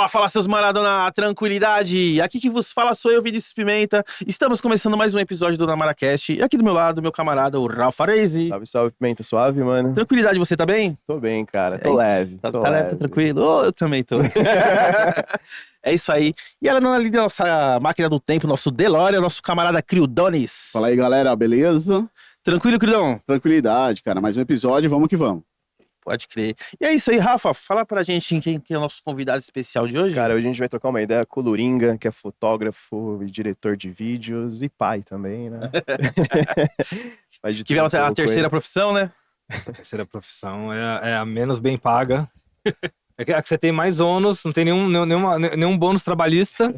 Fala, seus Maradona, tranquilidade! Aqui que vos fala sou eu, Vinícius Pimenta. Estamos começando mais um episódio do Namaracast. E aqui do meu lado, meu camarada, o Ralph Arezzi. Salve, Pimenta. Suave, mano? Tranquilidade, você tá bem? Tô bem, cara. Tô leve. Tá leve. Tá tranquilo? Oh, eu também tô. É isso aí. E ela ali da nossa máquina do tempo, nosso DeLorean, nosso camarada Criodones. Fala aí, galera, beleza? Tranquilo, Criodão? Tranquilidade, cara. Mais um episódio, vamos que vamos. Pode crer. E é isso aí, Rafa. Fala pra gente quem que é o nosso convidado especial de hoje. Cara, hoje a gente vai trocar uma ideia com o Luringa, que é fotógrafo e diretor de vídeos e pai também, né? Que vem a terceira profissão, né? A terceira profissão é a menos bem paga. É que você tem mais ônus, não tem nenhum bônus trabalhista.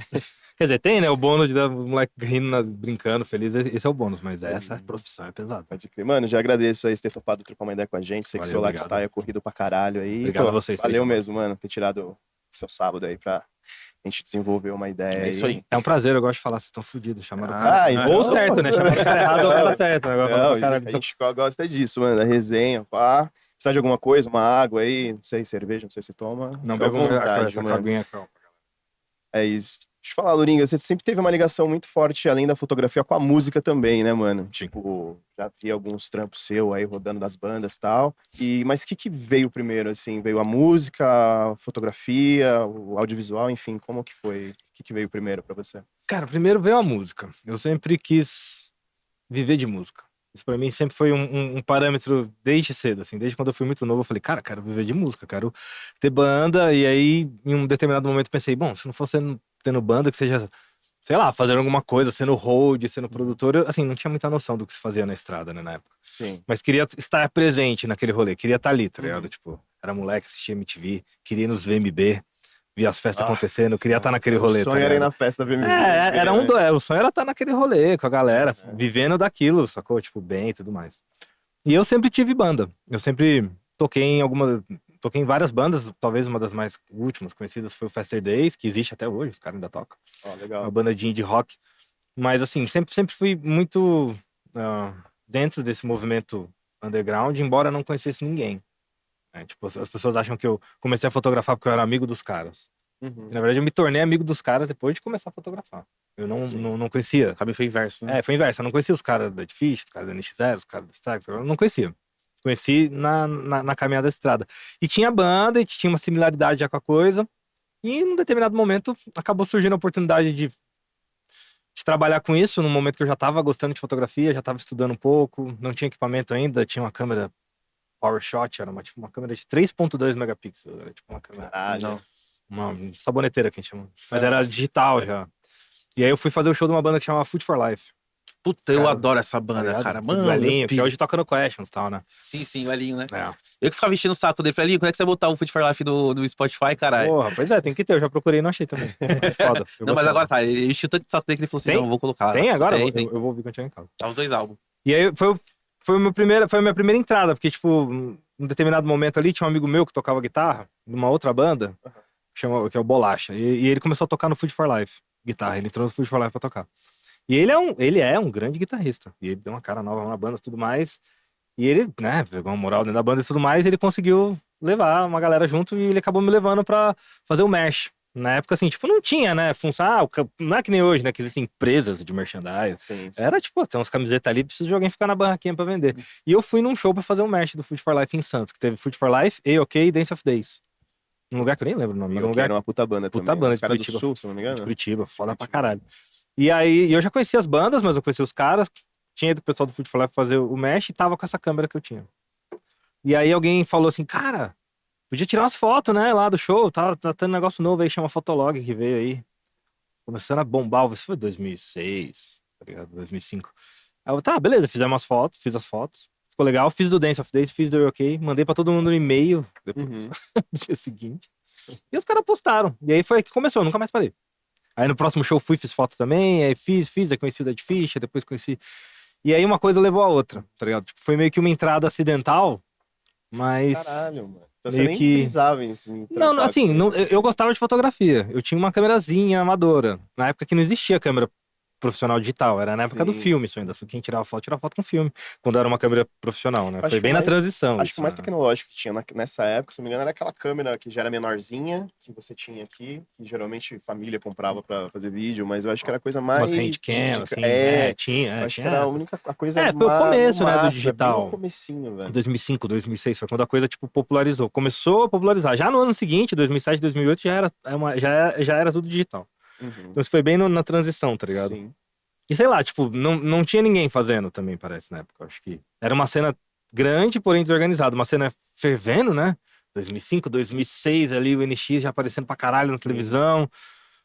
Quer dizer, tem, né? O bônus de dar o moleque rindo, brincando, feliz, esse é o bônus. Mas essa profissão é pesada. Pode crer. Mano, já agradeço aí você ter topado trocar uma ideia com a gente. Sei que Valeu, seu obrigado. lifestyle é corrido pra caralho aí. Obrigado a vocês. Valeu mesmo, mano, ter tirado o seu sábado aí pra gente desenvolver uma ideia. É isso aí. É um prazer, eu gosto de falar, vocês estão fodidos, chamaram o Ah, cara. então- Ou certo, né? Chamaram o cara errado ou tá certo. Agora Não, fala, cara, a gente gosta disso, mano, da resenha, pá. Precisar de alguma coisa, uma água aí, não sei, cerveja, não sei se toma. não Fica à bebo muito, vontade, tá com mano. aguinha, calma. É isso. Deixa eu falar, Luringa, você sempre teve uma ligação muito forte, além da fotografia, com a música também, né, mano? Sim. Tipo, já vi alguns trampos seu aí rodando das bandas e tal. Mas o que veio primeiro, assim? Veio a música, a fotografia, o audiovisual, enfim, como que foi? O que veio primeiro pra você? Cara, primeiro veio a música. Eu sempre quis viver de música. Isso pra mim sempre foi um parâmetro desde cedo, assim. Desde quando eu fui muito novo, eu falei, cara, quero viver de música, quero ter banda. E aí, em um determinado momento, eu pensei, bom, se não fosse tendo banda, que seja, sei lá, fazendo alguma coisa, sendo hold, sendo produtor. Eu, assim, não tinha muita noção do que se fazia na estrada, né, na época. Sim. Mas queria estar presente naquele rolê, queria estar ali, tá ligado? Tipo, era moleque, assistia MTV, queria ir nos VMB, via as festas acontecendo, queria estar naquele rolê. O sonho era ir na festa da VMB. O sonho era estar naquele rolê com a galera, vivendo daquilo, sacou? Tipo, bem e tudo mais. E eu sempre tive banda. Eu sempre toquei em várias bandas, talvez uma das mais últimas conhecidas foi o Faster Days, que existe até hoje, os caras ainda tocam. Ó, legal. Uma banda de indie rock. Mas assim, sempre fui muito dentro desse movimento underground, embora não conhecesse ninguém. Tipo, as pessoas acham que eu comecei a fotografar porque eu era amigo dos caras. Uhum. Na verdade, eu me tornei amigo dos caras depois de começar a fotografar. Eu não conhecia. Acabei foi inverso, né? Foi inverso. Eu não conhecia os caras da Edfish, os caras da NX0, os caras da Stax. Eu não conhecia. Conheci na caminhada da estrada. E tinha banda, e tinha uma similaridade já com a coisa. E num determinado momento, acabou surgindo a oportunidade de trabalhar com isso. Num momento que eu já tava gostando de fotografia, já tava estudando um pouco. Não tinha equipamento ainda, tinha uma câmera PowerShot, era uma câmera de 3.2 megapixels. Era tipo uma câmera... Caralho. Uma saboneteira que a gente chama. Mas era digital já. E aí eu fui fazer o show de uma banda que chama Food for Life. Puta, eu Cara, adoro essa banda, ligado? cara. O Mano, Elinho, eu que hoje toca no Questions e tal, né? Sim, o Elinho, né? É. Eu que ficava vestindo o saco dele. Falei, Elinho, quando é que você vai botar o Food for Life do Spotify, caralho? Porra, pois é, tem que ter. Eu já procurei e não achei também. É foda. Não, mas agora tá. Ele encheu tanto de saco dele que ele falou assim, Tem? não, vou colocar. Tem agora? Tem. Eu vou ouvir quando chegar em casa. Tá os dois álbuns. E aí foi a minha primeira entrada, porque, tipo, num determinado momento ali, tinha um amigo meu que tocava guitarra, numa outra banda, que é o Bolacha. E ele começou a tocar no Food for Life, guitarra. Ele entrou no Food for Life pra tocar. E ele é um grande guitarrista. E ele deu uma cara nova na banda e tudo mais. E ele, né, pegou uma moral dentro da banda e tudo mais, e ele conseguiu levar uma galera junto e ele acabou me levando pra fazer o merch. Na época, assim, tipo, não tinha, né, função, não é que nem hoje, né, que existem empresas de merchandising. Sim. Era, tipo, tem umas camisetas ali, precisa de alguém ficar na barraquinha pra vender. E eu fui num show pra fazer um merch do Food for Life em Santos, que teve Food for Life, A-OK e Dance of Days. Num lugar que eu nem lembro o nome. Eu Num lugar era uma puta banda Puta também. banda Os de caras do Curitiba. Sul, se não me de engano. Curitiba, foda pra caralho. E aí, eu já conhecia as bandas, mas eu conhecia os caras. Tinha ido o pessoal do Food for Life fazer o mesh e tava com essa câmera que eu tinha. E aí alguém falou assim, cara, podia tirar umas fotos, né, lá do show. Tá tendo um negócio novo aí, chama Fotolog, que veio aí. Começando a bombar, isso foi 2006, tá ligado? 2005. Aí eu, tá, beleza, fiz as fotos. Ficou legal, fiz do Dance of Days, fiz do OK, mandei pra todo mundo no e-mail depois, no dia seguinte. E os caras postaram. E aí foi aí que começou, eu nunca mais parei. Aí no próximo show fiz foto também, aí aí conheci o Dead Fish, depois conheci... E aí uma coisa levou a outra, tá ligado? Tipo, foi meio que uma entrada acidental, mas... Caralho, mano. Então você meio nem que... precisava em Não, trampar assim, com não, isso, eu gostava de fotografia. Eu tinha uma câmerazinha amadora. Na época que não existia câmera profissional digital. Era na época do Sim. filme isso ainda. Quem tirava foto com filme. Quando era uma câmera profissional, né? Acho Foi que bem na mais- transição. Acho que o mais né? tecnológico que tinha nessa época, se não me engano, era aquela câmera que já era menorzinha, que você tinha aqui, que geralmente família comprava pra fazer vídeo, mas eu acho que era a coisa mais... Umas handcam, assim. eu acho que Tinha era a essas. única a coisa Foi o começo, no né, do máximo, é bem digital. no comecinho, velho. 2005, 2006, foi quando a coisa, tipo, popularizou. Começou a popularizar. Já no ano seguinte, 2007, 2008, já era tudo digital. Uhum. Então isso foi bem na transição, tá ligado? Sim. E sei lá, tipo, não tinha ninguém fazendo também, parece, na época. Eu acho que era uma cena grande, porém desorganizada. Uma cena fervendo, né? 2005, 2006, ali o NX já aparecendo pra caralho na Sim. televisão.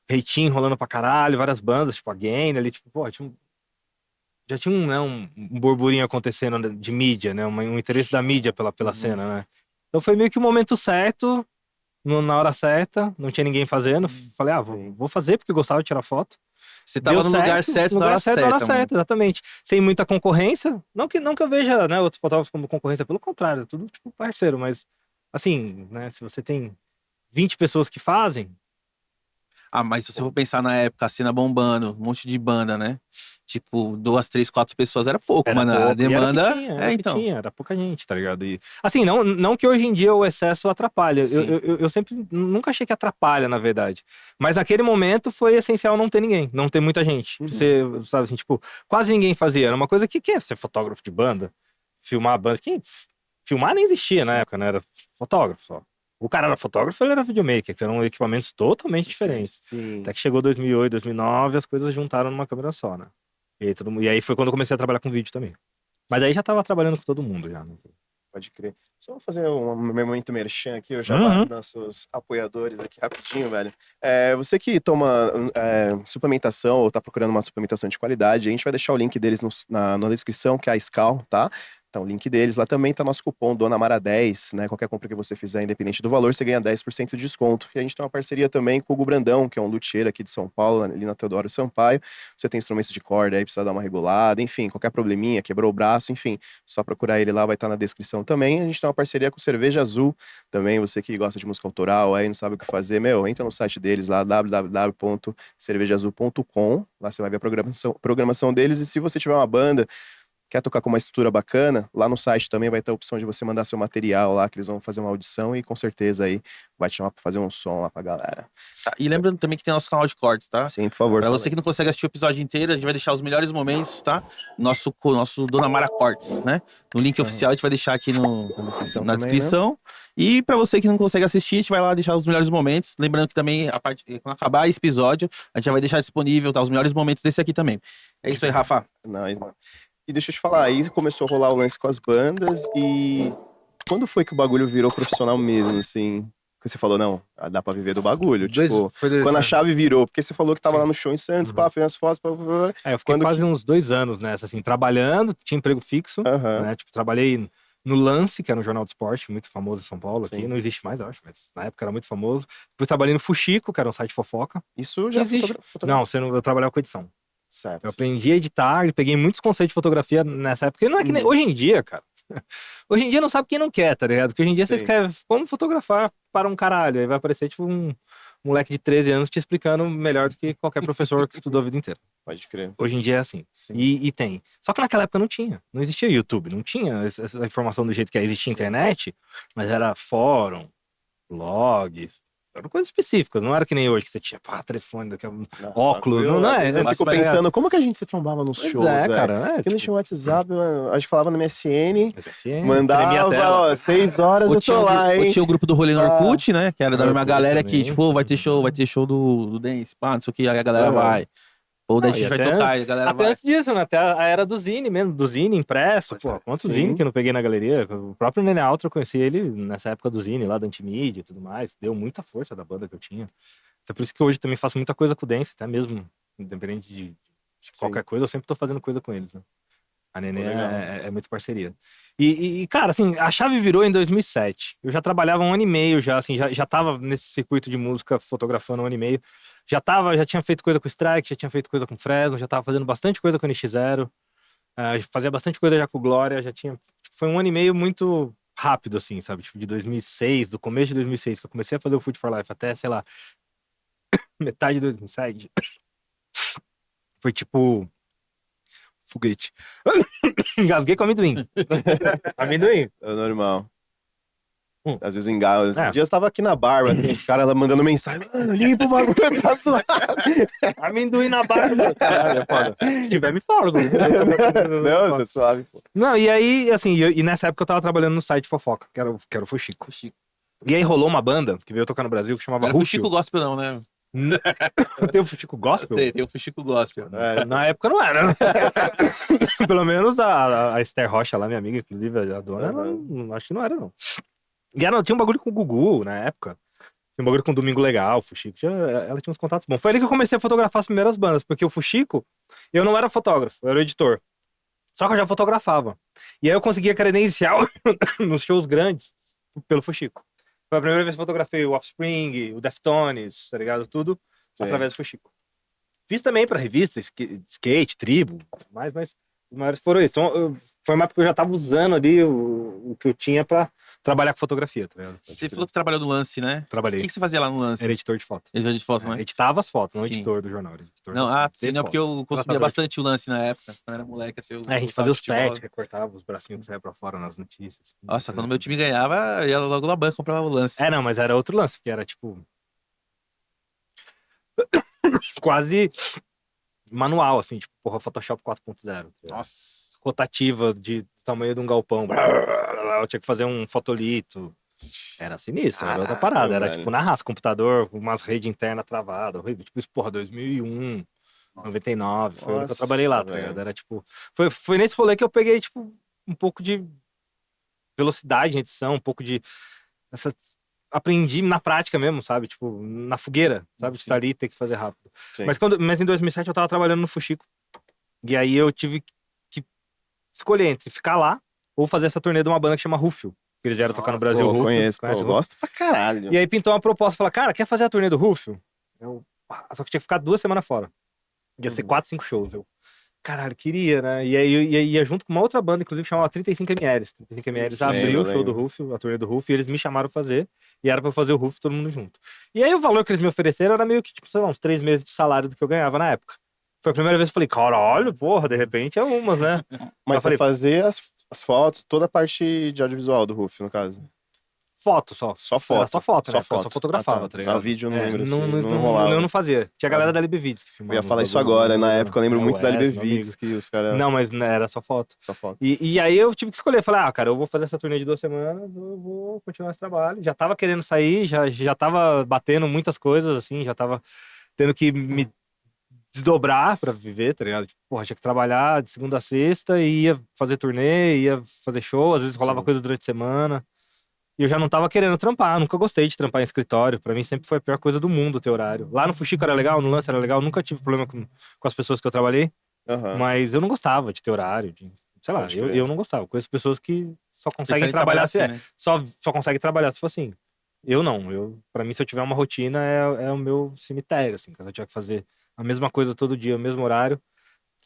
Reitinho rolando pra caralho, várias bandas, tipo a Gain ali, tipo, pô, já tinha né, um burburinho acontecendo de mídia, né? Um interesse da mídia pela Uhum. cena, né? Então foi meio que o momento certo, na hora certa, não tinha ninguém fazendo. Falei, Sim. vou fazer porque eu gostava de tirar foto. Você tava no lugar certo, na hora certa, mano. Exatamente. Sem muita concorrência. Não que eu veja, né, outros fotógrafos como concorrência, pelo contrário, tudo tipo parceiro, mas assim, né, se você tem 20 pessoas que fazem, Ah, mas se você for pensar na época, a cena bombando, um monte de banda, né? Tipo, 2, 3, 4 pessoas era pouco, era mano. A pouco, e demanda. era o que tinha, É, então. era pouca gente, tá ligado? E, assim, não que hoje em dia o excesso atrapalha. Eu, Sim. eu sempre nunca achei que atrapalha, na verdade. Mas naquele momento foi essencial não ter ninguém, não ter muita gente. Uhum. Você, sabe assim, tipo, quase ninguém fazia. Era uma coisa que é ser fotógrafo de banda, filmar a banda. Filmar nem existia na época, né? Era fotógrafo só. O cara era fotógrafo, ele era videomaker, que eram equipamentos totalmente diferentes. Sim. Até que chegou 2008, 2009, as coisas juntaram numa câmera só, né? E aí foi quando eu comecei a trabalhar com vídeo também. Mas aí já tava trabalhando com todo mundo já, né? Pode crer. Só vou fazer um momento merchan aqui, eu já Uhum. dos nossos apoiadores aqui rapidinho, velho. Você que toma suplementação ou tá procurando uma suplementação de qualidade, a gente vai deixar o link deles na descrição, que é a Scal, tá? Então, o link deles lá também tá nosso cupom DONAMARA10, né? Qualquer compra que você fizer, independente do valor, você ganha 10% de desconto. E a gente tem uma parceria também com o Hugo Brandão, que é um luthier aqui de São Paulo, ali na Teodoro Sampaio. Você tem instrumentos de corda aí, precisa dar uma regulada, enfim, qualquer probleminha, quebrou o braço, enfim, só procurar ele lá, vai estar na descrição também. A gente tem uma parceria com Cerveja Azul também, você que gosta de música autoral aí, não sabe o que fazer, entra no site deles lá, www.cervejaazul.com, lá você vai ver a programação deles, e se você tiver uma banda, quer tocar com uma estrutura bacana, lá no site também vai ter a opção de você mandar seu material lá, que eles vão fazer uma audição e com certeza aí vai te chamar pra fazer um som lá pra galera. Tá, e lembrando também que tem nosso canal de cortes, tá? Sim, por favor. Pra você que não consegue assistir o episódio inteiro, a gente vai deixar os melhores momentos, tá? Nosso Dona Mara Cortes, né? No link oficial a gente vai deixar aqui Na descrição na também, descrição. E pra você que não consegue assistir, a gente vai lá deixar os melhores momentos. Lembrando que também, quando acabar esse episódio, a gente já vai deixar disponível, tá? Os melhores momentos desse aqui também. É isso aí, Rafa. Nice, mano. E deixa eu te falar, aí começou a rolar o lance com as bandas e quando foi que o bagulho virou profissional mesmo, assim? Que você falou, não, dá pra viver do bagulho, tipo, quando a chave virou, porque você falou que tava Sim. lá no show em Santos, Uhum. pá, fez as fotos, pá. Eu fiquei Quando quase que- uns 2 anos nessa, assim, trabalhando, tinha emprego fixo, Aham. né? Tipo, trabalhei no Lance, que era um jornal de esporte muito famoso em São Paulo, aqui. Sim. Não existe mais, eu acho, mas na época era muito famoso. Depois trabalhei no Fuxico, que era um site de fofoca. Isso já existe. Não, eu trabalhava com edição. Certo. Eu aprendi a editar e peguei muitos conceitos de fotografia nessa época. Porque não é que nem hoje em dia, cara. Hoje em dia não sabe quem não quer, tá ligado? Porque hoje em dia você Sim. escreve como fotografar para um caralho. Aí vai aparecer, tipo, um moleque de 13 anos te explicando melhor do que qualquer professor que estudou a vida inteira. Pode crer. Hoje em dia é assim. Sim. E tem. Só que naquela época não tinha. Não existia YouTube, não tinha essa informação do jeito que é. Existia Sim. internet, mas era fórum, blogs. Eram coisas específicas, não era que nem hoje que você tinha telefone, óculos, não é? Às vezes eu fico pensando, como que a gente se trombava nos Pois shows, é, velho? cara. Porque não tinha WhatsApp, eu acho que falava no MSN, tremia a mandava, tela. ó, 6 horas eu tô lá, hein? Tinha o grupo do rolê no Orkut, né? Que era da mesma Orkut galera que, também. tipo, vai ter show do Dance, pá, não sei o que, aí a galera Aham. vai. Ou daí a Não, gente e vai até- tocar, e a galera Até vai. antes disso, né? Até a era do Zine mesmo, do Zine impresso. Pô, quantos Sim. Zine que eu não peguei na galeria? O próprio Nene Altra, eu conheci ele nessa época do Zine, lá da Antimídia e tudo mais. Deu muita força da banda que eu tinha. Então por isso que hoje também faço muita coisa com o Dance, até mesmo, independente de qualquer coisa, eu sempre tô fazendo coisa com eles, né? A Nenê Pô, legal. é muito parceria. E, cara, assim, a chave virou em 2007. Eu já trabalhava 1 ano e meio já, assim, já tava nesse circuito de música fotografando 1 ano e meio. Já tinha feito coisa com o Strike, já tinha feito coisa com o Fresno, já tava fazendo bastante coisa com o NX0. Fazia bastante coisa já com o Glória, já tinha... Foi 1 ano e meio muito rápido, assim, sabe? Tipo, de 2006, do começo de 2006, que eu comecei a fazer o Food for Life até, sei lá, metade de 2007. Foi tipo... Foguete. Engasguei com amendoim. Amendoim. É normal. Hum. Às vezes eu engalo. Esses É. dias eu tava aqui na barba, assim, os caras lá mandando mensagem. Mano, limpa o bagulho, tá suave. Amendoim na barba. Caralho, é foda. Se tiver, me fala. Não, tá suave, pô. Não, e aí, assim, e nessa época eu tava trabalhando no site fofoca, que era o Fuxico. E aí rolou uma banda que veio tocar no Brasil que chamava Não era Rússio. Fuxico Gospel não, né? Tem o Fuxico Gospel? Tem o Fuxico Gospel. Na época não era, né? Pelo menos a Esther Rocha lá, minha amiga, inclusive, a dona, ela acho que não era, não. E tinha um bagulho com o Gugu na época. Tinha um bagulho com o Domingo Legal, o Fuxico. Ela tinha uns contatos bons. Foi ali que eu comecei a fotografar as primeiras bandas, porque o Fuxico, eu não era fotógrafo, eu era editor. Só que eu já fotografava. E aí eu conseguia credencial nos shows grandes pelo Fuxico. Foi a primeira vez que eu fotografei o Offspring, o Deftones, tá ligado? Tudo através do Fuxico. Fiz também pra revista, skate, tribo, mas os maiores foram isso. Então, foi uma época que eu já tava usando ali o que eu tinha pra trabalhar com fotografia, tá ligado? Você falou que trabalhou no Lance, né? O Trabalhei. que você fazia lá no Lance? Era editor de foto. Editor de foto, né? Editava as fotos, não Sim. editor do jornal. Editor Não, sim, não, foto. porque eu consumia Tratador. bastante o Lance na época, quando era moleque. Assim, A gente fazia os pets, recortava os bracinhos que saia pra fora nas notícias. Nossa, quando meu time ganhava, eu ia logo na banca comprar o Lance. Não, mas era outro lance, porque era tipo... quase manual, assim, tipo, porra, Photoshop 4.0. Nossa. Rotativa de tamanho de um galpão. Eu tinha que fazer um fotolito. Era sinistro, era outra parada. Era velho. tipo na raça, computador, com umas redes internas travadas, horrível. Tipo isso, porra, 2001, 99. Foi o que eu Nossa, trabalhei lá, tá velho. ligado? Era tipo. Foi nesse rolê que eu peguei, tipo, um pouco de velocidade em edição, um pouco de. Aprendi na prática mesmo, sabe? Tipo, na fogueira, sabe? De estar ali e ter que fazer rápido. Sim. Mas em 2007 eu tava trabalhando no Fuxico. E aí eu tive que escolher entre ficar lá ou fazer essa turnê de uma banda que chama Rufio. Que eles vieram tocar no Brasil. Pô, Rufio. conheço, pô, Conhece o eu Rufio? gosto pra caralho. E aí pintou uma proposta. Falar, cara, quer fazer a turnê do Rufio? Só que tinha que ficar 2 semanas fora. Ia ser 4, 5 shows. Eu, caralho, queria, né? E aí eu ia junto com uma outra banda, inclusive chamava 35ml. 35ml Sim, abriu eu o show do lembro. Rufio, a turnê do Rufio, e eles me chamaram pra fazer. E era pra eu fazer o Rufio todo mundo junto. E aí o valor que eles me ofereceram era meio que, tipo, sei lá, uns 3 meses de salário do que eu ganhava na época. Foi a primeira vez que eu falei, caralho, porra, de repente é umas, né? Mas eu falei, você fazer as fotos, toda a parte de audiovisual do Ruf, no caso. foto só. Só foto. Era só foto, né? Só Eu só foto. fotografava, Ah, tá. tá ligado? A vídeo eu não lembro, assim, não, não rolava. Eu não fazia. Tinha a galera da LB Vídeos que Eu filmava. ia falar os isso bagulho, agora, na época eu lembro muito da Wes, LB meu Vids, amigo. que os caras... Não, mas né, era só foto. Só foto. E aí eu tive que escolher. Falei, cara, eu vou fazer essa turnê de 2 semanas, eu vou continuar esse trabalho. Já tava querendo sair, já tava batendo muitas coisas, assim, já tava tendo que me desdobrar pra viver, tá ligado? Tipo, porra, tinha que trabalhar de segunda a sexta, e ia fazer turnê, ia fazer show, às vezes rolava Sim. coisa durante a semana. E eu já não tava querendo trampar, nunca gostei de trampar em escritório. Pra mim sempre foi a pior coisa do mundo ter horário. Lá no Fuxico era legal, no Lance era legal, nunca tive problema com as pessoas que eu trabalhei, Aham. mas eu não gostava de ter horário, sei lá, Pode eu, crer. eu não gostava. Conheço pessoas que só conseguem Prefere trabalhar se assim, né? só consegue trabalhar se for assim. Eu não, pra mim se eu tiver uma rotina é o meu cemitério, assim, se eu tiver que fazer a mesma coisa todo dia, o mesmo horário,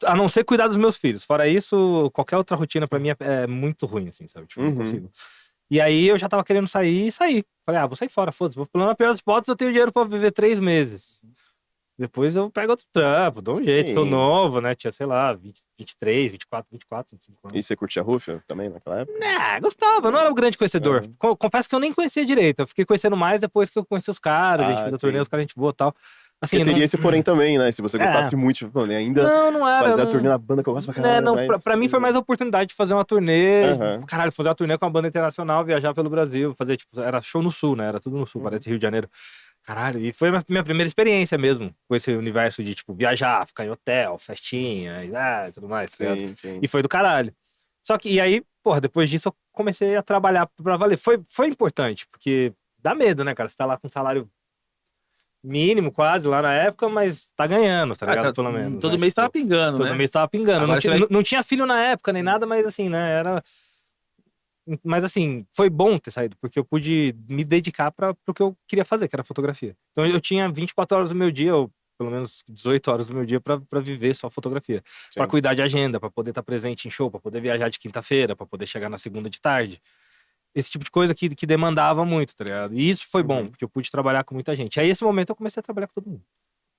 a não ser cuidar dos meus filhos. Fora isso, qualquer outra rotina pra mim é muito ruim, assim, sabe? Tipo, não Uhum. consigo. E aí eu já tava querendo sair e saí. Falei, vou sair fora, foda-se. Pelo menos na pior das hipóteses eu tenho dinheiro pra viver 3 meses. Depois eu pego outro trampo, dou um jeito, Sim. sou novo, né? Tinha, sei lá, 23, 24, 25 anos. E você curtia Rufio também naquela época? Gostava, não era um grande conhecedor. Confesso que eu nem conhecia direito. Eu fiquei conhecendo mais depois que eu conheci os caras, a gente fez a turnê, sim. os caras, gente boa e tal. Assim, Porque teria esse porém também, né? Se você gostasse muito, tipo, mano, ainda não era. fazer a não- turnê na banda que eu gosto pra Né, caralho. não, mas- pra mim foi mais a oportunidade de fazer uma turnê, Aham. caralho, fazer uma turnê com uma banda internacional, viajar pelo Brasil, fazer, tipo, era show no Sul, né, era tudo no Sul, parece Rio de Janeiro. Caralho, e foi a minha primeira experiência mesmo, com esse universo de, tipo, viajar, ficar em hotel, festinha, e tudo mais, tá ligado? Sim, sim. E foi do caralho. Só que, e aí, porra, depois disso eu comecei a trabalhar pra valer. Foi importante, porque dá medo, né, cara, você tá lá com um salário mínimo quase lá na época, mas tá ganhando, tá ligado? Pelo menos. Todo né? mês Tipo, tava pingando, todo né? mês tava pingando. Agora Não tinha, você vai- não tinha filho na época, nem nada, mas assim, né? Era. Mas assim, foi bom ter saído, porque eu pude me dedicar para o que eu queria fazer, que era fotografia. Então eu tinha 24 horas do meu dia, ou pelo menos 18 horas do meu dia, para viver só fotografia. Para Sim. cuidar de agenda, para poder estar presente em show, para poder viajar de quinta-feira, para poder chegar na segunda de tarde. Esse tipo de coisa que demandava muito, tá ligado? E isso foi bom, porque eu pude trabalhar com muita gente. Aí, esse momento, eu comecei a trabalhar com todo mundo.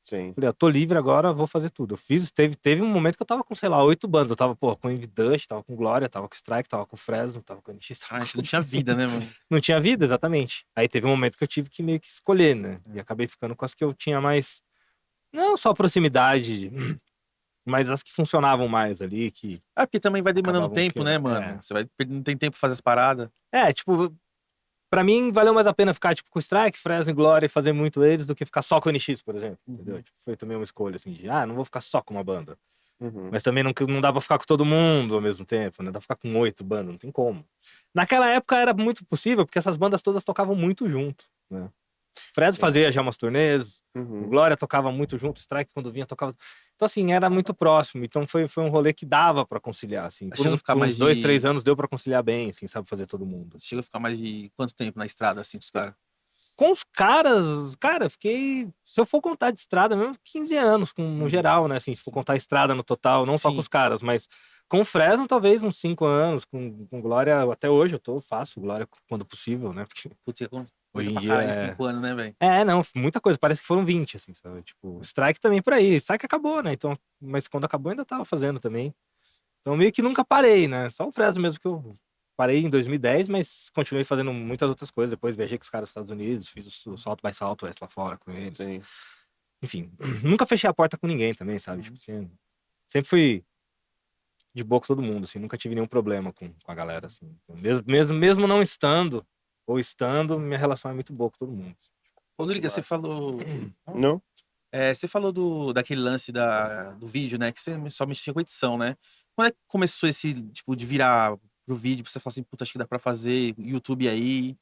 Sim. Falei, tô livre agora, vou fazer tudo. Eu fiz, teve um momento que eu tava com, sei lá, 8 bandas. Eu tava, pô, com Envidush, tava com Glória, tava com Strike, tava com Fresno, tava com NX. Ah, você não tinha vida, né, mano? Não tinha vida, exatamente. Aí teve um momento que eu tive que meio que escolher, né? E acabei ficando com as que eu tinha mais, não só proximidade, mas as que funcionavam mais ali, que É porque também vai demandando acabavam tempo, que, né, mano? Você vai não tem tempo pra fazer as paradas. tipo, pra mim valeu mais a pena ficar, tipo, com Strike, Fresno e Glória e fazer muito eles do que ficar só com o NX, por exemplo, entendeu? Tipo, foi também uma escolha, assim, de, não vou ficar só com uma banda. Uhum. Mas também não dá pra ficar com todo mundo ao mesmo tempo, né? Dá pra ficar com 8 bandas, não tem como. Naquela época era muito possível, porque essas bandas todas tocavam muito junto, né? Fred Sim. fazia já umas turnês, o Uhum. Glória tocava muito junto, o Strike quando vinha tocava... Então, assim, era muito próximo. Então foi um rolê que dava pra conciliar, assim. Chegou a ficar Por mais uns 2, de- 3 anos deu pra conciliar bem, assim, sabe? Fazer todo mundo. Chega a ficar mais de quanto tempo na estrada, assim, com os caras? Com os caras, cara, fiquei... Se eu for contar de estrada mesmo, 15 anos, no geral, né? Assim, se for contar estrada no total, não só Sim. com os caras, mas... Com o Fresno, talvez uns 5 anos. Com Glória, até hoje, faço Glória quando possível, né? Porque Putz, coisa hoje em pra dia caralho em é... 5 anos, né, velho? Não, muita coisa. Parece que foram 20, assim, sabe? Tipo, Strike também por aí. Strike acabou, né? Então, mas quando acabou, ainda tava fazendo também. Então, meio que nunca parei, né? Só o Fresno mesmo que eu parei em 2010, mas continuei fazendo muitas outras coisas. Depois viajei com os caras dos Estados Unidos, fiz o Salto by Southwest lá fora com eles. Sim. Enfim, nunca fechei a porta com ninguém também, sabe? Tipo, sempre fui de boa com todo mundo, assim. Nunca tive nenhum problema com a galera, assim. Então, mesmo não estando, ou estando, minha relação é muito boa com todo mundo. Ô, Liga, você Massa. falou. Não? Você falou daquele lance do vídeo, né? Que você só mexia com edição, né? Quando é que começou esse, tipo, de virar pro vídeo, pra você falar assim, puta, acho que dá pra fazer YouTube aí,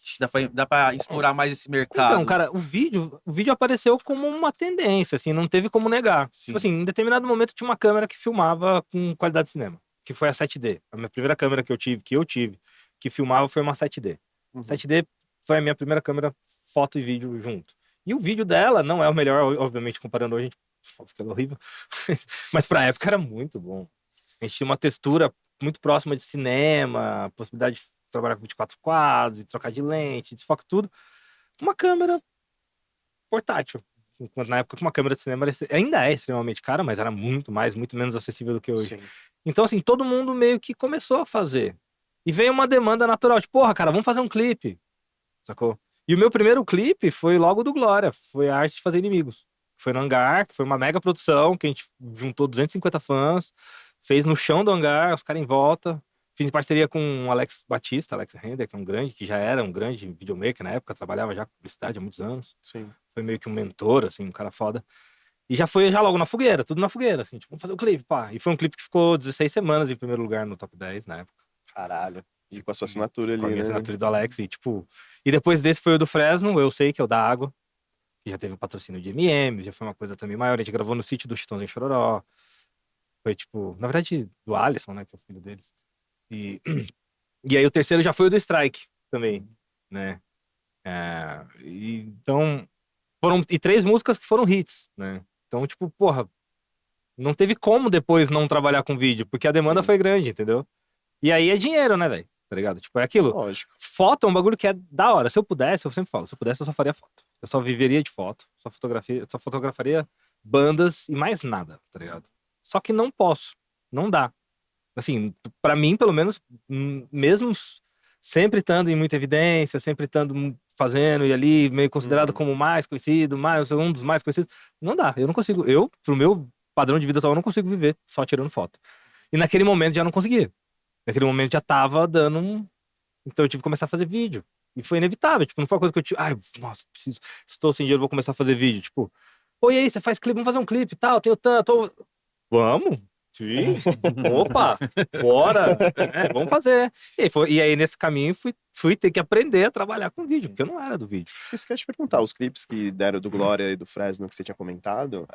acho que dá pra explorar mais esse mercado. Então, cara, o vídeo apareceu como uma tendência, assim, não teve como negar. Sim. Tipo assim, em determinado momento tinha uma câmera que filmava com qualidade de cinema, que foi a 7D. A minha primeira câmera que eu tive, que filmava foi uma 7D. Uhum. 7D foi a minha primeira câmera foto e vídeo junto. E o vídeo dela não é o melhor, obviamente, comparando hoje, fica horrível. Mas pra época era muito bom. A gente tinha uma textura muito próxima de cinema, possibilidade de trabalhar com 24 quadros, e trocar de lente, desfoque tudo. Uma câmera portátil. Enquanto na época que uma câmera de cinema ainda é extremamente cara, mas era muito menos acessível do que hoje. Sim. Então, assim, todo mundo meio que começou a fazer. E veio uma demanda natural, tipo, porra, cara, vamos fazer um clipe. Sacou? E o meu primeiro clipe foi logo do Glória, foi a Arte de Fazer Inimigos. Foi no Hangar, que foi uma mega produção, que a gente juntou 250 fãs, fez no chão do hangar, os caras em volta. Fiz em parceria com o Alex Batista, Alex Render, que já era um grande videomaker na época, trabalhava já com publicidade há muitos anos. Sim. Foi meio que um mentor, assim, um cara foda. E já foi logo na fogueira, tudo na fogueira, assim, tipo, vamos fazer o clipe, pá. E foi um clipe que ficou 16 semanas em primeiro lugar no top 10 na época. Caralho. E com a sua assinatura ali, Com a minha né? assinatura do Alex, e tipo... E depois desse foi o do Fresno, eu sei que é o da água, que já teve um patrocínio de M&M's, já foi uma coisa também maior, a gente gravou no sítio do Chitãozinho Chororó. Foi tipo, na verdade, do Alisson, né, que é o filho deles. E aí o terceiro já foi o do Strike também, né? Então, foram 3 músicas que foram hits, né? Então, tipo, porra, não teve como depois não trabalhar com vídeo, porque a demanda Sim. foi grande, entendeu? E aí é dinheiro, né, velho? Tá ligado? Tipo, é aquilo. Lógico. Foto é um bagulho que é da hora. Se eu pudesse, eu sempre falo, se eu pudesse, eu só faria foto. Eu só viveria de foto, só fotografaria bandas e mais nada, tá ligado? Só que não posso, não dá. Assim, pra mim, pelo menos, mesmo sempre estando em muita evidência, sempre estando fazendo e ali meio considerado como o mais conhecido, um dos mais conhecidos, não dá. Eu não consigo. Pro meu padrão de vida atual, eu não consigo viver só tirando foto. E naquele momento já não conseguia. Naquele momento já tava dando Então eu tive que começar a fazer vídeo. E foi inevitável, tipo, não foi uma coisa que eu tive, nossa, estou sem dinheiro, vou começar a fazer vídeo. Tipo, oi, aí, você faz clipe, vamos fazer um clipe e tal, tenho tanto. Vamos? Sim. Opa, bora. Vamos fazer. E aí, nesse caminho, fui ter que aprender a trabalhar com vídeo, porque eu não era do vídeo. Isso que eu ia te perguntar, os clipes que deram do Glória e do Fresno que você tinha comentado,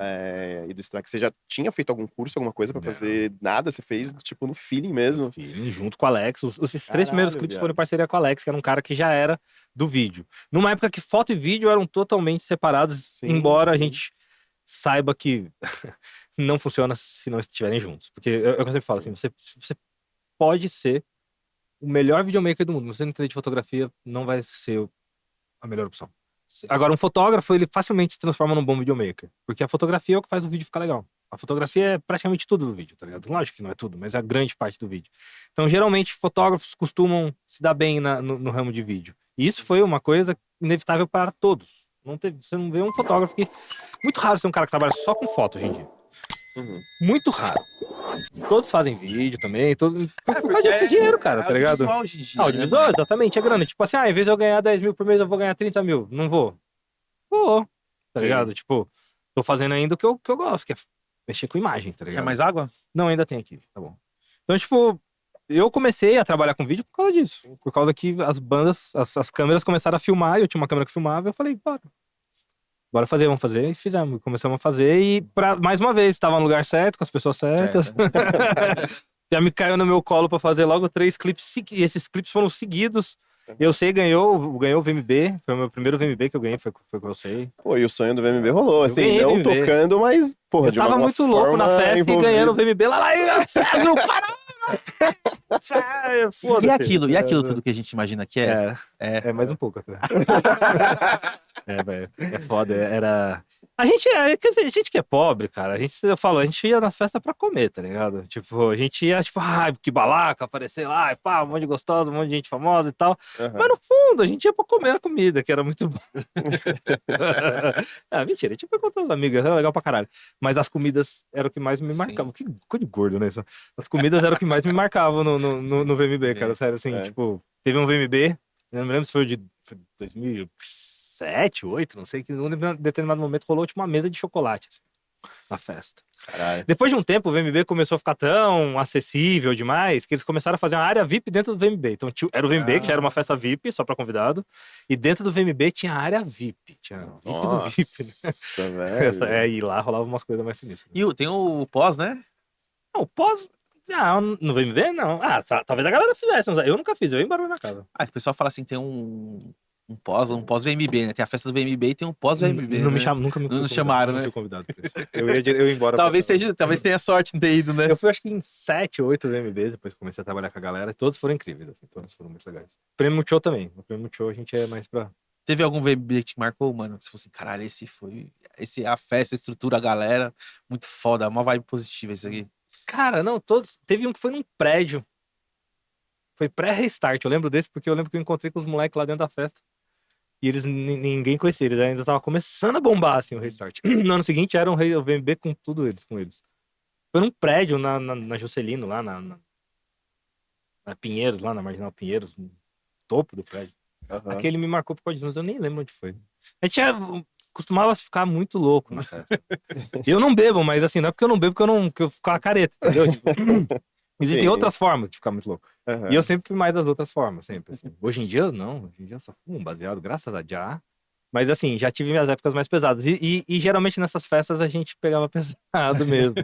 e do Strike, você já tinha feito algum curso, alguma coisa pra Não. fazer nada? Você fez, tipo, no feeling mesmo? Filme, junto com o Alex. Esses 3 Caralho, primeiros clipes viado. foram em parceria com o Alex, que era um cara que já era do vídeo. Numa época que foto e vídeo eram totalmente separados, Sim, embora a sim. gente saiba que não funciona se não estiverem juntos. Porque eu sempre falo Sim. assim, você pode ser o melhor videomaker do mundo, mas se você não entender de fotografia, não vai ser a melhor opção. Agora, um fotógrafo, ele facilmente se transforma num bom videomaker. Porque a fotografia é o que faz o vídeo ficar legal. A fotografia é praticamente tudo do vídeo, tá ligado? Lógico que não é tudo, mas é a grande parte do vídeo. Então, geralmente, fotógrafos costumam se dar bem no ramo de vídeo. E isso foi uma coisa inevitável para todos. Você não vê um fotógrafo que... Muito raro ser um cara que trabalha só com foto hoje em dia. Uhum. Muito raro. Todos fazem vídeo também, todos... Por causa de dinheiro, cara, tá ligado? Audiovisual hoje em dia, Audiovisual, né? exatamente, é grana. Tipo assim, em vez de eu ganhar 10 mil por mês, eu vou ganhar 30 mil. Não vou. Vou, tá Sim. ligado? Tipo, tô fazendo ainda o que eu gosto, que é mexer com imagem, tá Quer ligado? mais água? Não, ainda tem aqui, tá bom. Então, tipo, eu comecei a trabalhar com vídeo por causa disso. Por causa que as bandas, as câmeras começaram a filmar, eu tinha uma câmera que filmava, e eu falei, bora fazer, vamos fazer. E fizemos, começamos a fazer, e mais uma vez, estava no lugar certo, com as pessoas certas. Já me caiu no meu colo pra fazer logo 3 clipes, e esses clipes foram seguidos. Eu sei, ganhou o VMB, foi o meu primeiro VMB que eu ganhei, foi o que eu sei. Pô, e o sonho do VMB rolou, assim, ganhei não VMB. tocando, mas, porra, Eu de uma tava muito louco na forma festa e envolvido. ganhando o VMB lá, e Sérgio, caralho! Foda-se. E aquilo tudo que a gente imagina que é? É mais um pouco até. Velho, é foda, era... A gente que é pobre, cara, a gente ia nas festas pra comer, tá ligado? Tipo, a gente ia, tipo, que balaca, aparecer lá, e pá, um monte de gostoso, um monte de gente famosa e tal. Aham. Mas no fundo, a gente ia pra comer a comida, que era muito bom. Mentira, a gente ia pra encontrar os amigos, era legal pra caralho. Mas as comidas eram o que mais me Sim. marcavam. Que coisa de gordo, né? As comidas eram o que mais me marcavam no VMB, cara, sério, assim, É. tipo, teve um VMB, eu não me lembro se foi 2007, 2008, não sei, que em um determinado momento rolou tipo uma mesa de chocolate, assim, na festa. Caralho. Depois de um tempo, o VMB começou a ficar tão acessível demais que eles começaram a fazer uma área VIP dentro do VMB. Então era o VMB, que já era uma festa VIP, só pra convidado, e dentro do VMB tinha a área VIP. Tinha VIP do VIP, né? Nossa, velho. E lá rolava umas coisas mais sinistras. E tem o pós, né? Não, o pós... no VMB, não. Talvez a galera fizesse. Eu nunca fiz, eu ia embora na minha casa. O pessoal fala assim, tem um pós VMB, né? Tem a festa do VMB e tem um pós VMB, Não né? me cham, nunca me Não fui chamaram, não né? fui convidado pra isso. Eu ia embora. Talvez pra casa. talvez tenha sorte em ter ido, né? Eu fui acho que em 7, 8 VMBs, depois que comecei a trabalhar com a galera, e todos foram incríveis, assim, todos foram muito legais. Prêmio Show também. O Prêmio Show a gente é mais pra... Teve algum VMB que te marcou, mano? Que você falou assim, caralho, esse é a festa, a estrutura, a galera, muito foda, uma vibe positiva isso aqui. Cara, não, todos... Teve um que foi num prédio. Foi pré-restart, eu lembro desse, porque eu lembro que eu encontrei com os moleques lá dentro da festa. E eles, ninguém conhecia, eles ainda tava começando a bombar, assim, o restart. No ano seguinte era um VMB com tudo com eles. Foi num prédio na Juscelino, lá na Pinheiros, lá na Marginal Pinheiros, no topo do prédio. Aham. Aquele me marcou por causa disso, mas eu nem lembro onde foi. A gente costumava ficar muito louco na festa. Eu não bebo, mas assim, não é porque eu não bebo que eu ficava careta, entendeu? Tipo, existem Sim. outras formas de ficar muito louco. Aham. E eu sempre fui mais das outras formas, sempre. Assim. Hoje em dia, não. Hoje em dia eu só fumo baseado, graças a já. Mas assim, já tive minhas épocas mais pesadas. E geralmente nessas festas a gente pegava pesado mesmo.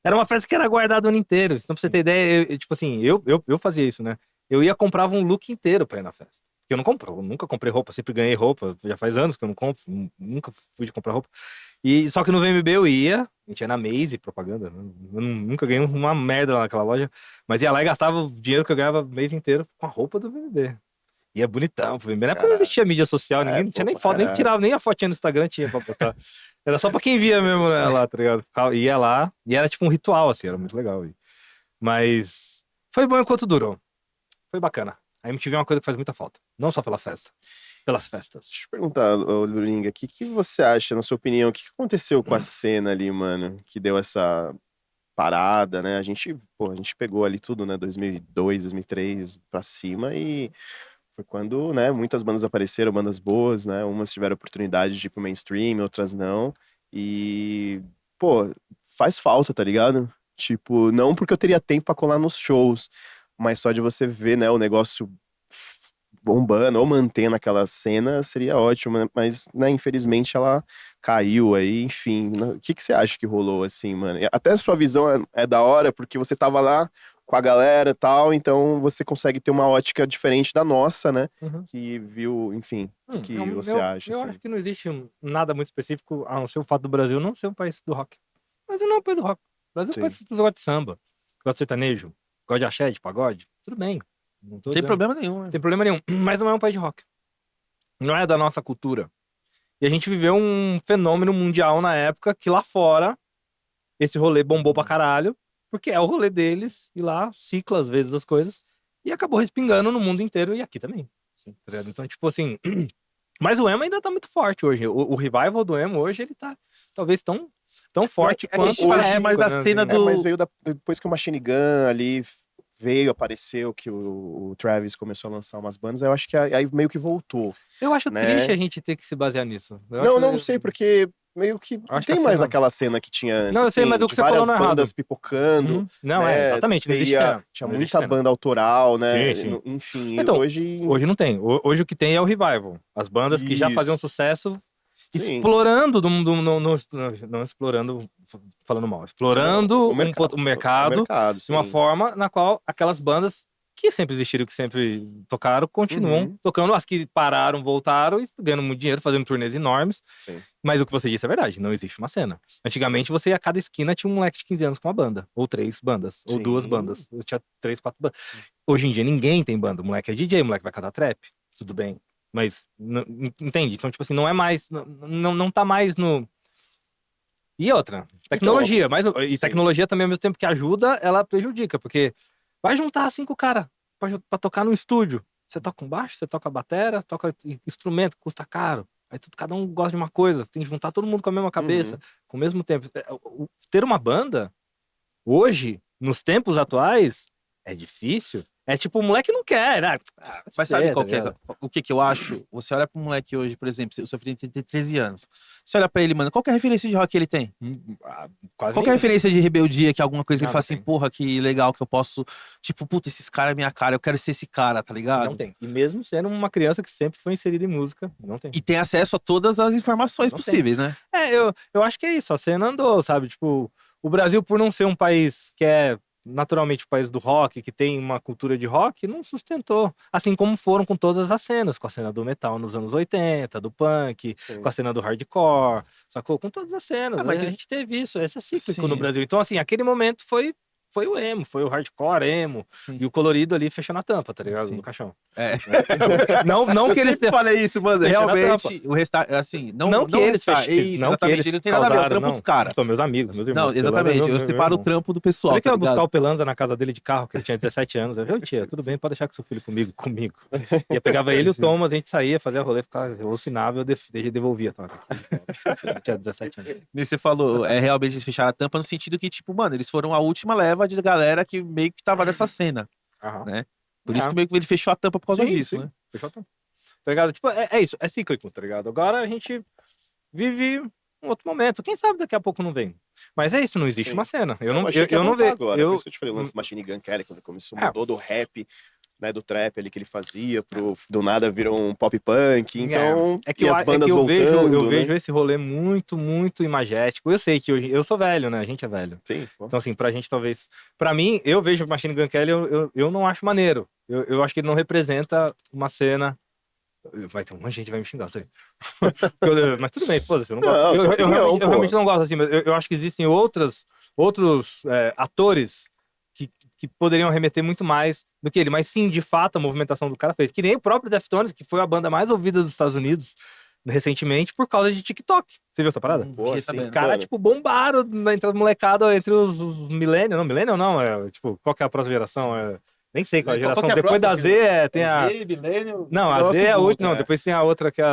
Era uma festa que era guardada o ano inteiro. Então, pra você ter ideia, tipo assim, eu fazia isso, né? Eu ia comprava um look inteiro pra ir na festa. Porque eu nunca comprei roupa, sempre ganhei roupa. Já faz anos que eu não compro, nunca fui de comprar roupa. E só que no VMB eu ia, a gente ia na Maze, propaganda. Né? Eu nunca ganhei uma merda lá naquela loja. Mas ia lá e gastava o dinheiro que eu ganhava o mês inteiro com a roupa do VMB. E é bonitão, pro VMB. Na época não existia mídia social, ninguém não tinha nem foto, nem tirava, nem a fotinha no Instagram tinha pra botar. Era só pra quem via mesmo, né, lá, tá ligado? Ia lá, e era tipo um ritual, assim, era muito legal. Mas foi bom enquanto durou. Foi bacana. A MTV é uma coisa que faz muita falta. Não só pela festa, pelas festas. Deixa eu perguntar, ô, Luringa, o que você acha, na sua opinião, o que aconteceu com a cena ali, mano, que deu essa parada, né? A gente pegou ali tudo, né, 2002, 2003 pra cima e foi quando, né, muitas bandas apareceram, bandas boas, né? Umas tiveram oportunidade de ir pro mainstream, outras não. E, pô, faz falta, tá ligado? Tipo, não porque eu teria tempo pra colar nos shows, mas só de você ver, né, o negócio bombando ou mantendo aquela cena seria ótimo, né? Mas, né, infelizmente ela caiu aí, enfim. O que você acha que rolou assim, mano? Até a sua visão é da hora, porque você tava lá com a galera e tal, então você consegue ter uma ótica diferente da nossa, né? Uhum. Que viu, enfim, o que você acha, Eu assim? acho que não existe nada muito específico, a não ser o fato do Brasil não ser um país do rock. O Brasil não é um país do rock. O Brasil é um país que gosta de samba, gosta de sertanejo, gosta de axé, de pagode. Tudo bem. Não tô Sem dizendo. problema nenhum, né? Sem problema nenhum. Mas não é um país de rock. Não é da nossa cultura. E a gente viveu um fenômeno mundial na época que lá fora esse rolê bombou pra caralho, porque é o rolê deles, e lá cicla às vezes as coisas, e acabou respingando no mundo inteiro e aqui também. Tá ligado? Então, tipo assim. Mas o emo ainda tá muito forte hoje. O revival do emo hoje, ele tá talvez tão forte É que a quanto gente fala na época, mais da né, cena assim. do- Mas veio depois que o Machine Gun ali veio, apareceu, que o Travis começou a lançar umas bandas, eu acho que aí meio que voltou. Eu acho né? triste a gente ter que se basear nisso. Não sei, porque meio que não acho que tem a mais cena- aquela cena que tinha antes, Não, eu sei, assim, mas o de que você falou várias não é errado. bandas pipocando, Uhum. Não, né? exatamente, não Você existe ia- cena. Tinha Não existe muita cena. banda autoral, né? Sim, sim. Enfim, Então, hoje... Hoje não tem. Hoje o que tem é o revival. As bandas que já Isso. faziam sucesso Sim. explorando, não explorando, falando mal, explorando o mercado o mercado, de uma sim. forma na qual aquelas bandas que sempre existiram, que sempre tocaram, continuam Uhum. tocando. As que pararam, voltaram e ganhando muito dinheiro, fazendo turnês enormes. Sim. Mas o que você disse é verdade, não existe uma cena. Antigamente, você, a cada esquina, tinha um moleque de 15 anos com uma banda. Ou 3 bandas, ou 2 Sim. bandas. Eu tinha 3, 4 bandas. Hoje em dia, ninguém tem banda. O moleque é DJ, o moleque vai cantar trap. Tudo bem. Mas, entende? Então, tipo assim, não é mais... Não tá mais no... E outra, tecnologia. E sim. tecnologia também, ao mesmo tempo que ajuda, ela prejudica. Porque vai juntar 5 caras pra tocar no estúdio. Você toca um baixo, você toca batera, toca instrumento, custa caro. Aí cada um gosta de uma coisa. Tem que juntar todo mundo com a mesma cabeça, com o mesmo tempo. Ter uma banda, hoje, nos tempos atuais, é difícil. É tipo, o moleque não quer. Mas sabe qual que é, o que que eu acho? Você olha pro moleque hoje, por exemplo, o seu filho tem 13 anos. Você olha pra ele, mano, qual que é a referência de rock que ele tem? Quase Qual que é a referência de rebeldia, que é alguma coisa que ele Nada fala assim, tem. porra, que legal que eu posso... Tipo, puta, esses caras é minha cara, eu quero ser esse cara, tá ligado? Não tem. E mesmo sendo uma criança que sempre foi inserida em música, não tem. E tem acesso a todas as informações Não tem. possíveis, né? Eu acho que é isso. A cena andou, sabe? Tipo, o Brasil, por não ser um país que é naturalmente o país do rock, que tem uma cultura de rock, não sustentou. Assim como foram com todas as cenas, com a cena do metal nos anos 80, do punk, Sim. com a cena do hardcore, sacou? Com todas as cenas. Mas A gente teve isso, esse é cíclico Sim. no Brasil. Então, assim, aquele momento foi o emo, foi o hardcore emo, Sim. e o colorido ali fechando a tampa, tá ligado? Sim. No caixão. É. Não Eu que eles sempre falei isso, mano. Fechando a Realmente, o restart, assim, não que eles restart, fechem, isso, não que exatamente. eles Ele não tem nada a ver, é o causaram, trampo não. dos caras. São meus amigos, meus irmãos. Não, exatamente. Pelanza é Eu meu separo o irmão. trampo do pessoal, Sabia que tá eu ia buscar ligado? o Pelanza na casa dele de carro, que ele tinha 17 anos. Eu falei, tia, tudo bem, pode deixar com seu filho comigo. E eu pegava ele e o Thomas, a gente saía, fazia rolê, ficava alucinava, eu devolvia. Tá? Eu tinha 17 anos. Nem você falou, realmente eles fecharam a tampa no sentido que, tipo, mano, eles foram a última leva de galera que meio que tava nessa cena, Aham. né? Por isso É. que meio que ele fechou a tampa por causa Sim, disso, sim. né? Fechou a tampa. Tá ligado? Tipo, é isso, é cíclico, tá ligado? Agora a gente vive um outro momento. Quem sabe daqui a pouco não vem. Mas é isso, não existe Sim. uma cena. Eu achei que ia não voltar vejo. agora, por isso que eu te falei o lance do Machine Gun Kelly, quando ele começou, mudou do rap, né, do trap ali que ele fazia, do nada virou um pop punk, então, É que e eu, as bandas eu voltando, eu né? vejo esse rolê muito, muito imagético. Eu sei que hoje eu sou velho, né? A gente é velho. Sim, pô. Então, assim, pra gente talvez. Pra mim, eu vejo o Machine Gun Kelly, eu não acho maneiro. Eu acho que ele não representa uma cena. Vai ter um monte de gente que vai me xingar, sei. Mas tudo bem, foda-se, eu não gosto. Não, Eu, sua opinião, eu pô. realmente não gosto assim, mas eu acho que existem outros atores que poderiam remeter muito mais do que ele. Mas sim, de fato, a movimentação do cara fez. Que nem o próprio Deftones, que foi a banda mais ouvida dos Estados Unidos recentemente por causa de TikTok. Você viu essa parada? Não Pô, fiquei assim, sabendo. Os caras, mano. tipo, bombaram na entrada molecada entre os millennials. Não, millennial não, tipo, qual que é a próxima geração? Nem sei qual é a Qual geração. que é a Depois da próxima, Z tem a... Z, milênio, Não, a negócio Z é a do última. Não, outro, depois tem a outra que é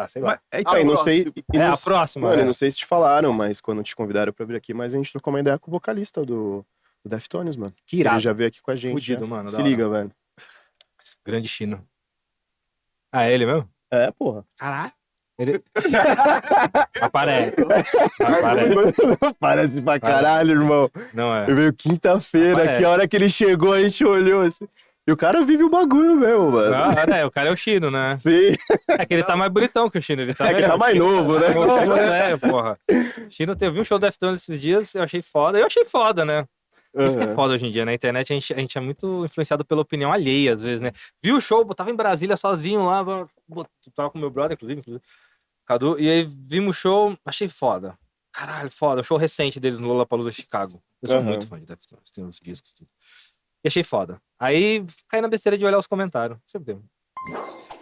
sei lá. Mas, então, E não sei... É, a próxima, Mano, é. eu não sei se te falaram, mas quando te convidaram pra vir aqui, mas a gente trocou uma ideia com o vocalista do Deftones, mano. Que irado. Ele já veio aqui com a gente. Fudido, né? mano, Se da liga, velho. Grande Chino. Ah, é ele mesmo? É, porra. Caralho. Ele... Aparece. Parece pra caralho, irmão. Não é. Ele veio quinta-feira, Aparece. que a hora que ele chegou, a gente olhou assim. E o cara vive o bagulho mesmo, mano. O cara é o Chino, né? Sim. É que ele tá mais bonitão que o Chino. Ele tá, É que ele tá mais novo, né? É, porra. Chino, eu vi um show do Deftones esses dias, eu achei foda. Eu achei foda, né? Isso que é foda hoje em dia, na internet a gente é muito influenciado pela opinião alheia, às vezes, né? Vi o show, tava em Brasília sozinho lá, tava com meu brother, inclusive, Cadu, e aí vimos o show, achei foda. Caralho, foda, o show recente deles no Lollapalooza Chicago. Eu sou muito fã de Deftones, tem os discos, tudo. E achei foda. Aí caí na besteira de olhar os comentários. Você viu?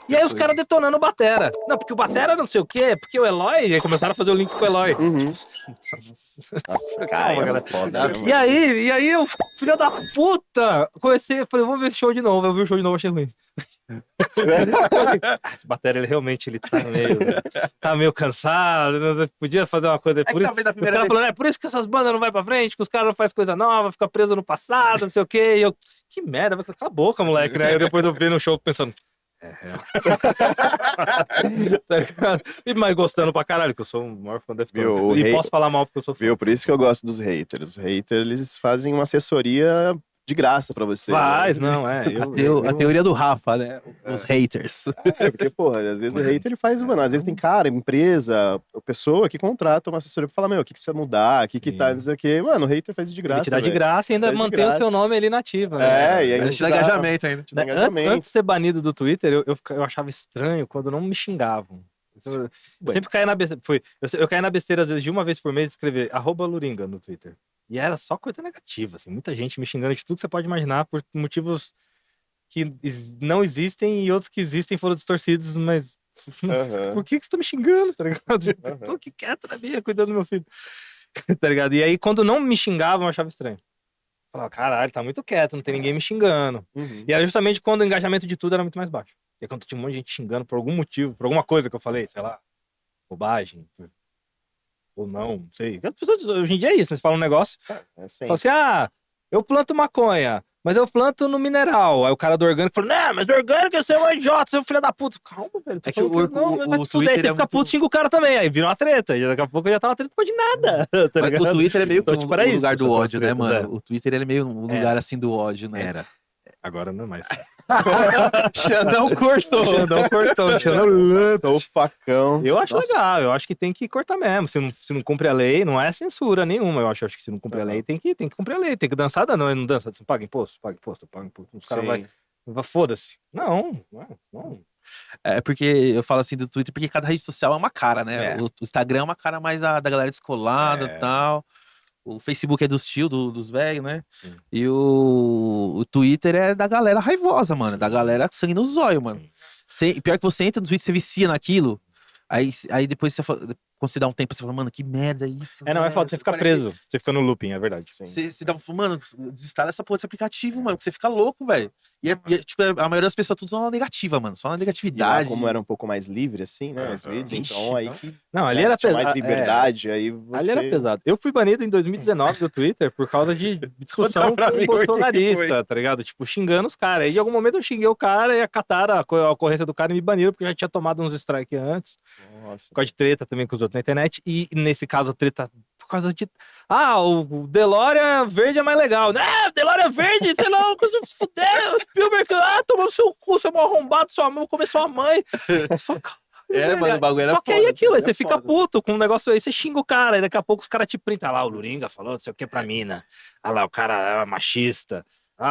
E aí os caras detonando o Batera. Não, porque o Batera não sei o quê, porque o Eloy... E aí começaram a fazer o link com o Eloy. Uhum. Nossa, cara, Calma, é foda, né, E aí eu, filho da puta, comecei, falei, vou ver esse show de novo. Eu vi o show de novo, achei ruim. Esse Batera, ele realmente tá meio cansado, podia fazer uma coisa. Por isso, os caras falando, é por isso que essas bandas não vai pra frente, que os caras não fazem coisa nova, fica preso no passado, não sei o quê. E eu, que merda, vai cala a boca, moleque, né? Aí depois eu vi no show pensando, tá ligado? Mas gostando pra caralho, que eu sou o maior fã da Deftones. E posso falar mal porque eu sou fã. Viu? Por isso que eu gosto dos haters. Os haters, eles fazem uma assessoria de graça pra você. Faz, né? não, é. A teoria do Rafa, né? Os haters. Porque, porra, às vezes o hater ele faz, mano, às vezes tem cara, empresa, pessoa que contrata uma assessoria pra falar, meu, o que você precisa mudar, o que tá, não sei o quê. Mano, o hater faz isso de graça. Ele te dá de velho. graça e ainda Dá de mantém o graça. seu nome ali nativa. É, e aí Te dá engajamento ainda. te dá engajamento. Antes de ser banido do Twitter, eu achava estranho quando não me xingavam. Eu sempre caía na besteira. Eu caía na besteira, às vezes, de uma vez por mês, escrever @Luringa no Twitter. E era só coisa negativa, assim. Muita gente me xingando de tudo que você pode imaginar por motivos que não existem e outros que existem foram distorcidos, mas... Aham. Por que você tá me xingando, tá ligado? Eu tô aqui quieto na minha, cuidando do meu filho. Tá ligado? E aí, quando não me xingavam, eu achava estranho. Eu falava, caralho, tá muito quieto, não tem ninguém me xingando. Uhum. E era justamente quando o engajamento de tudo era muito mais baixo. E aí, quando tinha um monte de gente xingando por algum motivo, por alguma coisa que eu falei, sei lá, bobagem, ou não sei. As pessoas, hoje em dia é isso, né? Você fala um negócio, É assim. fala assim, eu planto maconha, mas eu planto no mineral. Aí o cara do orgânico falou, não, mas do orgânico você é um idiota, você é um filho da puta. Calma, velho. É que o Twitter Aí você é fica muito- puto, xinga o cara também. Aí vira uma treta. E daqui a pouco já tá uma treta de nada. Tá Mas ligado? o Twitter é meio que Então, tipo, era o isso, lugar do essas ódio, né, tretas, mano? O Twitter ele é meio um lugar assim do ódio, né? Era. Agora não é mais. Xandão cortou. Xandão cortou, Xandão Sou o facão. Eu acho Nossa. legal, eu acho que tem que cortar mesmo. Se não cumpre a lei, não é censura nenhuma. Eu acho que se não cumpre a lei, tem que cumprir a lei. Tem que dançar, não dança. Você paga imposto, paga imposto, paga imposto. Os caras Sim. vai foda-se. Não. É porque eu falo assim do Twitter, porque cada rede social é uma cara, né? É. O Instagram é uma cara mais da galera descolada e tal. O Facebook é dos tio, dos velhos, né? Sim. E o Twitter é da galera raivosa, mano. Da galera sangue no zóio, mano. Pior que você entra no Twitter, você vicia naquilo. Aí depois você fala, quando você dá um tempo, você fala, mano, que merda é isso? Não é foda, você fica parece- preso. Você fica no looping, é verdade. Você dá, mano, desinstala essa porra desse aplicativo, mano, que você fica louco, velho. Tipo, a maioria das pessoas tudo só na negativa, mano. Só na E lá, negatividade. como era um pouco mais livre, assim, né? Os vídeos, Ixi, então aí que Não, ali era tinha pesado. mais liberdade, aí você... Ali era pesado. Eu fui banido em 2019 do Twitter por causa de discussão Conta pra com mim o o que que bolsonarista, tá ligado? Tipo, xingando os caras. E de algum momento eu xinguei o cara e acataram a ocorrência do cara e me baniram porque eu já tinha tomado uns strikes antes. Nossa. Por causa de treta também com os outros na internet. E nesse caso, a treta por causa de... o DeLorean verde é mais legal. Não, DeLorean verde, sei lá, coisa de fuder. O Spielberg, tomando seu cu, seu mal arrombado, sua mãe, comer sua mãe. Só, Mano, o bagulho era Só que foda, aí aquilo, aí era você fica foda. puto com um negócio aí, você xinga o cara, e daqui a pouco os caras te printam lá, o Luringa falou, não sei o que pra mina. Ah lá, o cara é machista.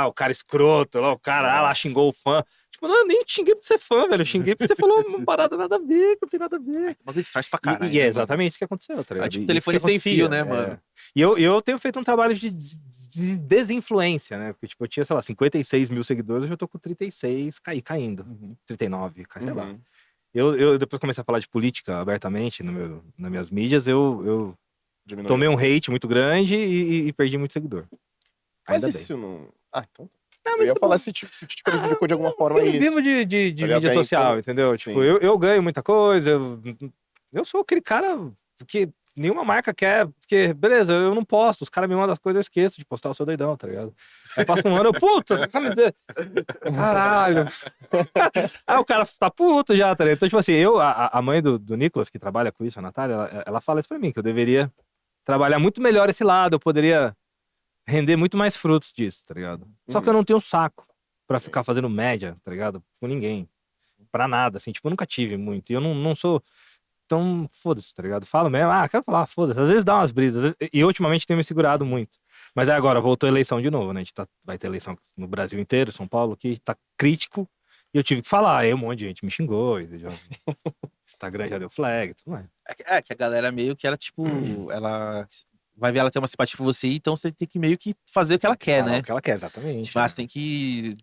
O cara escroto, lá, o cara lá xingou o fã. Tipo, não, eu nem xinguei pra ser fã, velho. Eu xinguei porque você falou uma parada nada a ver, que não tem nada a ver. Mas isso faz pra caralho. E é né, exatamente isso que aconteceu, tá ligado? tipo Isso telefone que sem fio, acontecia, né, mano? E eu tenho feito um trabalho de desinfluência, né? Porque, tipo, eu tinha, sei lá, 56 mil seguidores, eu já tô com 36, caindo. 39, sei lá. Uhum. Eu depois comecei a falar de política abertamente nas minhas mídias, eu Diminuiu. tomei um hate muito grande e perdi muito seguidor. Mas Ainda bem. isso não... Ah, então... Não, Eu ia falar se te prejudicou de alguma forma eu isso. vivo de Tá mídia bem, social, então, entendeu? sim. Tipo, eu ganho muita coisa, eu sou aquele cara que nenhuma marca quer, porque, beleza, eu não posto, os caras me mandam as coisas, eu esqueço de postar, eu sou doidão, tá ligado? Aí passa um ano, puta, essa camiseta, caralho. Aí o cara tá puto já, tá ligado? Então, tipo assim, a mãe do Nicolas, que trabalha com isso, a Natália, ela fala isso pra mim, que eu deveria trabalhar muito melhor esse lado, eu poderia render muito mais frutos disso, tá ligado? Só que eu não tenho saco pra ficar fazendo média, tá ligado? Com ninguém. Pra nada, assim, tipo, eu nunca tive muito. E eu não sou tão foda-se, tá ligado? Falo mesmo, quero falar, foda-se. Às vezes dá umas brisas. E ultimamente tenho me segurado muito. Mas aí agora, voltou a eleição de novo, né? A gente vai ter eleição no Brasil inteiro, São Paulo, que tá crítico. E eu tive que falar. Aí um monte de gente me xingou. Instagram já deu flag, tudo mais. É que a galera meio que ela, tipo, ela vai ver ela ter uma simpatia por você, então você tem que meio que fazer o que ela quer, Falar né? o que ela quer, exatamente. Tipo, você tem que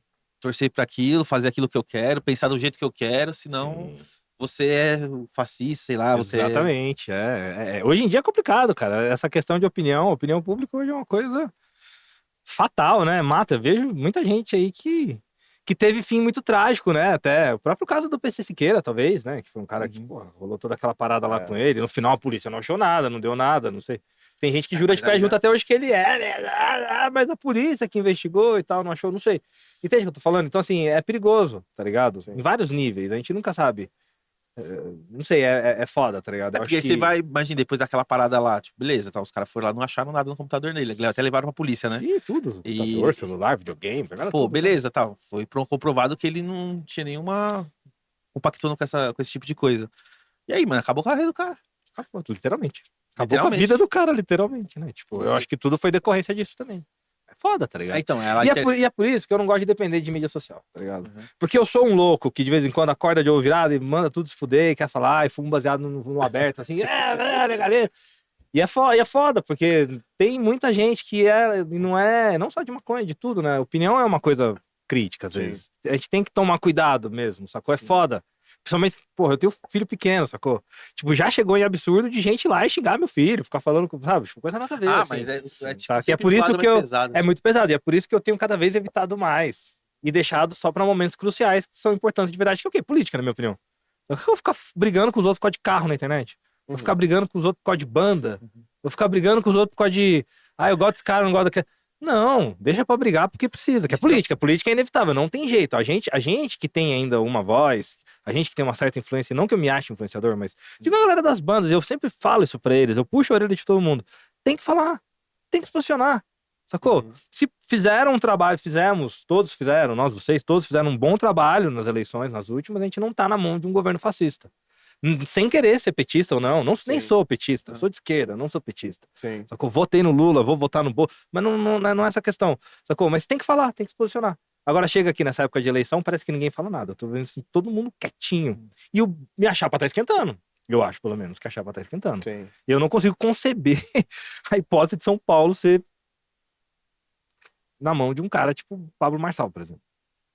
torcer pra aquilo, fazer aquilo que eu quero, pensar do jeito que eu quero, senão Sim. você é fascista, sei lá, você é... Exatamente. Hoje em dia é complicado, cara. Essa questão de opinião pública hoje é uma coisa fatal, né? Mata. Eu vejo muita gente aí que teve fim muito trágico, né? Até o próprio caso do PC Siqueira, talvez, né? Que foi um cara que, pô, rolou toda aquela parada lá com ele. No final a polícia não achou nada, não deu nada, não sei. Tem gente que jura de mas pé aí junto já- até hoje que ele é, né? Mas a polícia que investigou e tal, não achou, não sei. Entende o que eu tô falando? Então, assim, é perigoso, tá ligado? Sim. Em vários níveis, a gente nunca sabe. Não sei, é foda, tá ligado? É Eu porque acho você que... vai, imagina, depois daquela parada lá, tipo, beleza, tá, os caras foram lá, não acharam nada no computador dele, até levaram pra polícia, né? Sim, tudo. E- Computador, celular, videogame, pegaram Pô, tudo, né? beleza, tá, foi comprovado que ele não tinha nenhuma compactando com esse tipo de coisa. E aí, mano, acabou com a carreira do cara. Acabou, literalmente. Acabou com a Literalmente. vida do cara, literalmente, né? Tipo, eu acho que tudo foi decorrência disso também. É foda, tá ligado? Então, ela E é por isso que eu não gosto de depender de mídia social, tá ligado? Uhum. Porque eu sou um louco que de vez em quando acorda de ovo virado e manda tudo se fuder, e quer falar, e fumo baseado no aberto, assim, galera. E é foda, porque tem muita gente que não só de maconha, de tudo, né? Opinião é uma coisa crítica, às Sim. vezes. A gente tem que tomar cuidado mesmo, sacou? É Sim. foda. Principalmente, porra, eu tenho filho pequeno, sacou? Tipo, já chegou em absurdo de gente ir lá e xingar meu filho, ficar falando, sabe? Tipo, coisa nada a ver. Ah, assim. mas é Saca? tipo, E é sempre por um isso lado que mais eu. pesado. É muito pesado. E é por isso que eu tenho cada vez evitado mais. E deixado só pra momentos cruciais que são importantes de verdade. Que é o quê? Política, na minha opinião. Eu vou ficar brigando com os outros por causa de carro na internet. Vou ficar brigando com os outros por causa de banda. Vou ficar brigando com os outros por causa de. Ah, eu gosto desse cara, eu não gosto daquele. Não, deixa pra brigar porque precisa, que é política. Política é inevitável, não tem jeito. A gente que tem ainda uma voz, a gente que tem uma certa influência, não que eu me ache influenciador, mas digo a galera das bandas, eu sempre falo isso pra eles, eu puxo a orelha de todo mundo. Tem que falar, tem que se posicionar, sacou? Se fizeram um trabalho, todos fizeram, vocês todos fizeram um bom trabalho nas eleições, nas últimas, a gente não tá na mão de um governo fascista. Sem querer ser petista ou não, nem Sim. sou petista, sou de esquerda, não sou petista. Sim. Sacou? Votei no Lula, vou votar no Bolsonaro. Mas não é essa questão. Sacou? Mas tem que falar, tem que se posicionar. Agora chega aqui nessa época de eleição, parece que ninguém fala nada. Eu tô vendo assim, todo mundo quietinho. E minha chapa tá esquentando. Eu acho, pelo menos, que a chapa tá esquentando. Sim. Eu não consigo conceber a hipótese de São Paulo ser na mão de um cara tipo Pablo Marçal, por exemplo.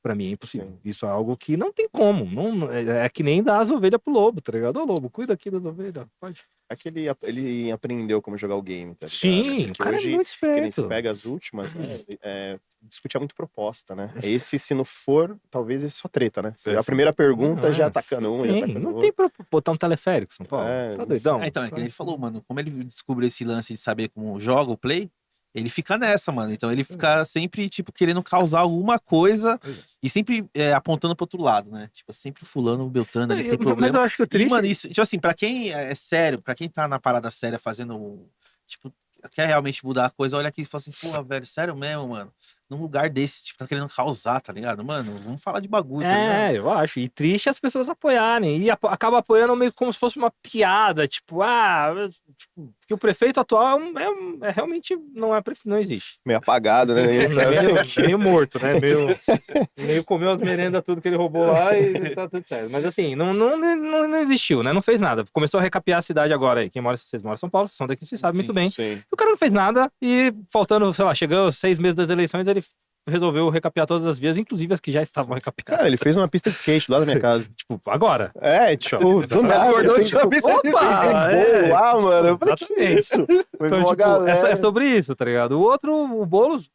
Pra mim é impossível. Sim. Isso é algo que não tem como. É que nem dar as ovelhas pro lobo, tá ligado? Ô, lobo, cuida aqui das ovelhas. Pode. É que ele aprendeu como jogar o game, tá ligado? Sim, o Porque cara hoje, é muito que nem você esperto. pega as últimas, né? Discutia muito proposta, né? Esse, se não for, talvez esse só treta, né? A primeira pergunta já atacando um, já atacando Não outro. tem pra botar um teleférico, São Paulo. É, Tá doidão? Então, é que ele falou, mano, como ele descobriu esse lance de saber como joga o Play, ele fica nessa, mano. Então ele fica sempre, tipo, querendo causar alguma coisa e sempre apontando pro outro lado, né? Tipo, sempre fulano, beltrano, ali, sem Mas problema. eu acho que o E, triste... mano, isso, tipo assim, pra quem é sério, pra quem tá na parada séria fazendo, tipo, quer realmente mudar a coisa, olha aqui e fala assim, porra, velho, sério mesmo, mano? Num lugar desse, tipo, tá querendo causar, tá ligado? Mano, vamos falar de bagulho, tá ligado? eu acho. E triste as pessoas apoiarem. E acaba apoiando meio como se fosse uma piada. Tipo, que o prefeito atual realmente não existe. Meio apagado, né? Ninguém É sabe. meio morto, né? Meio comeu as merendas, tudo que ele roubou lá e tá tudo certo. Mas assim, não existiu, né? Não fez nada. Começou a recapear a cidade agora aí. Vocês moram em São Paulo, vocês são daqui, vocês sabem muito bem. Sim. O cara não fez nada e faltando, sei lá, chegando 6 meses das eleições, ele resolveu recapear todas as vias, inclusive as que já estavam recapeadas. Cara, ele fez uma pista de skate lá da minha casa. Tipo, agora. Tipo, do nada. acordou ele de fez- cabeça. Opa, Opa, ele fez bolo lá, mano. Eu falei, que Exatamente. isso? Foi Então, uma tipo, galera. é sobre isso, tá ligado? O outro, o Boulos,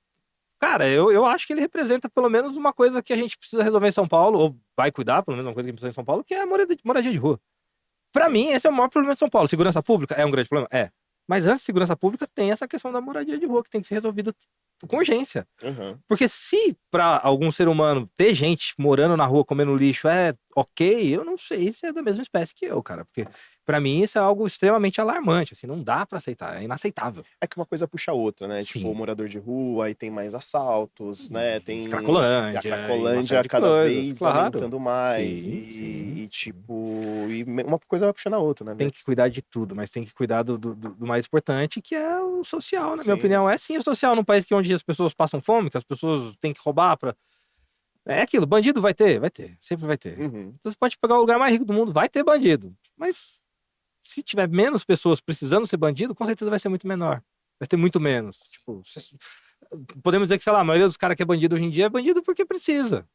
cara, eu acho que ele representa pelo menos uma coisa que a gente precisa resolver em São Paulo, ou vai cuidar, pelo menos uma coisa que a gente precisa em São Paulo, que é a moradia de rua. Pra mim, esse é o maior problema de São Paulo. Segurança pública é um grande problema? É. Mas antes de segurança pública, tem essa questão da moradia de rua, que tem que ser resolvida com urgência. Uhum. Porque se pra algum ser humano ter gente morando na rua comendo lixo é ok, eu não sei se é da mesma espécie que eu, cara. Porque pra mim isso é algo extremamente alarmante, assim, não dá pra aceitar, é inaceitável. É que uma coisa puxa a outra, né? Sim. Tipo, o morador de rua, aí tem mais assaltos, né? Tem Cracolândia, a e uma Cracolândia série de cada coisas, vez claro. aumentando mais. Sim, sim. E, tipo, uma coisa vai puxando a outra, né? Tem que cuidar de tudo, mas tem que cuidar do mais importante, que é o social, na Sim. minha opinião. É sim o social num país onde as pessoas passam fome, que as pessoas têm que roubar pra... É aquilo, bandido vai ter, sempre vai ter. Uhum. Você pode pegar o lugar mais rico do mundo, vai ter bandido. Mas se tiver menos pessoas precisando ser bandido, com certeza vai ser muito menor. Vai ter muito menos. Tipo, podemos dizer que, sei lá, a maioria dos caras que é bandido hoje em dia é bandido porque precisa.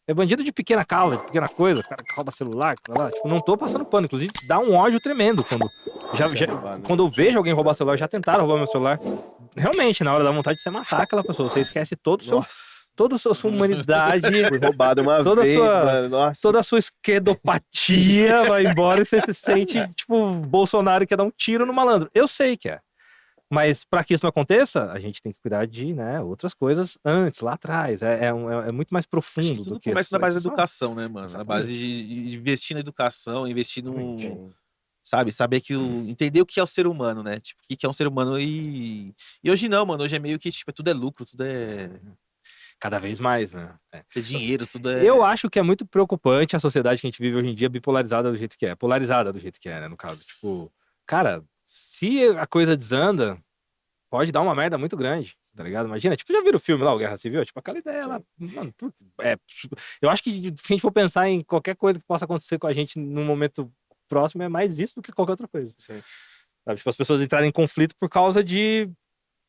É bandido de pequena causa, de pequena coisa, cara que rouba celular, tipo, não tô passando pano. Inclusive, dá um ódio tremendo quando. Quando eu vejo alguém roubar celular, já tentaram roubar meu celular. Realmente, na hora da vontade de você matar aquela pessoa, você esquece toda a sua humanidade. Fui roubado uma Toda a vez, sua- mano. Nossa. Toda a sua esquerdopatia vai embora e você se sente, tipo, Bolsonaro que quer dar um tiro no malandro. Eu sei que é. Mas para que isso não aconteça, a gente tem que cuidar de, né, outras coisas antes, lá atrás. É muito mais Acho profundo que tudo do que começa na isso. base da Isso só- educação, né, mano? Na Exatamente. base de investir na educação, investir no. Sim. Sabe? Saber que entender o que é o ser humano, né? Tipo, o que é um ser humano e hoje não, mano. Hoje é meio que, tipo, tudo é lucro, tudo é Cada vez mais, né? É. dinheiro, tudo é. Eu acho que é muito preocupante a sociedade que a gente vive hoje em dia bipolarizada do jeito que é. Polarizada do jeito que é, né? No caso, tipo, cara, se a coisa desanda, pode dar uma merda muito grande, tá ligado? Imagina, tipo, já viram o filme lá, o Guerra Civil? Tipo, aquela ideia lá, mano, eu acho que se a gente for pensar em qualquer coisa que possa acontecer com a gente num momento próximo, é mais isso do que qualquer outra coisa. Sim. Sabe? Tipo, as pessoas entrarem em conflito por causa de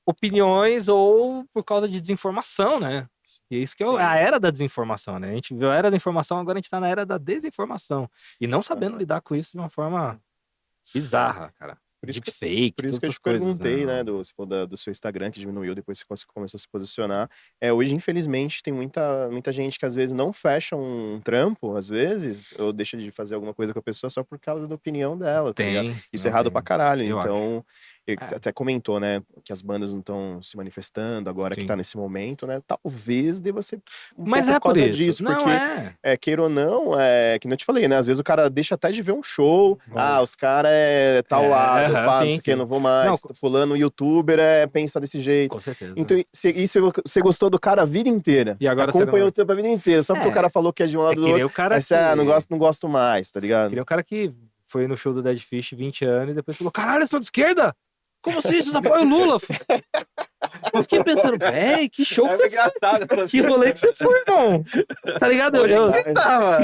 opiniões ou por causa de desinformação, né? E é isso que é Sim. a era da desinformação, né? A gente viu a era da informação, agora a gente tá na era da desinformação. E não sabendo lidar com isso de uma forma bizarra, cara. Por isso que- Deepfake, Por isso todas que eu essas te coisas, perguntei, né, né? você falou do seu Instagram que diminuiu depois que você começou a se posicionar. Hoje, infelizmente, tem muita gente que às vezes não fecha um trampo, às vezes, ou deixa de fazer alguma coisa com a pessoa só por causa da opinião dela, tá ligado? Isso é não errado tem. pra caralho. Eu Então, você É. até comentou, né, que as bandas não estão se manifestando agora que Sim. tá nesse momento, né? Talvez deva ser Mas pouco é por causa isso. disso, Não porque queira ou não, que nem eu te falei, né? Às vezes o cara deixa até de ver um show. Bom. Os caras tal lado, aham, pá, não sim, sei o que, sim. não vou mais. Não, Fulano, youtuber, pensa desse jeito. com certeza. Então, você gostou do cara a vida inteira. E agora você acompanhou não- o trampo a vida inteira. Só porque o cara falou que é de um lado que do nem outro. o cara Aí você, que... não gosto mais, tá ligado? Que nem o cara que foi no show do Dead Fish 20 anos e depois falou: caralho, eles são de esquerda? Como assim? Vocês apoiam o Lula? Eu fiquei pensando, véi, que show que você engraçado. foi? Que rolê que você foi, irmão? Tá ligado?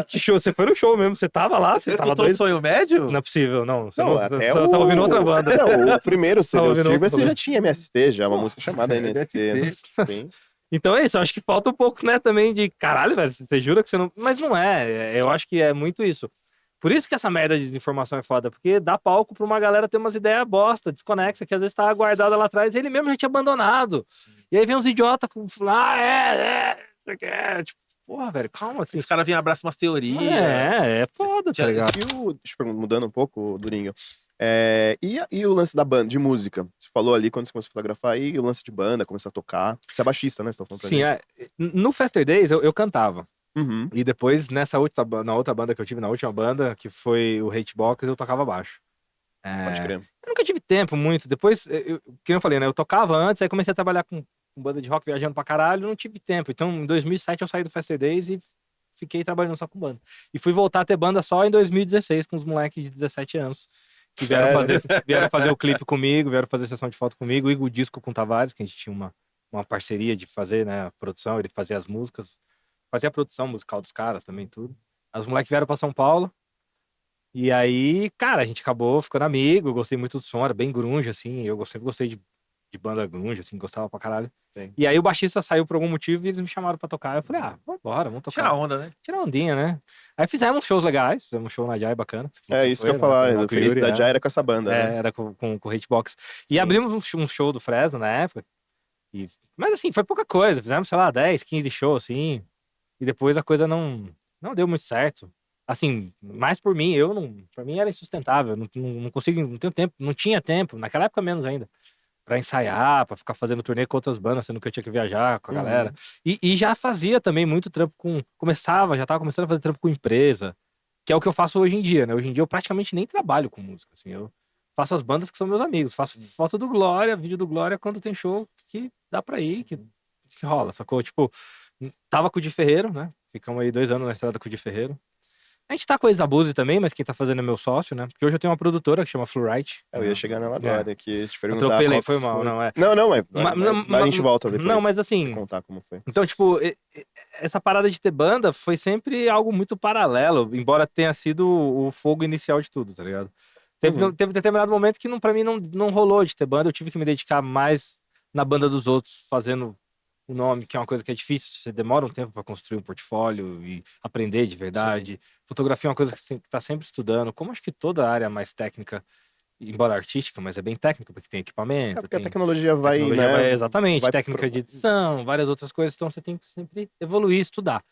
Que show? Você foi no show mesmo, você tava lá, você Você tava escutou o doido. sonho médio? Não é possível, não. Você Não, não, até você tá ouvindo outra banda. Não, o primeiro CD, Tá o ouvindo Streamer, outra você já banda. tinha MST, já, uma música chamada MST. Né? MST. Sim. Então é isso, eu acho que falta um pouco, né, também de caralho, velho, você jura que você não. Mas não é, eu acho que é muito isso. Por isso que essa merda de desinformação é foda, porque dá palco pra uma galera ter umas ideias bosta, desconexa, que às vezes tá guardada lá atrás, e ele mesmo já tinha abandonado. E aí vem uns idiotas com. Tipo, porra, velho, calma assim. Os caras vêm abraçam umas teorias. É foda, tá Já- ligado? Deixa eu perguntar, mudando um pouco, Durinho. E o lance da banda, de música? Você falou ali quando você começou a fotografar aí, o lance de banda, começar a tocar. Você é baixista, né? Você tá falando pra Sim, gente. no Faster Days eu cantava. Uhum. E depois, na outra banda que eu tive, na última banda, que foi o Hatebox, eu tocava baixo. Pode crer. Eu nunca tive tempo muito. Depois, que eu falei, né? Eu tocava antes, aí comecei a trabalhar com banda de rock, viajando pra caralho, não tive tempo. Então, em 2007, eu saí do Faster Days e fiquei trabalhando só com banda. E fui voltar a ter banda só em 2016, com os moleques de 17 anos. Que vieram fazer o clipe comigo, vieram fazer sessão de foto comigo, o disco com o Tavares, que a gente tinha uma parceria de fazer, né, a produção, ele fazia as músicas, fazia a produção musical dos caras também, tudo. Os moleques vieram pra São Paulo, e aí, cara, a gente acabou ficando amigo, eu gostei muito do som, era bem grunge, assim, eu sempre gostei de banda grunge, assim, gostava pra caralho. Sim. E aí o baixista saiu por algum motivo e eles me chamaram pra tocar. Eu falei, vambora, vamos tocar. Tira onda, né? Tirar ondinha, né? Aí fizemos uns shows legais, fizemos um show na Jai bacana. Isso que eu ia falar, né, o Felicidade já era com essa banda, né? era com o Hatebox. Sim. E abrimos um show do Fresno na época. Mas assim, foi pouca coisa. Fizemos, sei lá, 10, 15 shows, assim. E depois a coisa não deu muito certo. Assim, mais por mim, pra mim era insustentável. Não consigo, não tenho tempo, não tinha tempo, naquela época menos ainda, pra ensaiar, pra ficar fazendo turnê com outras bandas, sendo que eu tinha que viajar com a galera. E já fazia também muito trampo já tava começando a fazer trampo com empresa, que é o que eu faço hoje em dia, né? Hoje em dia eu praticamente nem trabalho com música, assim, eu faço as bandas que são meus amigos, faço foto do Glória, vídeo do Glória quando tem show que dá pra ir, que rola, sacou? Tipo, tava com o Di Ferreiro, né? Ficamos aí 2 anos na estrada com o Di Ferreiro. A gente tá com a Exabuse também, mas quem tá fazendo é meu sócio, né? Porque hoje eu tenho uma produtora que chama Fluorite. Eu ia chegar nela agora, que te perguntar. Atropelei, qual foi mal, foi. não é. Não, Mas a gente volta depois. Não, mas pra assim, você contar como foi. então, tipo, essa parada de ter banda foi sempre algo muito paralelo, embora tenha sido o fogo inicial de tudo, tá ligado? Teve determinado momento que pra mim não rolou de ter banda, eu tive que me dedicar mais na banda dos outros, fazendo o nome, que é uma coisa que é difícil, você demora um tempo para construir um portfólio e aprender de verdade. Fotografia é uma coisa que você tem que estar sempre estudando, como acho que toda área mais técnica, embora artística, mas é bem técnica, porque tem É equipamento, porque a tem tecnologia vai, tecnologia, né? exatamente, vai técnica pro- de edição, várias outras coisas, então você tem que sempre evoluir, estudar.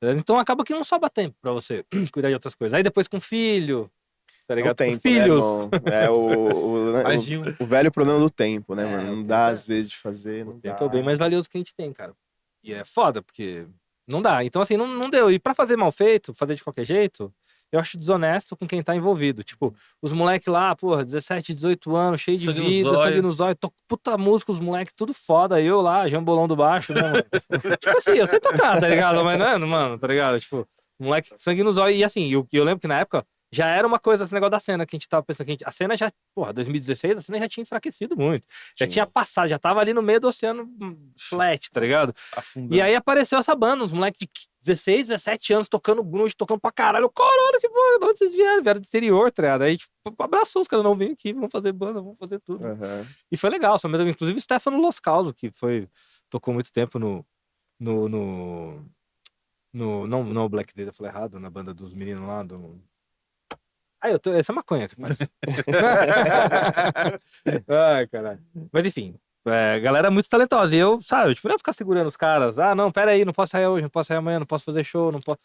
Então acaba que não sobra tempo para você cuidar de outras coisas. Aí depois com filho, tá É o ligado? Com tempo, né, filho, irmão? É Mais de um. o velho problema do tempo, né, mano? o Não tempo dá, é, às vezes, de fazer, o não tempo é dá. bem mais valioso que a gente tem, cara. E é foda, porque não dá. Então, assim, não deu. E pra fazer mal feito, fazer de qualquer jeito, eu acho desonesto com quem tá envolvido. Tipo, os moleques lá, porra, 17, 18 anos, cheio de Sangue no vida, sangue zóio. no zóio, puta música, os moleques tudo foda. Eu lá, jambolão do baixo, né, mano? Tipo assim, eu sei tocar, tá ligado? Mas não é, mano, tá ligado? Tipo, moleque, sangue no zóio. E assim, eu lembro que na época já era uma coisa, esse negócio da cena, que a gente tava pensando que a cena já, porra, 2016, a cena já tinha enfraquecido muito. Já tinha passado, já tava ali no meio do oceano flat, tá ligado? Afundando. E aí apareceu essa banda, uns moleques de 16, 17 anos tocando grunge, tocando pra caralho. Caralho, que porra, de onde vocês vieram? Vieram do interior, tá ligado? Aí, tipo, abraçou os caras, não, vem aqui, vamos fazer banda, vamos fazer tudo. Aham. E foi legal, só mesmo, inclusive o Stefano Los Causos, que tocou muito tempo no, no, não o Black Data, eu falei errado, na banda dos meninos lá do... Essa é maconha que faz. Ai, caralho. Mas enfim, galera muito talentosa. E eu, sabe, tipo, não ia ficar segurando os caras. Ah, não, pera aí, não posso sair hoje, não posso sair amanhã, não posso fazer show, não posso.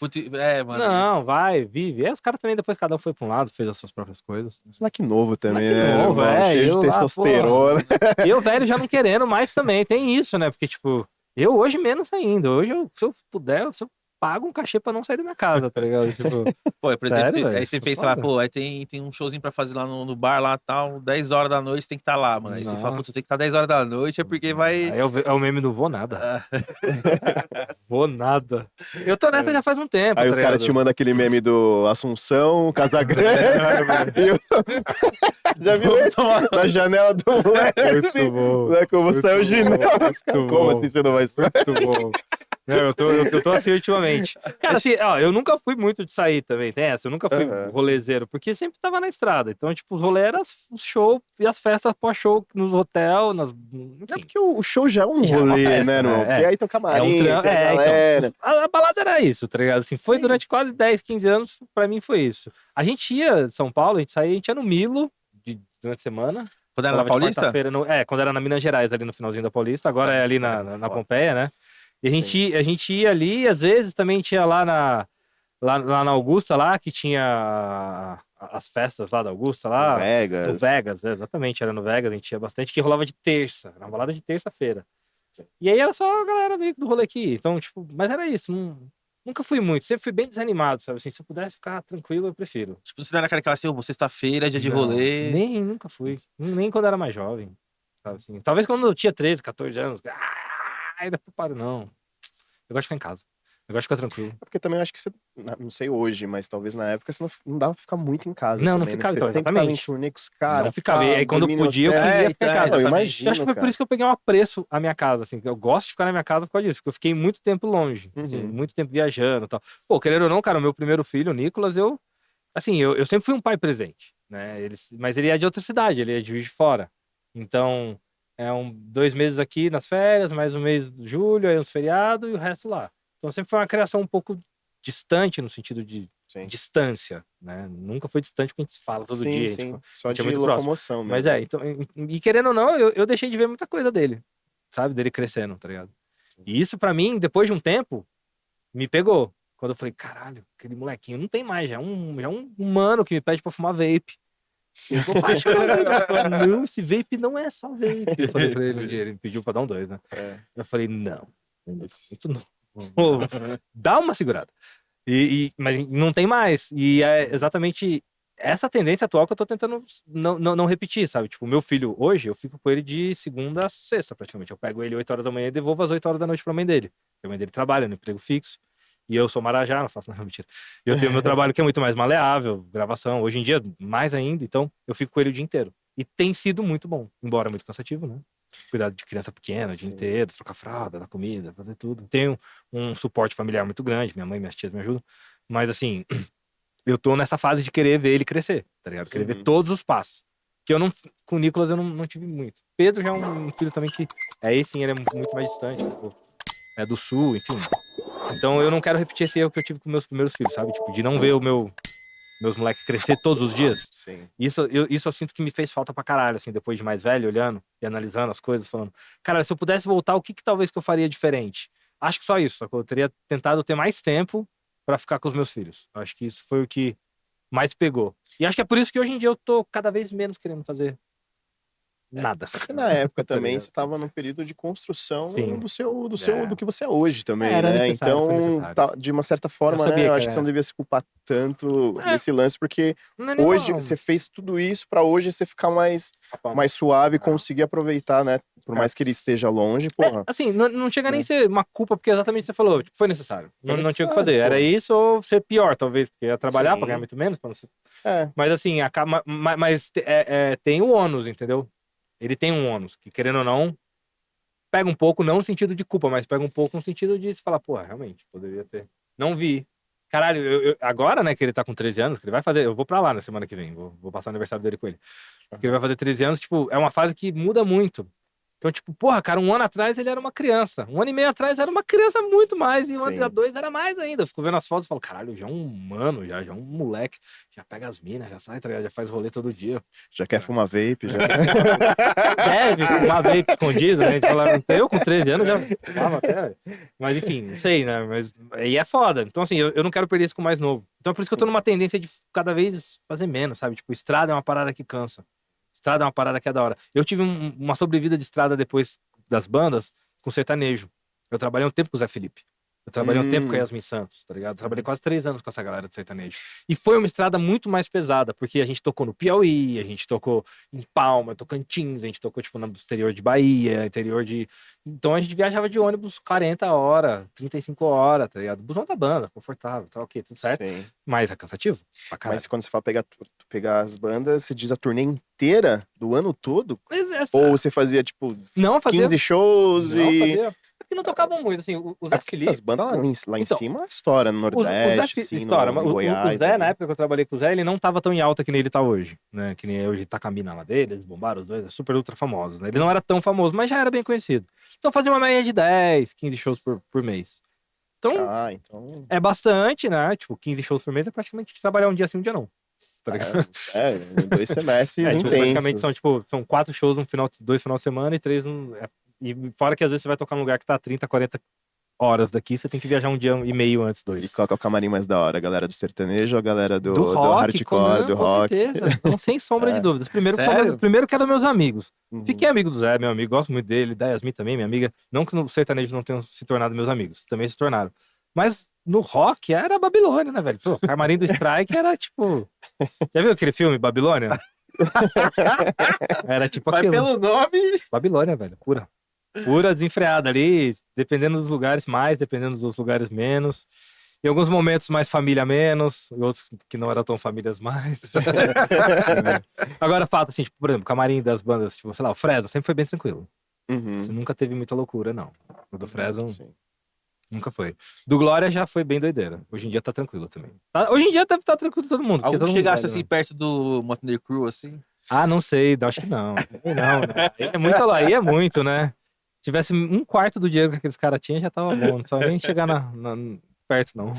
Mano. Não, vai, vive. E aí os caras também, depois cada um foi pra um lado, fez as suas próprias coisas. Esse moleque novo também, Moleque né? novo, irmão? Cheio eu de lá, testosterona. E eu, velho, já não querendo mais também. Tem isso, né? Porque, tipo, eu hoje menos ainda. Hoje, se eu puder, se eu pago um cachê pra não sair da minha casa, tá ligado? Tipo, Pô, por exemplo, sério, velho? aí você Tô pensa lá, foda. pô, aí tem um showzinho pra fazer lá no bar lá tal, 10 horas da noite tem que estar lá, mano. Aí você fala, pô, você tem que estar 10 horas da noite, é porque vai. Aí é o meme do vou nada. Ah, Vou nada. Eu tô nessa já faz um tempo, Aí tá os caras ligado? te mandam aquele meme do Assunção, Casagrande. E já viu esse? Na janela do moleque. Muito assim, bom. Moleque, eu vou sair hoje não. Os caras, Muito como bom. assim você não vai sair? Muito bom. Não, eu tô assim ultimamente. Cara, assim, ó, eu nunca fui muito de sair também, tem essa. Eu nunca fui Aham. rolezeiro, porque sempre tava na estrada. Então, tipo, os rolês eram os shows e as festas pós-show nos hotéis, É enfim. porque o show já é um Já é uma rolê, festa, né, irmão? né? Porque aí tem o camarim, tem a galera. Então, a balada era isso, tá ligado? Assim, foi Sim. durante quase 10, 15 anos, pra mim foi isso. A gente ia de São Paulo, a gente saía, a gente ia no Milo durante a semana. Quando era na Falava de Paulista? quarta-feira quando era na Minas Gerais, ali no finalzinho da Paulista, agora é ali Era na, muito na foda. Pompeia, né? E a gente ia ali, às vezes também tinha lá na Augusta, lá, que tinha as festas lá da Augusta, lá. Vegas. No Vegas, exatamente, era no Vegas, a gente ia bastante, que rolava de terça, era uma balada de terça-feira. E aí era só a galera meio que do rolê aqui, então, tipo, mas era isso, nunca fui muito, sempre fui bem desanimado, sabe, assim, se eu pudesse ficar tranquilo, eu prefiro. Tipo, você não era aquela assim, sexta-feira, dia de Não, rolê. nunca fui, nem quando era mais jovem, sabe, assim. Talvez quando eu tinha 13, 14 anos, ainda paro, não. Eu gosto de ficar em casa, eu gosto de ficar tranquilo. É porque também eu acho que você, não sei hoje, mas talvez na época você não dava pra ficar muito em casa. Não, também, não né? ficava, Você então, sempre tava em exatamente. turnê com os caras. Não ficava, e aí quando eu podia, eu queria ficar em casa. Eu exatamente. imagino, Eu acho que foi por isso que eu peguei um apreço à minha casa, assim. Eu gosto de ficar na minha casa por causa disso, porque eu fiquei muito tempo longe, assim, Uhum. muito tempo viajando e tal. Pô, querendo ou não, cara, o meu primeiro filho, o Nicolas, eu sempre fui um pai presente, né? Mas ele é de outra cidade, ele é de Juiz de Fora. Então, 2 meses aqui nas férias, mais um mês de julho, aí uns feriados e o resto lá. Então, sempre foi uma criação um pouco distante, no sentido de Sim. distância, né? Nunca foi distante porque a gente se fala todo Sim, dia. sim. Tipo, Só gente de é muito próximo. locomoção mesmo. mas então, e querendo ou não, eu deixei de ver muita coisa dele, sabe? Dele crescendo, tá ligado? E isso pra mim, depois de um tempo, me pegou. Quando eu falei, caralho, aquele molequinho não tem mais, já é um humano que me pede pra fumar vape. Eu vou falei, não, esse vape não é só vape. Eu falei pra ele um dia, ele me pediu pra dar um 2, né? É. Eu falei, não, isso não. Ô, dá uma segurada. Mas não tem mais. E é exatamente essa tendência atual que eu tô tentando não repetir, sabe? Tipo, o meu filho hoje, eu fico com ele de segunda a sexta, praticamente. Eu pego ele 8 horas da manhã e devolvo às 8 horas da noite pra mãe dele. A mãe dele trabalha no emprego fixo. E eu sou marajá, não faço nada, mentira. Eu tenho meu trabalho que é muito mais maleável, gravação. Hoje em dia, mais ainda. Então, eu fico com ele o dia inteiro. E tem sido muito bom, embora muito cansativo, né? Cuidar de criança pequena o dia Sim. inteiro, trocar fralda, dar comida, fazer tudo. Tenho um suporte familiar muito grande, minha mãe e minhas tias me ajudam. Mas, assim, eu tô nessa fase de querer ver ele crescer, tá ligado? Querer ver Uhum. todos os passos. Que eu não, com o Nicolas eu não tive muito. Pedro já é um filho também que, aí sim, ele é muito mais distante. Tipo, é do sul, enfim. Então eu não quero repetir esse erro que eu tive com meus primeiros filhos, sabe? Tipo, de não ver meus moleques crescer todos os dias. Sim. Isso eu sinto que me fez falta pra caralho, assim, depois de mais velho, olhando e analisando as coisas, falando, cara, se eu pudesse voltar, o que talvez que eu faria diferente? Acho que só isso, sacou? Eu teria tentado ter mais tempo pra ficar com os meus filhos. Acho que isso foi o que mais pegou. E acho que é por isso que hoje em dia eu tô cada vez menos querendo fazer nada. Porque na época Tá também ligado? você estava num período de construção Sim. do que você é hoje também, Era né? necessário, foi Então, necessário. de uma certa forma, Eu né? sabia Eu que acho que você não era. devia se culpar tanto É. desse lance, porque Não é nem hoje mal. você fez tudo isso pra hoje você ficar mais suave e conseguir aproveitar, né? Por É. mais que ele esteja longe, porra. Assim, não chega nem Né? a ser uma culpa, porque exatamente o que você falou, tipo, foi necessário. Foi Não tinha o que necessário, fazer. Era pô. isso ou ser pior, talvez, porque ia trabalhar pra Sim. ganhar muito menos. Pra não ser... É, Mas assim, mas tem o ônus, entendeu? Ele tem um ônus, que querendo ou não, pega um pouco, não no sentido de culpa, mas pega um pouco no sentido de se falar, pô, realmente, poderia ter. Não vi. Caralho, agora, né, que ele tá com 13 anos, que ele vai fazer. Eu vou pra lá na semana que vem, vou passar o aniversário dele com ele. Que ele vai fazer 13 anos, tipo, é uma fase que muda muito. Então, tipo, porra, cara, 1 ano atrás ele era uma criança. 1 ano e meio atrás era uma criança muito mais. E 1 ano Sim. e 2 era mais ainda. Eu fico vendo as fotos e falo, caralho, já é um mano, já é um moleque. Já pega as minas, já sai, tá ligado? Já faz rolê todo dia. já quer fumar vape, já Deve fumar vape escondido, né? A gente fala, eu com 13 anos já fumava até. Mas enfim, não sei, né? Mas aí é foda. Então, assim, eu não quero perder isso com o mais novo. Então é por isso que eu tô numa tendência de cada vez fazer menos, sabe? Tipo, estrada é uma parada que cansa. Estrada é uma parada que é da hora. Eu tive uma sobrevida de estrada depois das bandas com sertanejo. Eu trabalhei um tempo com o Zé Felipe. Eu trabalhei um tempo com a Yasmin Santos, tá ligado? Eu trabalhei quase 3 anos com essa galera de sertanejo. E foi uma estrada muito mais pesada, porque a gente tocou no Piauí, a gente tocou em Palma, Tocantins, a gente tocou, tipo, no exterior de Bahia, interior de... Então a gente viajava de ônibus 40 horas, 35 horas, tá ligado? Busão da banda, confortável, tá ok, tudo certo. Sim. Mas é cansativo pra caralho. Mas quando você fala pegar as bandas, você diz a turnê inteira do ano todo? Mas essa... Ou você fazia, tipo, Não fazia. 15 shows Não e... fazia. É porque não tocavam muito, assim, o Zé É porque Felipe... essas bandas lá em Então, cima estoura no O Nordeste, Zé assim, estoura, mas em Goiás. o Zé, ali. na época que eu trabalhei com o Zé, ele não tava tão em alta que nem ele tá hoje, né? Que nem hoje tá com a mina lá dele, eles bombaram os dois, é super ultra famosos, né? Ele não era tão famoso, mas já era bem conhecido. Então fazia uma média de 10, 15 shows por mês. Então, Ah, então... é bastante, né? Tipo, 15 shows por mês é praticamente trabalhar um dia sim, um dia não. Tá ligado? É, 2 semestres Tipo, praticamente intensos. são 4 shows no final, 2 final de semana e 3 e fora que às vezes você vai tocar num lugar que tá 30, 40 horas daqui, você tem que viajar um dia e meio antes, E 2. qual que é o camarim mais da hora? A galera do sertanejo ou a galera do rock, hardcore, do com rock? certeza. Não, sem sombra de É. dúvidas. Sério? Primeiro que eram meus amigos. Uhum. Fiquei amigo do Zé, meu amigo, gosto muito dele, da Yasmin também, minha amiga. Não que no sertanejo não tenham se tornado meus amigos, também se tornaram. Mas no rock era Babilônia, né, velho? Pô, Camarim do Strike era tipo. Já viu aquele filme, Babilônia? Era tipo Vai aquilo. pelo nome. Babilônia, velho, pura. Pura, desenfreada ali, dependendo dos lugares mais, dependendo dos lugares menos. Em alguns momentos mais família menos, em outros que não eram tão famílias mais. Agora, fato assim, tipo, por exemplo, camarim das bandas, tipo, sei lá, o Fresno sempre foi bem tranquilo. Uhum. Você nunca teve muita loucura, não. O do Fresno Sim. nunca foi. Do Glória já foi bem doideira. Hoje em dia tá tranquilo também. Hoje em dia deve estar tranquilo todo mundo. porque Algum todo que mundo chegasse velho, assim né? perto do Motley Crue, assim. Ah, não sei, acho que não. Não, né? Aí é muito, né? Se tivesse 1/4 do dinheiro que aqueles caras tinham, já tava bom. Não precisava nem chegar perto, não.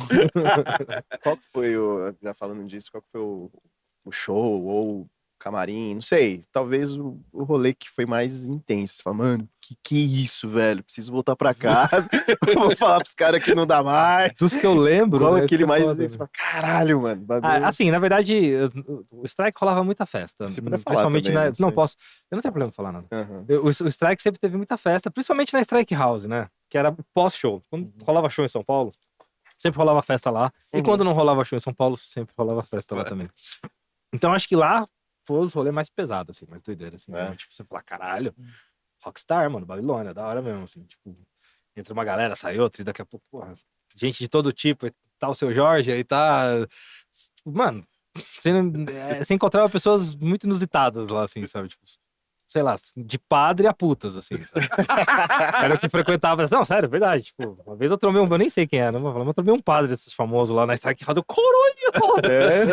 Qual que foi já falando disso, qual que foi o show ou camarim, não sei, talvez o rolê que foi mais intenso. Você fala, mano, que isso, velho? Preciso voltar pra casa. Vou falar pros caras que não dá mais. Dos que eu lembro. Qual né, é aquele isso que é mais... foda, Você né? fala, caralho, mano. Bagulho... Assim, na verdade, o Strike rolava muita festa. Se puder falar Principalmente também, na. não sei. Não posso. Eu não tenho problema de falar nada. Aham. O Strike sempre teve muita festa, principalmente na Strike House, né? Que era pós-show. Quando rolava show em São Paulo, sempre rolava festa lá. E Uhum. quando não rolava show em São Paulo, sempre rolava festa lá também. Então acho que lá foi os rolês mais pesados, assim, mais doideira, assim. É. Né? Tipo, você fala, caralho, Rockstar, mano, Babilônia, da hora mesmo, assim. Tipo, entra uma galera, sai outra, e daqui a pouco, porra, gente de todo tipo, e tá o seu Jorge, aí tá. Mano, você encontrava pessoas muito inusitadas lá, assim, sabe? Tipo, sei lá, de padre a putas, assim. Sabe? Era o que frequentava. Não, sério, verdade. Tipo, uma vez eu tomei eu nem sei quem era, mas eu tomei um padre desses famosos lá na Strike House. Eu, coronho! É?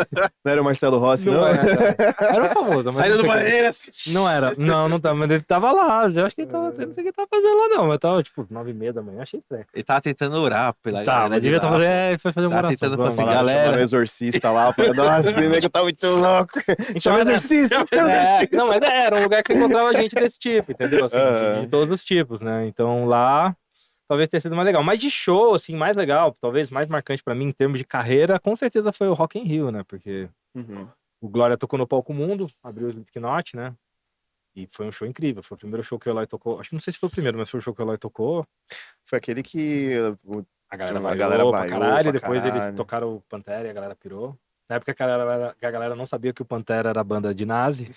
Não era o Marcelo Rossi, não? Era um famoso. Mas Saindo não do sei quem. banheiro assim. Não era. Não tava, mas ele tava lá. Eu acho que ele tava. Eu não sei o que ele tava fazendo lá, não. Mas tava, tipo, 9h30 da manhã. Achei estranho. Ele tava tentando orar pela Tá, galera mas de devia lá, estar fazendo. pô. Ele foi fazer uma Tá oração. tentando vamos. fazer Falaram, galera. chamaram o exorcista lá, falando, nossa, esse nego tá muito louco. Então, Chama o exorcista. não, mas era um lugar que você encontrava gente desse tipo, entendeu? Assim, Aham. de todos os tipos, né? Então lá talvez tenha sido mais legal. Mas de show, assim, mais legal, talvez mais marcante pra mim em termos de carreira, com certeza foi o Rock in Rio, né? Porque Uhum. o Glória tocou no Palco Mundo, abriu o Slipknot, né? E foi um show incrível. Foi o primeiro show que o Eloy tocou. Acho que não sei se foi o primeiro, mas foi o show que o Eloy tocou. Foi aquele que A galera A vaiou galera pra vaiou caralho. pra E depois eles caralho. tocaram o Pantera e a galera pirou. Na época que a galera não sabia que o Pantera era banda de nazi.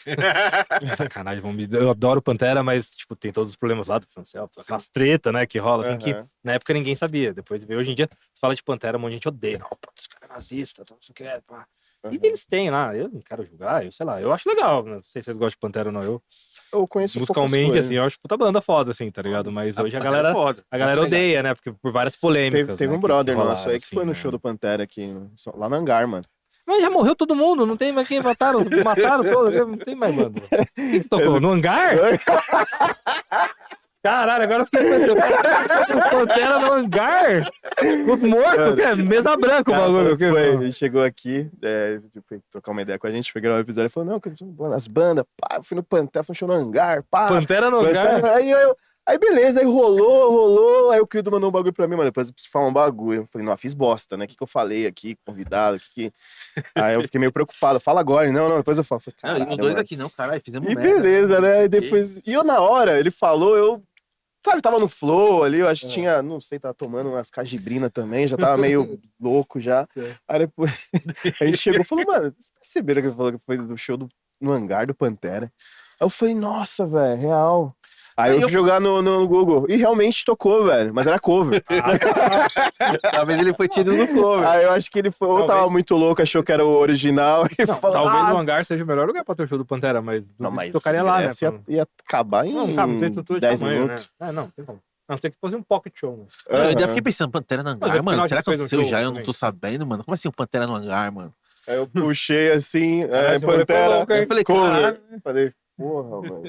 Sacanagem, eu adoro o Pantera, mas, tipo, tem todos os problemas lá do Francel, aquelas treta, né, que rola, assim, que Aham. na época ninguém sabia. Depois, hoje em dia, você fala de Pantera, um monte de gente odeia. Não, pô, esse cara é nazista, não sei o que, pá. E eles têm lá, eu não quero julgar, eu sei lá, eu acho legal, não sei se vocês gostam de Pantera ou não, Eu conheço musicalmente, poucas assim, eu acho puta banda foda, assim, tá ligado? Mas hoje a Pantera é galera, foda. a galera Legal. odeia, né, porque por várias polêmicas, Teve né, um brother que nosso rolaram, aí que foi assim, no né? show do Pantera aqui, lá no Hangar, mano. Mas já morreu todo mundo, não tem mais quem mataram todos, não tem mais banda. Quem que tocou? No hangar? Caralho, agora eu fiquei pensando, Pantera no hangar? Os mortos, que é mesa branca o Cara, bagulho. que- ele chegou aqui, foi trocar uma ideia com a gente, foi gravar o episódio, ele falou, não, que eu fui nas bandas, pá, eu fui no Pantera, fui no show no Hangar, pá. Pantera no hangar? Pantera, aí beleza, aí rolou, aí o Crido mandou um bagulho pra mim, mano, depois eu preciso falar um bagulho. Eu falei, não, fiz bosta, né, o que eu falei aqui, convidado, Aí eu fiquei meio preocupado, fala agora, não, depois eu falo. Falei, Não, e os caralho, dois mano. aqui não, caralho, fizemos E merda. beleza, né, e Que- depois, e eu na hora, ele falou, sabe, tava no flow ali, eu acho que tinha, não sei, tava tomando umas cajibrina também, já tava meio louco já. Certo. Aí depois, aí ele chegou e falou, mano, vocês perceberam que ele falou que foi do show no Hangar do Pantera? Aí eu falei, nossa, velho, real. Aí eu fui jogar no Google, e realmente tocou, velho, mas era cover. Talvez ele foi tido no cover. Aí eu acho que ele foi, ou Talvez. tava muito louco, achou que era o original, e Não, falou, talvez "Ah, o hangar seja o melhor lugar pra ter o show do Pantera, mas não, duvido mas que tocaria lá, né? essa ia acabar em Não tem estrutura de 10 tamanho, minutos. né? Não tem como. Não, tem que fazer um pocket show, né? Eu ainda Aham. fiquei pensando, Pantera no Mas hangar, é mano. porque Será que nós fez um aconteceu show já? Eu não também. tô sabendo, mano. Como assim, o Pantera no hangar, mano? Aí eu puxei assim, esse rolê foi Pantera, louco, hein? Eu falei, cover. caralho. Falei, porra, mano.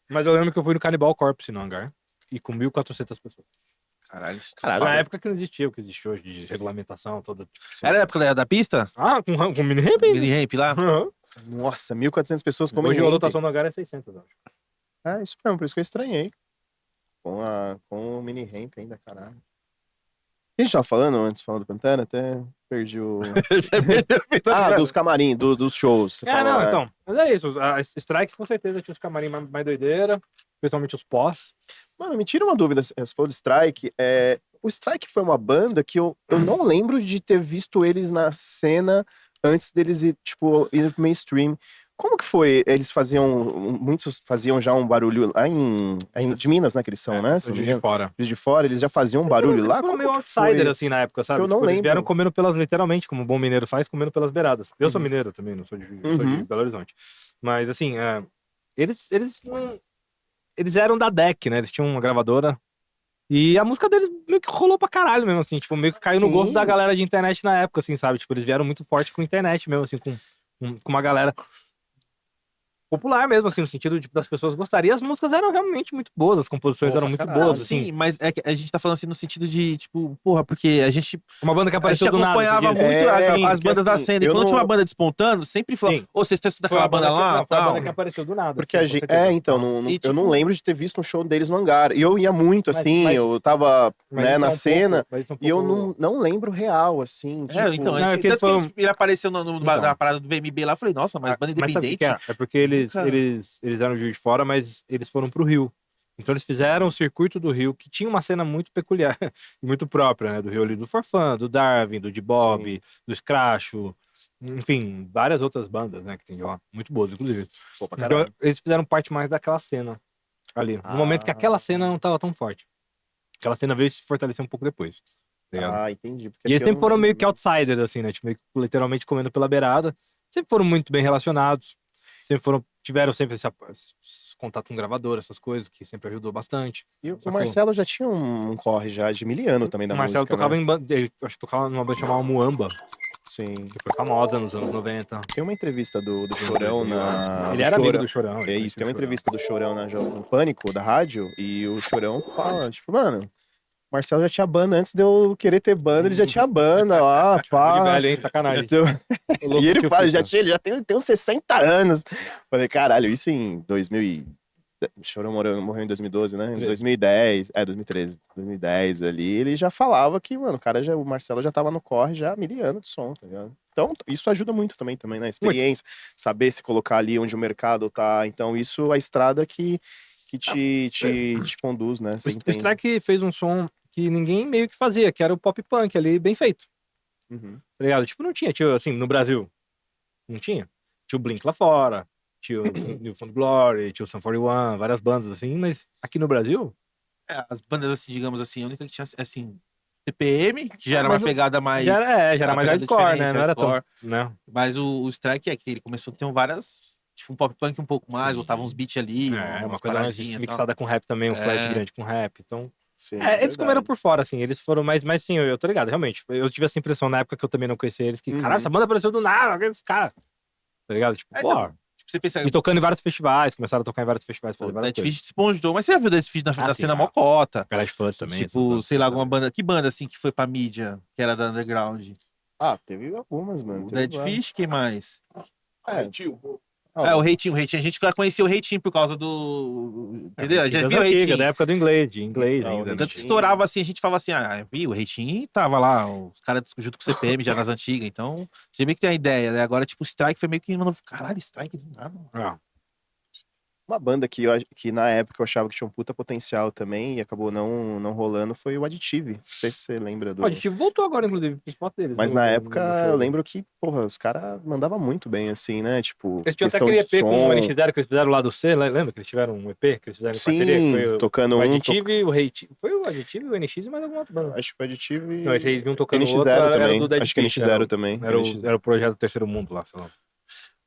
Mas eu lembro que eu fui no Cannibal Corpse no hangar. E com 1.400 pessoas. Caralho, isso Caralho. Na época que não existia o que existe hoje, de regulamentação toda. Tipo, assim. Era a época da pista? Ah, com mini ramp ainda? Mini ramp lá? Aham. Nossa, 1.400 pessoas como Hoje a lotação do hangar é 600, eu acho. É, isso mesmo, por isso que eu estranhei. Com o mini ramp ainda, caralho. O que a gente tava falando antes, falando do Pantera? Até perdi o... dos camarim, dos shows. Você falou, Não, então. Mas é isso. A Strike com certeza tinha os camarim mais doideira. Principalmente os pós. Mano, me tira uma dúvida, você falou do Strike. O Strike foi uma banda que eu não lembro de ter visto eles na cena antes deles ir, tipo, ir pro mainstream. Como que foi? Eles muitos faziam já um barulho lá de Minas, né, que eles são, né? Se não me Hoje de engano. fora. Eles de fora, eles já faziam um barulho lá? Eles foram Como meio que outsider, foi? assim, na época, sabe? Que eu não Eles lembro. vieram comendo literalmente, como um bom mineiro faz, comendo pelas beiradas. Eu sou Uhum. mineiro também, não sou de Belo Horizonte. Mas, assim, eles eram da DEC, né? Eles tinham uma gravadora. E a música deles meio que rolou pra caralho mesmo, assim. Tipo, meio que caiu no Sim. gosto da galera de internet na época, assim, sabe? Tipo, eles vieram muito forte com internet mesmo, assim, com uma galera popular mesmo, assim, no sentido de, das pessoas gostarem. E as músicas eram realmente muito boas, as composições Pô, eram pra muito caralho. boas, Sim, assim. mas é que a gente tá falando assim no sentido de, tipo, porra, porque a gente Uma banda que apareceu do nada. acompanhava você diz. muito sim, as porque, bandas da assim, cena. E eu quando tinha não- uma banda despontando, sempre falava, Sim. ô, vocês estão Foi a daquela banda lá, foi a tal. banda que apareceu do nada. Porque assim, a com gente. certeza. Então, E, eu não tipo- lembro de ter visto um show deles no Hangar. E eu ia muito, Mas- assim, mas- eu tava Mas né, isso é na um cena. pouco- mas isso é um E eu pouco- não lembro real, assim. É, tipo, então, Não, é que tanto que foi- ele apareceu Então. na parada do VMB lá, eu falei, nossa, mas banda Mas sabe o que independente. que é? É porque eles Nunca- eram de Juiz de Fora, mas eles foram pro Rio. Então eles fizeram o circuito do Rio, que tinha uma cena muito peculiar e muito própria, né? Do Rio ali do Forfã, do Darwin, do D-Bob, do Scratcho, enfim, várias outras bandas, né? Que tem de lá. Muito boas, inclusive. pô, pra Então caralho. eles fizeram parte mais daquela cena ali. No momento que aquela cena não tava tão forte. Aquela cena veio se fortalecer um pouco depois. Tá ligado? Ah, entendi. Porque E eles aqui eu sempre foram não meio que lembro. outsiders, assim, né? Tipo, meio que literalmente comendo pela beirada. Sempre foram muito bem relacionados. tiveram sempre esse contato com gravador, essas coisas, que sempre ajudou bastante. E o Sacou? Marcelo já tinha um corre já de miliano também da O Marcelo música, tocava né? em banda, ele, acho que tocava numa banda chamada Muamba, Sim. que foi famosa nos anos 90. Tem uma entrevista do nos Chorão 2000. na... Ele do era amigo Chorão. do Chorão. ele É conhecia isso, tem o uma Chorão. entrevista do Chorão no Pânico, da rádio, e o Chorão fala, tipo, mano, o Marcelo já tinha banda antes de eu querer ter banda, ele já tinha banda lá, De pá. velho, hein? Sacanagem. Então, Ô, louco, e ele tio fala, Fita. ele já tem uns 60 anos. Falei, caralho, isso em 2000 e... O Chorão morreu em 2012, né? Em 13. 2010, 2013, 2010 ali, ele já falava que, mano, o Marcelo já tava no corre já há 1000 anos de som, tá ligado? Então, isso ajuda muito também, né? Experiência, saber se colocar ali onde o mercado tá. Então, isso é a estrada que te conduz, né? Você O entende. Strike fez um som que ninguém meio que fazia, que era o pop punk ali, bem feito. Uhum. Tá ligado? Tipo, não tinha, assim, no Brasil. Não tinha. Tinha o Blink lá fora, tinha o New Found Glory, tinha o Sum 41, várias bandas assim, mas aqui no Brasil, As bandas, assim, digamos assim, a única que tinha, assim, TPM, que já era mas uma pegada mais... já era uma mais pegada hardcore, né? diferente, Não era tão, hardcore. né? Mas o Strike é que ele começou a ter várias... Tipo, um pop punk um pouco mais, Sim. botava uns beats ali, É, uma umas coisa mais paradinhas e tal. mixada com rap também, um flat É. grande com rap, então... Sim, eles comeram verdade. por fora, assim, eles foram mas sim, eu tô ligado, realmente. Eu tive essa impressão na época que eu também não conhecia eles, que, Uhum. caralho, essa banda apareceu do nada, aqueles caras. Tá ligado? Tipo, É, pô. então, Tipo, você pensa... E tocando em vários festivais, começaram a tocar em vários festivais, Pô, fazer várias Dead coisas. Fish esponjou, mas você já viu Dead Fish na Ah, sim, cena já. mocota? Garage Fuzz também. essas Tipo, bandas sei lá, também. alguma banda... Que banda, assim, que foi pra mídia, que era da Underground? Ah, teve algumas, mano. O Teve Dead várias. Fish, quem mais? É, É, o Reitinho. A gente já conhecia o Reitinho por causa do... Entendeu? É, Já das viu o antigas, Reitinho? da época do inglês, de inglês Então, ainda. né? Tanto que estourava assim, a gente falava assim, viu, o Reitinho tava lá, os caras junto com o CPM já nas antigas, então você meio que tem a ideia, né? Agora, tipo, o Strike foi meio que, mano, caralho, Strike do nada. Ah, uma banda que na época eu achava que tinha um puta potencial também e acabou não rolando foi o Additive. Não sei se você lembra do... a gente voltou agora, inclusive, fiz foto deles. Mas no- na no- época no show. eu lembro que, porra, os caras mandavam muito bem, assim, né? Tipo, Eles tinham até questão aquele de EP com o som. NX0 que eles fizeram lá do C, lembra que eles tiveram um EP que eles fizeram em parceria? Que Sim, foi tocando o um, Additive, o Hate. Foi o Additive, o NX e mais alguma outra banda. acho que foi Additive e... Não, esse aí, um tocando o NX0 outro, era também. do Dead Acho que Fish. NX0 também. Era o projeto do Terceiro Mundo lá, sei lá.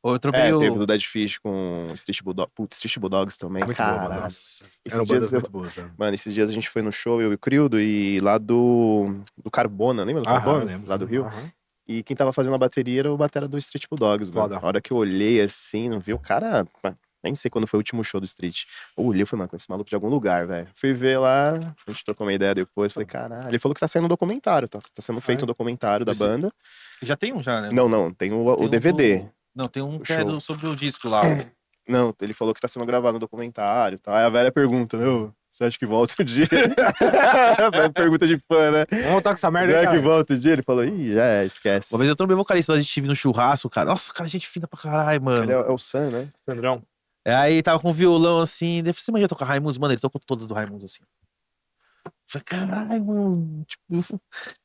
Ou eu trombei Teve o... do Dead Fish com Street Bulldogs. Putz, Street Bulldogs também, Muito boa, cara. mano. Esses Eram dias bandas eu- muito boas. Né? Mano, esses dias a gente foi no show, eu e o Crildo, e lá do Carbona, lembra do Carbona? lembro. Lá do Rio. Aham. E quem tava fazendo a bateria era o batera do Street Bulldogs, mano. Foda. A hora que eu olhei assim, não vi o cara... Nem sei quando foi o último show do Street. Eu olhei e falei, mano, com esse maluco de algum lugar, velho. Fui ver lá, a gente trocou uma ideia depois, falei, caralho. Ele falou que tá saindo um documentário, tá sendo feito um documentário da Esse- banda. Já tem um já, né? Não, tem o Tem um DVD. do- Não, tem um O que é show. sobre o disco lá. Não, ele falou que tá sendo gravado no documentário, tá? Aí a velha pergunta, meu, você acha que volta o dia? Pergunta de fã, né? Vamos voltar com essa merda aí, Será que cara. volta o dia? Ele falou, ih, já é, esquece. Uma vez eu trombei o vocalista, a gente tive no churrasco, cara. Nossa, cara, gente fina pra caralho, mano. Ele é o Sam, né? Sandrão. Aí tava com um violão assim, daí você imagina tocar Raimundos, mano, ele tocou todas do Raimundos assim. Eu falei, caralho, mano. Tipo,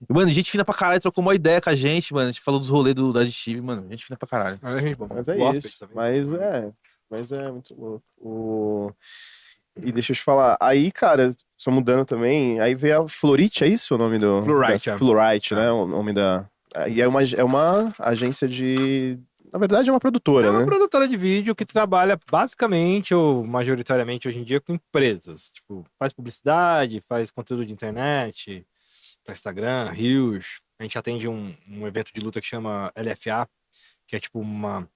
mano, gente fina pra caralho, trocou uma ideia com a gente, mano. A gente falou dos rolês da Additive, mano. Gente fina pra caralho. Mas é gente boa. Mas é Gosto isso. disso também. Mas é muito louco. E deixa eu te falar, aí, cara, só mudando também, aí veio a Florite, é isso o nome do... Fluorite, é. Florite, né? O nome da... E é uma agência de... Na verdade, é uma produtora, É uma né? produtora de vídeo que trabalha basicamente ou majoritariamente hoje em dia com empresas. Tipo, faz publicidade, faz conteúdo de internet, para Instagram, Reels. A gente atende um evento de luta que chama LFA, que é tipo uma...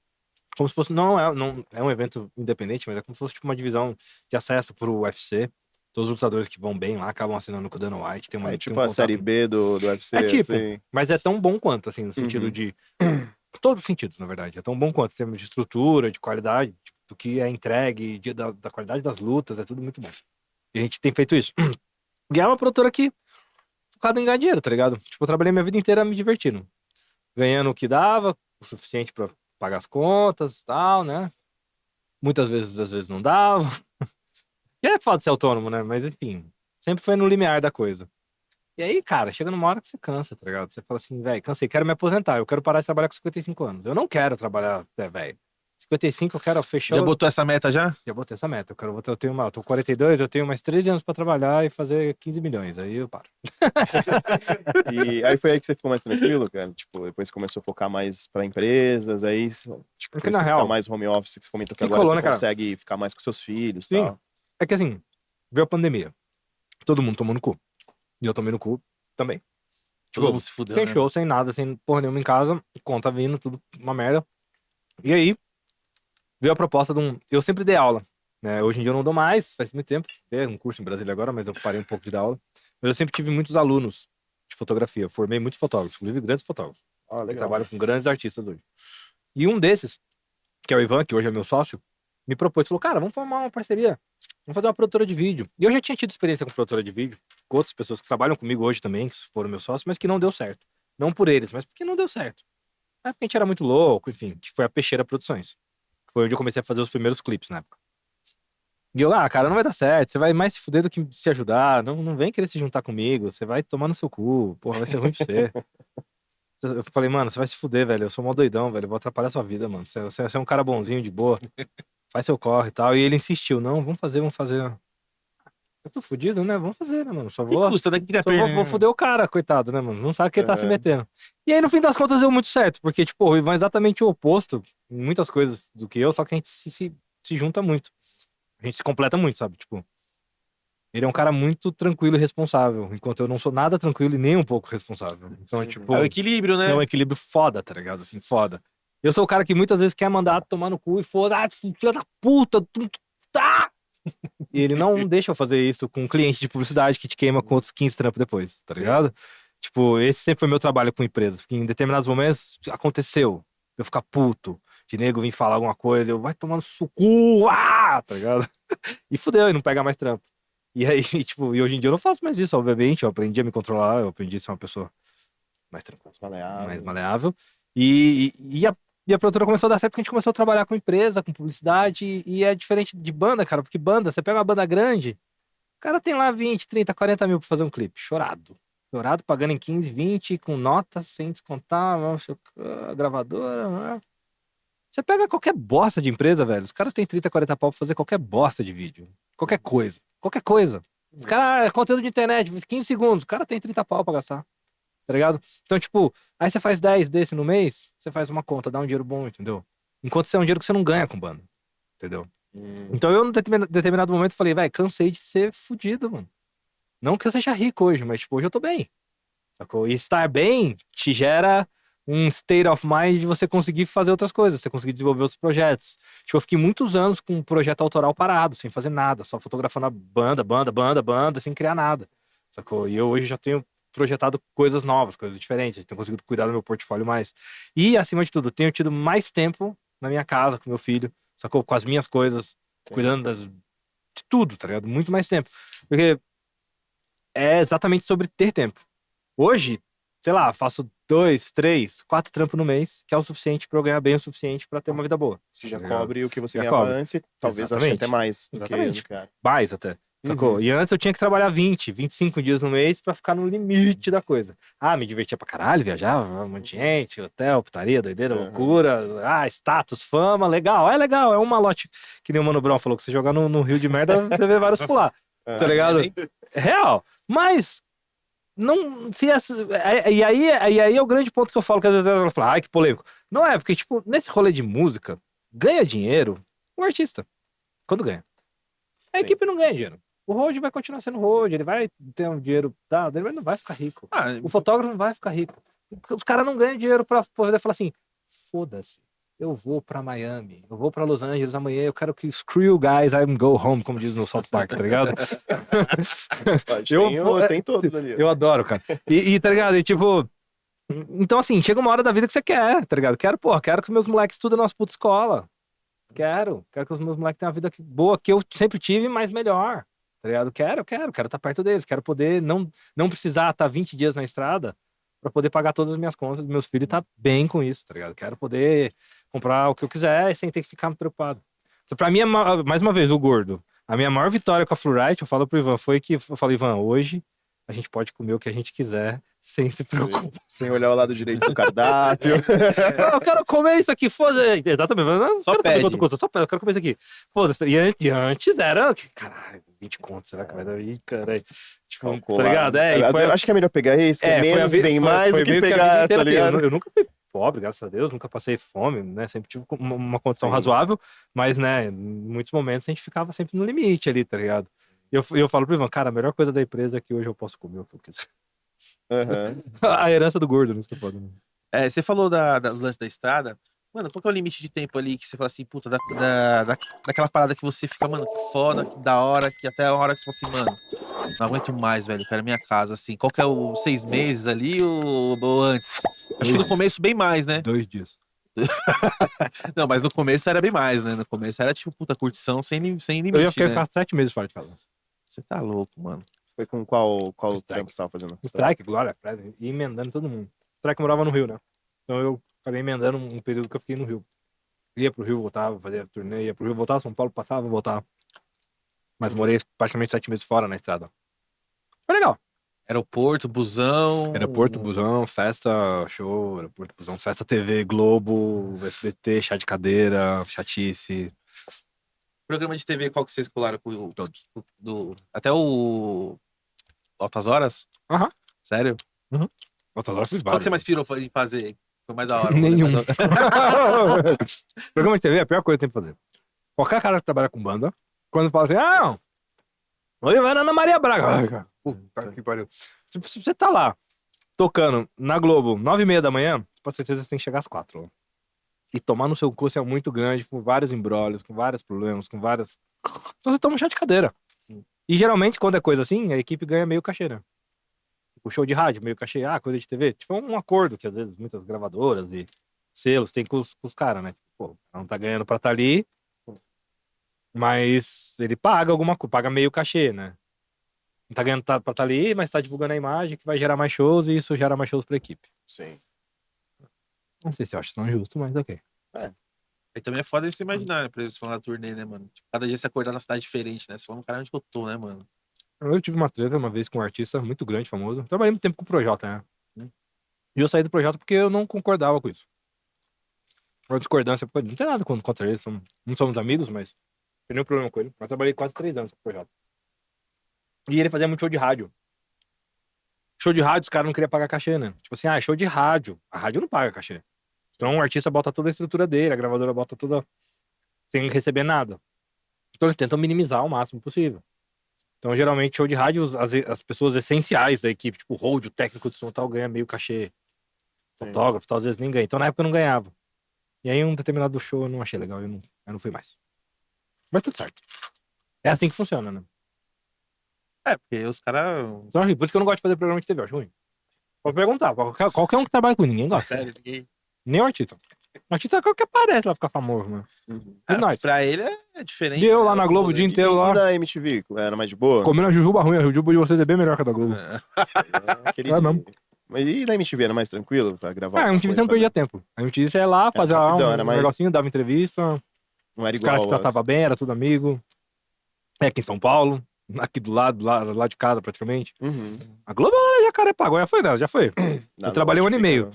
Como se fosse... Não é um evento independente, mas é como se fosse tipo uma divisão de acesso pro UFC. Todos os lutadores que vão bem lá acabam assinando com o Dana White. Tem É tem tipo um a contato- série B do UFC, É tipo, assim. mas é tão bom quanto, assim, no sentido Uhum. de... Todos os sentidos, na verdade. É tão bom quanto, em termos de estrutura, de qualidade, tipo, do que é entregue, da qualidade das lutas, é tudo muito bom. E a gente tem feito isso. E é uma produtora que focada em ganhar dinheiro, tá ligado? Tipo, eu trabalhei minha vida inteira me divertindo. Ganhando o que dava, o suficiente pra pagar as contas e tal, né? Muitas vezes, às vezes não dava. E é foda ser autônomo, né? Mas enfim, sempre foi no limiar da coisa. E aí, cara, chega numa hora que você cansa, tá ligado? Você fala assim, velho, cansei, quero me aposentar, eu quero parar de trabalhar com 55 anos. Eu não quero trabalhar até velho. 55 eu quero fechar. Já botou essa meta já? Já botei essa meta. Eu tenho eu tô com 42, eu tenho mais 13 anos pra trabalhar e fazer 15 milhões. Aí eu paro. E aí foi aí que você ficou mais tranquilo, cara? Tipo, depois você começou a focar mais pra empresas, aí, tipo, Porque, você na real, ficar mais home office, que você comentou que que agora colou, você né, cara? consegue ficar mais com seus filhos e Sim. tal. É que assim, veio a pandemia. Todo mundo tomou no cu. E eu tomei no cu também. Todo mundo se fudeu, Sem né? show, sem nada, sem porra nenhuma em casa, conta vindo, tudo uma merda. E aí, veio a proposta de um. Eu sempre dei aula, né? Hoje em dia eu não dou mais, faz muito tempo. Tem um curso em Brasília agora, mas eu parei um pouco de dar aula. Mas eu sempre tive muitos alunos de fotografia. Eu formei muitos fotógrafos, inclusive grandes fotógrafos, Ah, que legal. trabalham com grandes artistas hoje. E um desses, que é o Ivan, que hoje é meu sócio, me propôs, falou, cara, vamos formar uma parceria. Vamos fazer uma produtora de vídeo. E eu já tinha tido experiência com produtora de vídeo, com outras pessoas que trabalham comigo hoje também, que foram meus sócios, mas que não deu certo. Não por eles, mas porque não deu certo. É porque a gente era muito louco, enfim, que foi a Peixeira Produções. Foi onde eu comecei a fazer os primeiros clipes na época. E eu, cara, não vai dar certo, você vai mais se fuder do que se ajudar, não vem querer se juntar comigo, você vai tomar no seu cu, porra, vai ser ruim pra você. Eu falei, mano, você vai se fuder, velho, eu sou mó doidão, velho, eu vou atrapalhar sua vida, mano, você é um cara bonzinho, de boa, faz seu corre e tal. E ele insistiu, não, vamos fazer. Eu tô fudido, né? Vamos fazer, né, mano? Só E vou, custa, né? Que só vou fuder o cara, coitado, né, mano? Não sabe o que ele tá se É. metendo. E aí, no fim das contas, deu muito certo. Porque, tipo, o Ivan é exatamente o oposto em muitas coisas do que eu, só que a gente se junta muito. A gente se completa muito, sabe? Tipo, ele é um cara muito tranquilo e responsável, enquanto eu não sou nada tranquilo e nem um pouco responsável. Então, é tipo, É o equilíbrio, né? é um equilíbrio foda, tá ligado? Assim, foda. Eu sou o cara que muitas vezes quer mandar tomar no cu e foda, filha da puta, tá! E ele não deixa eu fazer isso com um cliente de publicidade que te queima com outros 15 trampos depois, tá Sim. ligado? Tipo, esse sempre foi meu trabalho com empresas, porque em determinados momentos aconteceu, eu ficar puto, de nego vir falar alguma coisa, eu vai tomar no seu cu, tá ligado? E fudeu, e não pega mais trampo. E aí, tipo, e hoje em dia eu não faço mais isso, obviamente, eu aprendi a me controlar, eu aprendi a ser uma pessoa mais tranquila, Mais maleável. mais maleável. E a produtora começou a dar certo porque a gente começou a trabalhar com empresa, com publicidade, e é diferente de banda, cara, porque banda, você pega uma banda grande, o cara tem lá 20, 30, 40 mil pra fazer um clipe, chorado. Chorado, pagando em 15, 20, com notas, sem descontar, gravadora, né? Você pega qualquer bosta de empresa, velho, os caras têm 30, 40 pau pra fazer qualquer bosta de vídeo. Qualquer coisa. Qualquer coisa. Os caras, conteúdo de internet, 15 segundos, o cara tem 30 pau pra gastar. Tá ligado? Então, tipo, aí você faz 10 desse no mês, você faz uma conta, dá um dinheiro bom, entendeu? Enquanto isso é um dinheiro que você não ganha com banda. Entendeu? Então eu, num determinado momento, falei, vai, cansei de ser fudido, mano. Não que eu seja rico hoje, mas, tipo, hoje eu tô bem. Sacou? E estar bem te gera um state of mind de você conseguir fazer outras coisas, você conseguir desenvolver outros projetos. Tipo, eu fiquei muitos anos com um projeto autoral parado, sem fazer nada, só fotografando a banda, sem criar nada. Sacou? E eu hoje já tenho projetado coisas novas, coisas diferentes, tenho conseguido cuidar do meu portfólio mais. E, acima de tudo, tenho tido mais tempo na minha casa, com meu filho, sacou? Com as minhas coisas, cuidando de tudo, tá ligado? Muito mais tempo. Porque é exatamente sobre ter tempo. Hoje, sei lá, faço 2, 3, 4 trampos no mês, que é o suficiente pra eu ganhar bem o suficiente pra ter uma vida boa. Você já Tá ligado? cobre o que você Já ganhava cobre. antes e talvez ache Exatamente. até mais do Exatamente. que, cara. Mais até. Sacou? Uhum. E antes eu tinha que trabalhar 20, 25 dias no mês pra ficar no limite da coisa. Ah, me divertia pra caralho, viajava, um monte de gente, hotel, putaria, doideira, Uhum. loucura, status, fama, legal, é um malote. Que nem o Mano Brown falou, que você jogar no rio de merda, você vê vários pular, tá ligado? É real. Mas, não, se essa, e aí é o grande ponto que eu falo, que às vezes ela fala, ai, que polêmico. Não é, porque, tipo, nesse rolê de música, ganha dinheiro o artista, quando ganha. A Sim. equipe não ganha dinheiro. O Road vai continuar sendo Road, ele vai ter um dinheiro dado, ele não vai ficar rico. Ah, O fotógrafo não vai ficar rico. Os caras não ganham dinheiro pra poder falar assim, foda-se, eu vou pra Miami, eu vou pra Los Angeles amanhã, eu quero que screw you guys, I'm go home, como diz no South Park, tá ligado? Tem todos ali. Eu adoro, cara. E tá ligado? E tipo... Então, assim, chega uma hora da vida que você quer, tá ligado? Quero que meus moleques estudem na nossa puta escola. Quero que os meus moleques tenham uma vida boa, que eu sempre tive, mas melhor. Tá ligado? Quero estar perto deles. Quero poder não precisar estar 20 dias na estrada pra poder pagar todas as minhas contas dos meus filhos e tá bem com isso, tá ligado? Quero poder comprar o que eu quiser sem ter que ficar preocupado. Então, pra mim, mais uma vez, o gordo. A minha maior vitória com a Fluorite, eu falo pro Ivan, foi que eu falei, Ivan, hoje a gente pode comer o que a gente quiser, sem se preocupar. Sem olhar o lado direito do cardápio. Eu quero comer isso aqui, foda-se. Exatamente. Eu não Só quero saber pede. quanto custa, só pede, eu quero comer isso aqui. Foda-se. E antes era, caralho, 20 contos, será que vai dar? Ih, caralho. Tipo, tá Calcular. ligado? E foi, Acho que é melhor pegar esse, que é foi a menos, vida- bem foi- mais foi do que meio a vida pegar, tá inteira assim. ligado? Eu nunca fui pobre, graças a Deus, nunca passei fome, né? Sempre tive uma condição Sim. razoável, mas, né, em muitos momentos a gente ficava sempre no limite ali, tá ligado? E eu falo pro Ivan, cara, a melhor coisa da empresa é que hoje eu posso comer o que eu quiser. Aham. A herança do gordo, não sei se pode. Você falou do lance da estrada. Mano, qual que é o limite de tempo ali que você fala assim, puta, daquela parada que você fica, mano, que foda, que da hora, que até a hora que você fala assim, mano, não aguento mais, velho, quero minha casa, assim. Qual que é o 6 meses ali ou antes? Acho que no começo bem mais, né? 2 dias. Não, mas no começo era bem mais, né? No começo era tipo, puta, curtição sem Eu ia limite, né? ficar 7 meses fora de casa. Você tá louco, mano. Foi com qual Strike. trampo você tava fazendo? Strike, Glória, Fred, e emendando todo mundo. Strike morava no Rio, né? Então eu acabei emendando um período que eu fiquei no Rio. Ia pro Rio, voltava, fazia turnê, ia pro Rio, voltava, São Paulo, passava, voltava. Mas morei praticamente 7 meses fora na estrada. Foi legal. Aeroporto, busão. Aeroporto, busão, festa, show, aeroporto, busão, festa TV, Globo, SBT, chá de cadeira, chatice. Programa de TV, qual que vocês colaram com o. Todos. Até o. Altas Horas? Aham. Sério? Nossa, agora fiz Qual que vários. você mais pirou em fazer? Foi mais da hora? Nenhum. Mais da hora. Programa de TV é a pior coisa que tem pra fazer. Qualquer cara que trabalha com banda, quando fala assim, não, hoje vai na Ana Maria Braga. Ai, cara, puta que pariu. Se você tá lá, tocando na Globo, 9h30 da manhã, com certeza você tem que chegar às 4. Ó. E tomar no seu curso é muito grande, com vários embrólios, com vários problemas, com várias... Então você toma um chá de cadeira. E geralmente, quando é coisa assim, a equipe ganha meio cachê, né? O show de rádio, meio cachê, coisa de TV. Tipo, é um acordo que às vezes muitas gravadoras e selos têm com os caras, né? Pô, não tá ganhando pra estar ali, mas ele paga alguma coisa, paga meio cachê, né? Não tá ganhando pra estar ali, mas tá divulgando a imagem que vai gerar mais shows e isso gera mais shows pra equipe. Sim. Não sei se eu acho tão justo, mas ok. Aí também é foda você imaginar, né? Pra eles falar da turnê, né, mano? Tipo, cada dia você acordar na cidade diferente, né? Você fala, cara, onde que eu tô, né, mano? Eu tive uma treta uma vez com um artista muito grande, famoso. Trabalhei muito tempo com o Projota, né? E eu saí do Projota porque eu não concordava com isso. Uma discordância, pô, não tem nada contra ele, não somos amigos, mas não tem nenhum problema com ele. Mas trabalhei quase 3 anos com o Projota. E ele fazia muito show de rádio. Show de rádio, os caras não queriam pagar cachê, né? Tipo assim, show de rádio. A rádio não paga cachê. Então o artista bota toda a estrutura dele, a gravadora bota toda sem receber nada. Então eles tentam minimizar o máximo possível. Então, geralmente, show de rádio, as pessoas essenciais da equipe, tipo o hold, o técnico de som e tal, ganha meio cachê. Fotógrafo, tal, às vezes nem ganha. Então, na época, eu não ganhava. E aí, um determinado show, eu não achei legal, eu não fui mais. Mas tudo certo. É assim que funciona, né? Porque os caras. Então, por isso que eu não gosto de fazer programa de TV, eu acho ruim. Pode perguntar, qualquer um que trabalha com ninguém gosta. Sério, ninguém. Nem o artista. O artista é qualquer aparece lá ficar famoso, mano. E nós? Pra ele é diferente. E eu né? lá na Globo o dia inteiro E lá, da MTV? Era mais de boa? comendo a jujuba ruim. A jujuba de vocês é bem melhor que a da Globo. Aquele É mesmo. Mas e da MTV era mais tranquilo pra gravar? A alguma MTV você não coisa, perdia tempo. A MTV você ia lá, fazia lá rapidão, um era mais- negocinho, dava entrevista. Não era Os igual caras te tratavam bem, era tudo amigo. É aqui em São Paulo, aqui do lado, lá de casa praticamente. Uhum. A Globo era Jacarepaguá, já foi, né? Já foi. Eu trabalhei 1 ano e meio.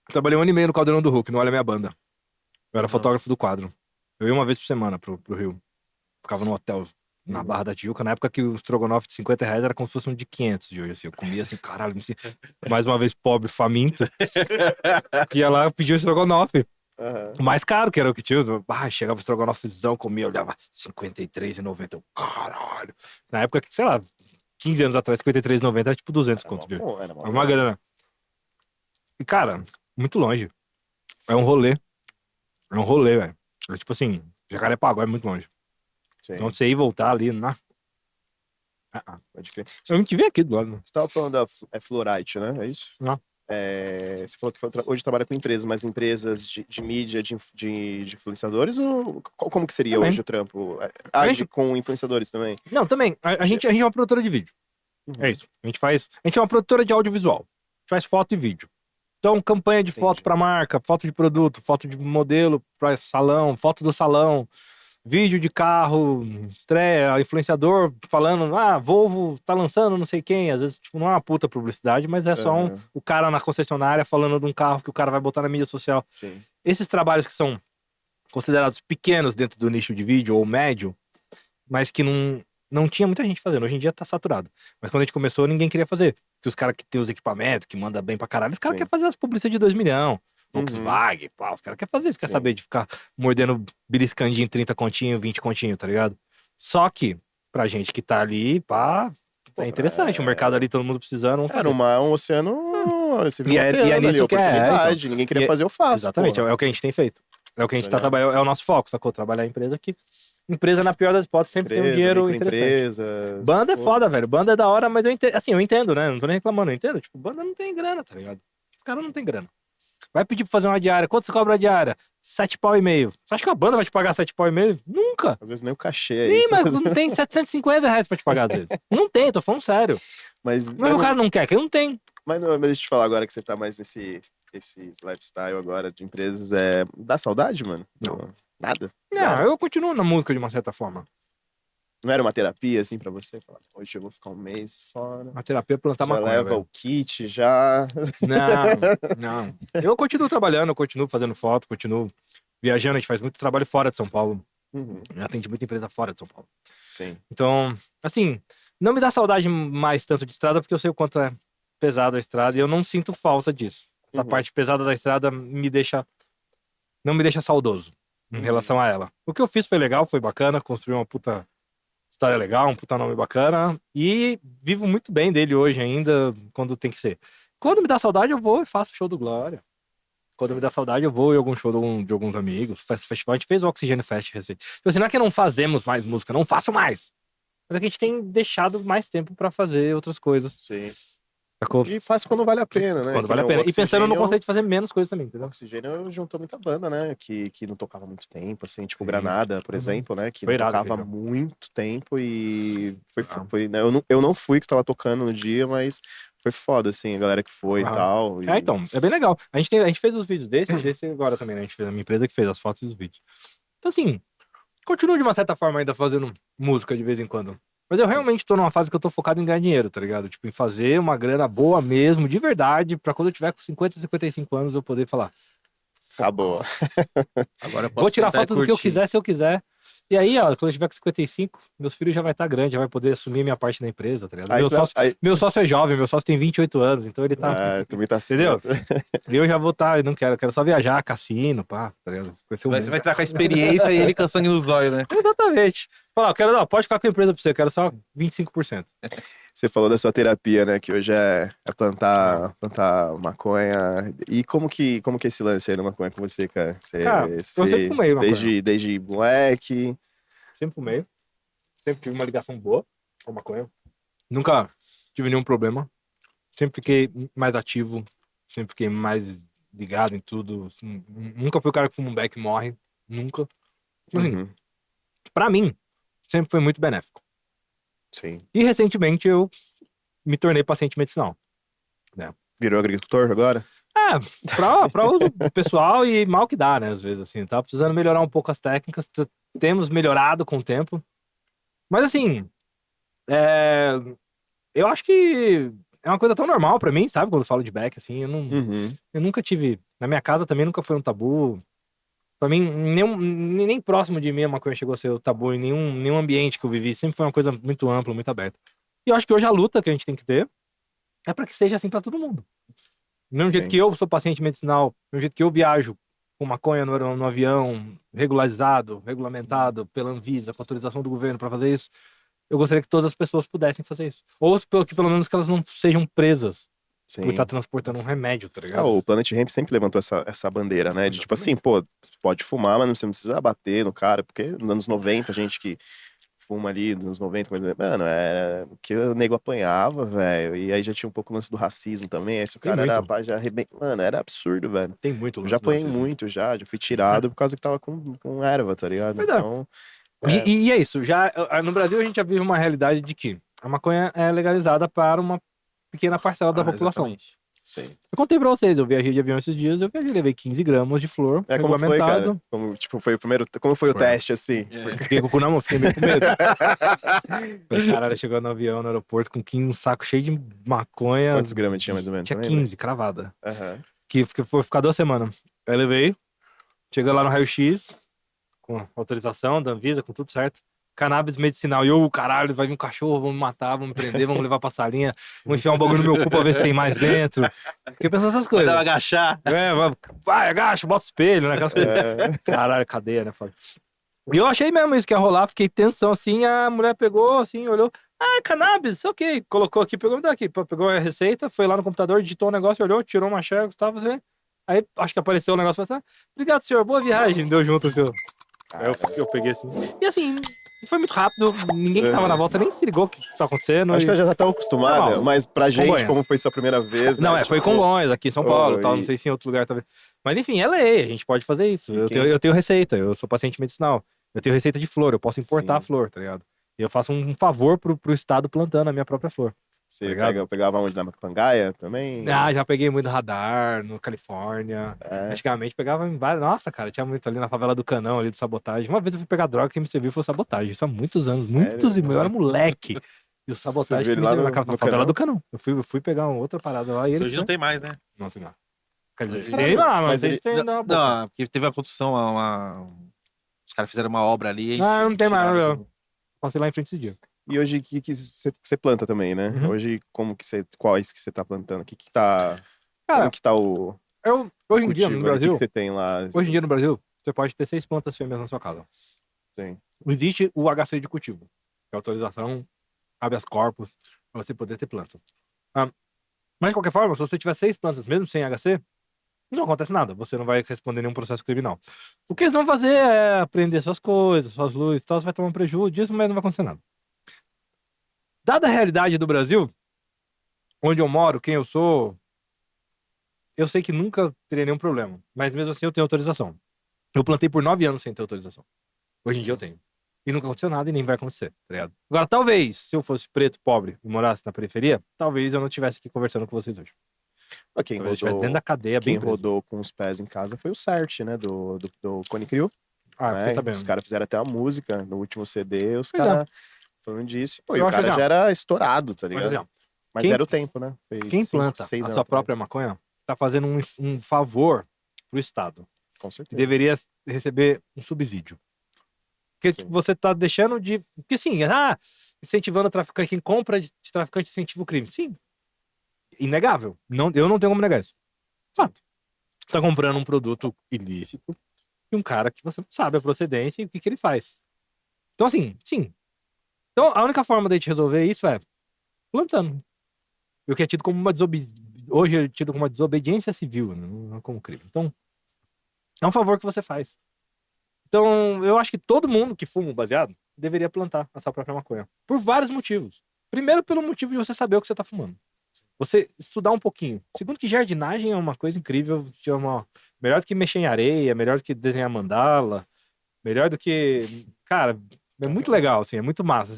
Trabalhei 1 ano e meio no Caldeirão do Hulk, no Olha Minha Banda. Eu era Nossa. fotógrafo do quadro. Eu ia uma vez por semana pro Rio. Ficava no hotel na Barra da Tijuca, na época que o estrogonofe de R$50 era como se fosse um de 500 de hoje, assim. Eu comia assim, caralho, me sinto mais uma vez pobre, faminto. Ia lá, pedia o estrogonofe. O mais caro que era o que tinha. Chegava o estrogonofezão, comia, olhava R$53,90. Eu, caralho. Na época, sei lá, 15 anos atrás, R$53,90 era tipo 200 conto de hoje. Era É uma grana. E, cara, muito longe. É um rolê. É um rolê, velho. É tipo assim, Jacarepaguá é muito longe. Sim. Então você ir e voltar ali na... Pode crer. Eu não te vi aqui do lado, né? Você tava falando da Florite, né? É isso? Não. Você falou que hoje trabalha com empresas, mas empresas de mídia, de influenciadores? Ou como que seria Também. hoje o trampo? Age com influenciadores também? Não, também. A gente é uma produtora de vídeo. Uhum. É isso. A gente é uma produtora de audiovisual. A gente faz foto e vídeo. Então, campanha de foto Entendi. pra marca, foto de produto, foto de modelo pra salão, foto do salão, vídeo de carro, estreia, influenciador falando, Volvo tá lançando não sei quem. Às vezes, tipo, não é uma puta publicidade, mas é só o cara na concessionária falando de um carro que o cara vai botar na mídia social. Sim. Esses trabalhos que são considerados pequenos dentro do nicho de vídeo ou médio, mas que não tinha muita gente fazendo. Hoje em dia tá saturado. Mas quando a gente começou, ninguém queria fazer. Porque os caras que tem os equipamentos, que manda bem pra caralho, os caras Sim. querem fazer as publicidades de 2 milhões. Volkswagen, pá, os caras querem fazer isso, quer Sim. saber de ficar mordendo beliscandinho 30 continho, 20 continho, tá ligado? Só que, pra gente que tá ali, pá, é interessante. O mercado ali, todo mundo precisando, vamos fazer. Era um oceano. Você viu E um é oceano ali, nisso que é, oportunidade. Ninguém queria fazer, eu faço. Exatamente, porra. é o que a gente tem feito. É o que a gente tá Tá ligado? trabalhando, é o nosso foco, sacou? Trabalhar a empresa aqui. Empresa, na pior das hipóteses, sempre tem um dinheiro interessante. Microempresas, Banda é pô. foda, velho. Banda é da hora, mas eu entendo, né? Não tô nem reclamando, eu entendo. Tipo, banda não tem grana, tá ligado? Os caras não tem grana. Vai pedir pra fazer uma diária. Quanto você cobra a diária? 7,5 pau. Você acha que a banda vai te pagar 7,5 pau? Nunca. Às vezes nem o cachê é Ih, isso. mas não tem 750 reais pra te pagar, às vezes. Não tem, tô falando sério. Mas Mas o cara não quer, que ele não tem. Mas deixa eu te falar agora que você tá mais nesse esse lifestyle agora de empresas. Dá saudade, mano? Não. Nada? Não, eu continuo na música de uma certa forma. Não era uma terapia, assim, pra você? Falar, hoje eu vou ficar um mês fora. A terapia é plantar Já maconha, leva velho. o kit, já... Não. Eu continuo trabalhando, eu continuo fazendo foto, continuo viajando. A gente faz muito trabalho fora de São Paulo. Uhum, Atende muita empresa fora de São Paulo. sim. Então, assim, não me dá saudade mais tanto de estrada, porque eu sei o quanto é pesado a estrada e eu não sinto falta disso. Essa Uhum. parte pesada da estrada não me deixa saudoso em Uhum. relação a ela. O que eu fiz foi legal, foi bacana, construí uma puta história legal, um puta nome bacana e vivo muito bem dele hoje ainda, quando tem que ser. Quando me dá saudade, eu vou e faço show do Glória. Quando me dá saudade, eu vou em algum show de alguns amigos. Festival, a gente fez o Oxigênio Fest recente. Tipo assim, não é que não fazemos mais música, não faço mais. Mas é que a gente tem deixado mais tempo pra fazer outras coisas. Sim. Sacou? E faz quando vale a pena, né? Quando Que vale a nem o pena. E pensando no Oxigênio- conceito de fazer menos coisas também, O entendeu? Oxigênio juntou muita banda, né? Que não tocava muito tempo, assim, tipo Sim. Granada, por Uhum. exemplo, né? Que Foi não irado, tocava foi irado. muito tempo e Ah. foi né? Eu não fui que tava tocando no dia, mas foi foda, assim, a galera que foi e Aham. tal. É, então, é bem legal. A gente fez os vídeos desse agora também, né? A gente fez a minha empresa que fez as fotos e os vídeos. Então, assim, continuo de uma certa forma ainda fazendo música de vez em quando. Mas eu realmente tô numa fase que eu tô focado em ganhar dinheiro, tá ligado? Tipo, em fazer uma grana boa mesmo, de verdade, pra quando eu tiver com 50, 55 anos eu poder falar. Acabou. Agora eu posso Vou tirar sentar e foto do que eu curtir. quiser, se eu quiser. E aí, ó, quando eu tiver com 55, meus filhos já vai estar grande, já vai poder assumir minha parte da empresa, tá ligado? Aí, Meu sócio é jovem, meu sócio tem 28 anos, então ele tá. também tá Entendeu? certo. Eu já vou estar, eu não quero, eu quero só viajar, cassino, pá, tá ligado? Conhecer o Você mundo. vai estar com a experiência e ele com sangue nos olhos, né? Exatamente. Falar, eu quero, não, pode ficar com a empresa pra você, eu quero só 25%. Você falou da sua terapia, né? Que hoje é plantar maconha. E como que é esse lance aí da maconha com você, cara? Cara, eu sempre fumei maconha. Desde moleque. Sempre fumei. Sempre tive uma ligação boa com a maconha. Nunca tive nenhum problema. Sempre fiquei mais ativo. Sempre fiquei mais ligado em tudo. Nunca fui o cara que fuma um beck e morre. Nunca. Assim, Uhum, pra mim, sempre foi muito benéfico. sim. E recentemente eu me tornei paciente medicinal. Virou agricultor agora? Pra uso pessoal e mal que dá, né? Às vezes, assim. Tava precisando melhorar um pouco as técnicas. Temos melhorado com o tempo. Mas, assim, eu acho que é uma coisa tão normal pra mim, sabe? Quando eu falo de Beck, assim, Uhum. eu nunca tive... Na minha casa também nunca foi um tabu. Pra mim, nem próximo de mim a maconha chegou a ser o tabu em nenhum ambiente que eu vivi. Sempre foi uma coisa muito ampla, muito aberta. E eu acho que hoje a luta que a gente tem que ter é pra que seja assim pra todo mundo. Do mesmo jeito Sim. que eu sou paciente medicinal, do mesmo jeito que eu viajo com maconha no avião, regularizado, regulamentado pela Anvisa, com autorização do governo pra fazer isso, eu gostaria que todas as pessoas pudessem fazer isso. Ou que pelo menos que elas não sejam presas Sim. por estar transportando um remédio, tá ligado? O Planet Hemp sempre levantou essa bandeira, né? De tipo assim, pô, você pode fumar, mas você não precisa bater no cara, porque nos anos 90, a gente que fuma ali, nos anos 90, mano, era que o nego apanhava, velho. E aí já tinha um pouco o lance do racismo também. Aí se o Tem cara era muito. rapaz, já arrebenta. Mano, era absurdo, velho. Tem muito Eu lance já do apanhei racismo. muito, já fui tirado por causa que tava com erva, tá ligado? Verdade. Então, E é isso, já no Brasil a gente já vive uma realidade de que a maconha é legalizada para uma pequena parcela da população. Exatamente. Sim. Eu contei pra vocês, eu viajei de avião esses dias, levei 15 gramas de flor, É, como foi, cara? regulamentado. Como, tipo, foi o primeiro... Como foi o Foi. teste, assim? Fiquei com o cu na mão, fiquei meio com medo. Falei, caralho, chegou no avião, no aeroporto, com 15, um saco cheio de maconha. Quantos gramas tinha, mais ou menos? Tinha Você lembra? 15, cravada. Aham. Que foi ficar 2 semanas. Aí levei, chegou lá no raio-x, com autorização da Anvisa, com tudo certo. Cannabis medicinal. E eu, caralho, vai vir um cachorro, vão me matar, vão me prender, vão me levar pra salinha, vão enfiar um bagulho no meu cu pra ver se tem mais dentro. Fiquei pensando essas Vai coisas. dar uma agachar. Vai, agacha, bota o espelho, né? Aquelas coisas. É. Caralho, cadeia, né? Foda. E eu achei mesmo isso que ia rolar, fiquei tensão assim, a mulher pegou assim, olhou, cannabis, ok, colocou aqui, pegou, me dá aqui, pegou a receita, foi lá no computador, digitou o negócio, olhou, tirou uma xerox, tava assim, aí acho que apareceu o negócio, falou assim, obrigado senhor, boa viagem, deu junto o senhor. Aí eu peguei assim, e assim, foi muito rápido, ninguém que tava na volta nem se ligou o que tá acontecendo. Acho e... que ela já tá acostumada, Normal. mas pra gente, Congonhas. como foi sua primeira vez, né? Não, foi tipo, Congonhas, aqui em São Paulo, oh, tal, e- não sei se em outro lugar talvez. Mas enfim, é lei, a gente pode fazer isso. Eu tenho receita, eu sou paciente medicinal. Eu tenho receita de flor, eu posso importar a Sim. flor, tá ligado? E eu faço um favor pro estado plantando a minha própria flor. Você Obrigado. pegava onde? Na Pangaia também? Já peguei muito radar, no Califórnia. É. Antigamente pegava em vários. Nossa, cara, tinha muito ali na favela do Canão, ali do Sabotagem. Uma vez eu fui pegar droga, quem me serviu foi o Sabotagem. Isso há muitos anos, Sério? muitos e eu era moleque. E o Sabotagem viu que ele me lá serviu no- naquela no favela Canão? do Canão. Eu fui pegar uma outra parada lá e ele. Hoje não tem mais, né? Não tem lá. Quer dizer, Hoje tem lá, mas mas ele- eles têm na boca. Não, porque teve a construção, os caras fizeram uma obra ali. e Não tem mais, tiraram não. tudo. Passei lá em frente esse dia. E hoje, o que você planta também, né? Uhum. Hoje, quais que você tá plantando? O que tá... Cara, como que tá o hoje em dia cultivo no ali? O Brasil, que você tem lá? hoje em dia no Brasil, você pode ter 6 plantas fêmeas na sua casa. Sim. Existe o HC de cultivo, que é autorização, habeas corpus, para você poder ter planta. Mas de qualquer forma, se você tiver 6 plantas, mesmo sem HC, não acontece nada. Você não vai responder nenhum processo criminal. O que eles vão fazer é aprender suas coisas, suas luzes e tal, você vai tomar um prejuízo disso, mas não vai acontecer nada. Dada a realidade do Brasil, onde eu moro, quem eu sou, eu sei que nunca teria nenhum problema. Mas mesmo assim eu tenho autorização. Eu plantei por 9 anos sem ter autorização. Hoje em dia eu tenho. E nunca aconteceu nada e nem vai acontecer, tá ligado? Agora, talvez, se eu fosse preto, pobre e morasse na periferia, talvez eu não estivesse aqui conversando com vocês hoje. Quem Talvez eu estivesse rodou, dentro da cadeia, quem bem preso. rodou com os pés em casa foi o Cert, né? Do Cone Crew. Ah, né? fiquei sabendo. Os caras fizeram até a música no último CD, os Pois é. caras falando disso. Pô, e Eu o acho cara legal. já era estourado, tá Mas, ligado? assim, ó, Mas quem- era o tempo, né? Fez quem 5, planta 6 a anos sua própria atrás. maconha tá fazendo um favor pro Estado. Com Que certeza. deveria receber um subsídio. Porque Sim. você tá deixando de... Porque sim, incentivando o traficante, quem compra de traficante incentiva o crime. Sim, inegável. Não, eu não tenho como negar isso. Fato. Você tá comprando um produto ilícito de um cara que você não sabe a procedência e o que ele faz. Então, assim, sim. Então, a única forma da gente resolver isso é plantando. O que é tido como uma hoje é tido como uma desobediência civil, não como crime. Então, é um favor que você faz. Então, eu acho que todo mundo que fuma um baseado deveria plantar a sua própria maconha. Por vários motivos. Primeiro, pelo motivo de você saber o que você tá fumando. Você estudar um pouquinho. Segundo, que jardinagem é uma coisa incrível. Melhor do que mexer em areia, melhor do que desenhar mandala, melhor do que... Cara, é muito legal, assim, é muito massa.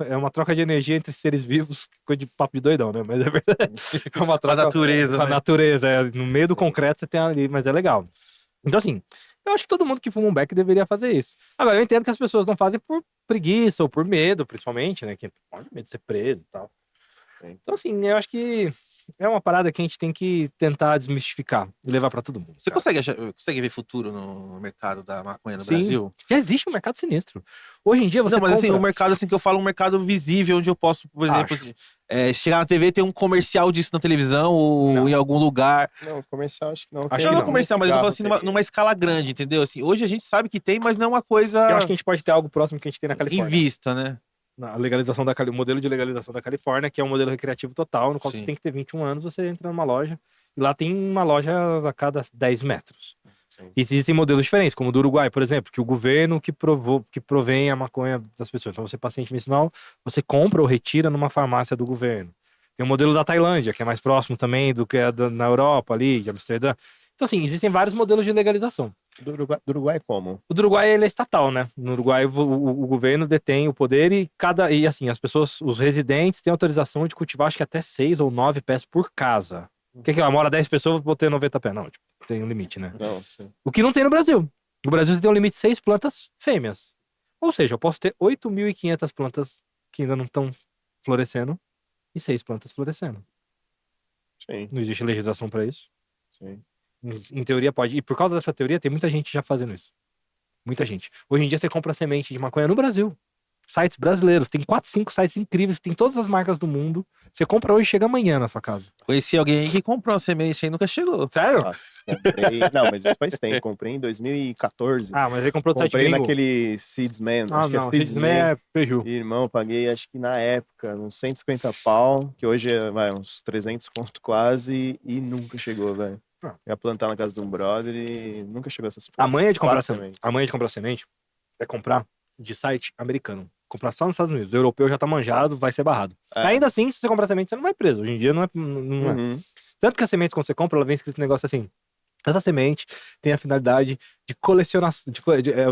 É uma troca de energia entre seres vivos, coisa de papo de doidão, né? Mas é verdade. É uma Com a troca natureza, com a né? natureza. No meio do concreto você tem ali, mas é legal. Então, assim, eu acho que todo mundo que fuma um beck deveria fazer isso. Agora, eu entendo que as pessoas não fazem por preguiça ou por medo, principalmente, né? Que pode medo de ser preso e tal. Então, assim, eu acho que é uma parada que a gente tem que tentar desmistificar e levar pra todo mundo. Você cara. consegue ver futuro no mercado da maconha no Sim. Brasil? Já existe um mercado sinistro. Hoje em dia você Não, mas assim, compra... o mercado assim que eu falo, um mercado visível, onde eu posso, por exemplo, chegar na TV e ter um comercial disso na televisão ou Não. em algum lugar. Não, comercial acho que não. Acho Não, que não não. comercial, mas eu falo assim, Cigarro numa escala grande, entendeu? Assim, hoje a gente sabe que tem, mas não é uma coisa Eu acho que a gente pode ter algo próximo que a gente tem na em Califórnia. vista, né? Na legalização o modelo de legalização da Califórnia, que é um modelo recreativo total, no qual Sim. você tem que ter 21 anos, você entra numa loja, e lá tem uma loja a cada 10 metros. Sim. E existem modelos diferentes, como o do Uruguai, por exemplo, que o governo que provém a maconha das pessoas. Então, você, paciente medicinal, você compra ou retira numa farmácia do governo. Tem o modelo da Tailândia, que é mais próximo também do que é na Europa ali, de Amsterdã. Então, assim, existem vários modelos de legalização. Do Uruguai como? O do Uruguai, ele é estatal, né? No Uruguai, o governo detém o poder e assim, as pessoas, os residentes têm autorização de cultivar, acho que até 6 ou 9 pés por casa. O que ela mora 10 pessoas, vou ter 90 pés. Não, tipo, tem um limite, né? Não, sim. O que não tem no Brasil. No Brasil você tem um limite de 6 plantas fêmeas. Ou seja, eu posso ter 8.500 plantas que ainda não estão florescendo e 6 plantas florescendo. Sim, Não existe legislação para isso. sim. Em teoria pode. E por causa dessa teoria, tem muita gente já fazendo isso. Muita gente. Hoje em dia você compra semente de maconha no Brasil. Sites brasileiros. Tem 4, 5 sites incríveis. Tem todas as marcas do mundo. Você compra hoje e chega amanhã na sua casa. Conheci alguém aí que comprou uma semente e nunca chegou. Sério? Nossa, comprei... Não, mas isso faz tempo. Comprei em 2014. Ah, mas ele comprou o site Comprei gringo. naquele Seedsman. Ah, acho que não. é Seedsman. É preju. Irmão, paguei acho que na época uns 150 pau, que hoje é uns 300 conto quase, e nunca chegou, velho. Ah. Ia plantar na casa de um brother e nunca chegou essas A manha de comprar 4 semente. sementes. A manha de comprar semente é comprar de site americano. Comprar só nos Estados Unidos. O europeu já tá manjado, vai ser barrado. É. Ainda assim, se você comprar semente, você não vai preso. Hoje em dia não é. Não é. Uhum. Tanto que as sementes, quando você compra, ela vem escrito um negócio assim. Essa semente tem a finalidade de colecionar.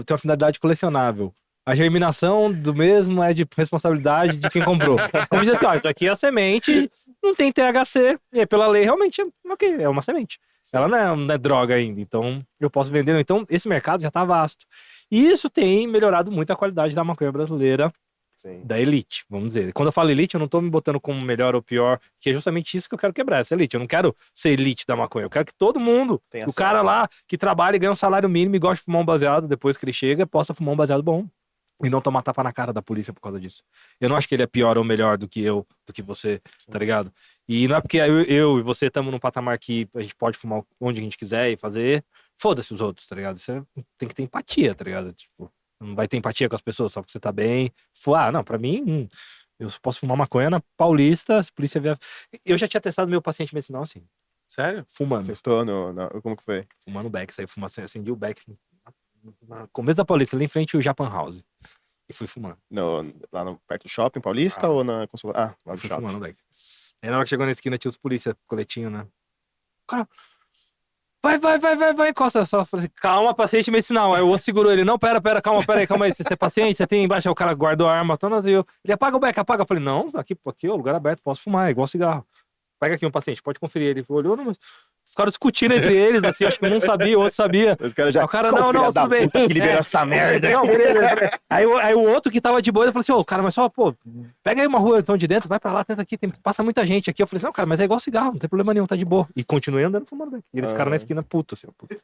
Tem uma finalidade colecionável. A germinação do mesmo é de responsabilidade de quem comprou. Como diz assim, ó, isso aqui é a semente, não tem THC, e aí, pela lei realmente é uma semente. Ela não é droga ainda, então eu posso vender. Então esse mercado já tá vasto. E isso tem melhorado muito a qualidade da maconha brasileira, Sim. da elite, vamos dizer. Quando eu falo elite, eu não tô me botando como melhor ou pior, que é justamente isso que eu quero quebrar, essa elite. Eu não quero ser elite da maconha, eu quero que todo mundo, Tem o acesso. cara lá que trabalha e ganha um salário mínimo e gosta de fumar um baseado, depois que ele chega, possa fumar um baseado bom. E não tomar tapa na cara da polícia por causa disso. Eu não acho que ele é pior ou melhor do que eu, do que você, tá ligado? E não é porque eu e você estamos num patamar que a gente pode fumar onde a gente quiser e fazer, foda-se os outros, tá ligado? Você tem que ter empatia, tá ligado? Tipo, não vai ter empatia com as pessoas só porque você tá bem. Não, pra mim, eu só posso fumar maconha na Paulista, se a polícia vier... Eu já tinha testado meu paciente medicinal assim, Sério? fumando. Testou como que foi? Fumando Beck, saí fumando, acendi o Beck no começo da Paulista, ali em frente ao Japan House. E fui fumando. Perto do shopping paulista ou na consola? Ah, lá do Fui shopping. fumando, velho. Aí na hora que chegou na esquina tinha os polícia, coletinho, né? O cara, vai, encosta. Eu só falei assim, calma, paciente medicinal. Aí o outro segurou ele, não, pera, calma aí. Você é paciente, você tem embaixo, aí o cara guardou a arma, ele apaga o beck, apaga. Eu falei, não, aqui é o lugar aberto, posso fumar, é igual cigarro. Pega aqui um paciente, pode conferir. Ele olhou, não, mas ficaram discutindo entre eles, assim, acho que um sabia, o outro sabia. Os caras já... Aí o cara, Qual não, filha da tudo bem. puta que liberou essa merda? Não, beleza. Aí o outro que tava de boa, ele falou assim, ô, cara, mas só, pô, pega aí uma rua então de dentro, vai pra lá, tenta aqui, passa muita gente aqui. Eu falei assim, não, cara, mas é igual cigarro, não tem problema nenhum, tá de boa. E continuei andando fumando daqui. E eles ficaram na esquina puto, assim, puto.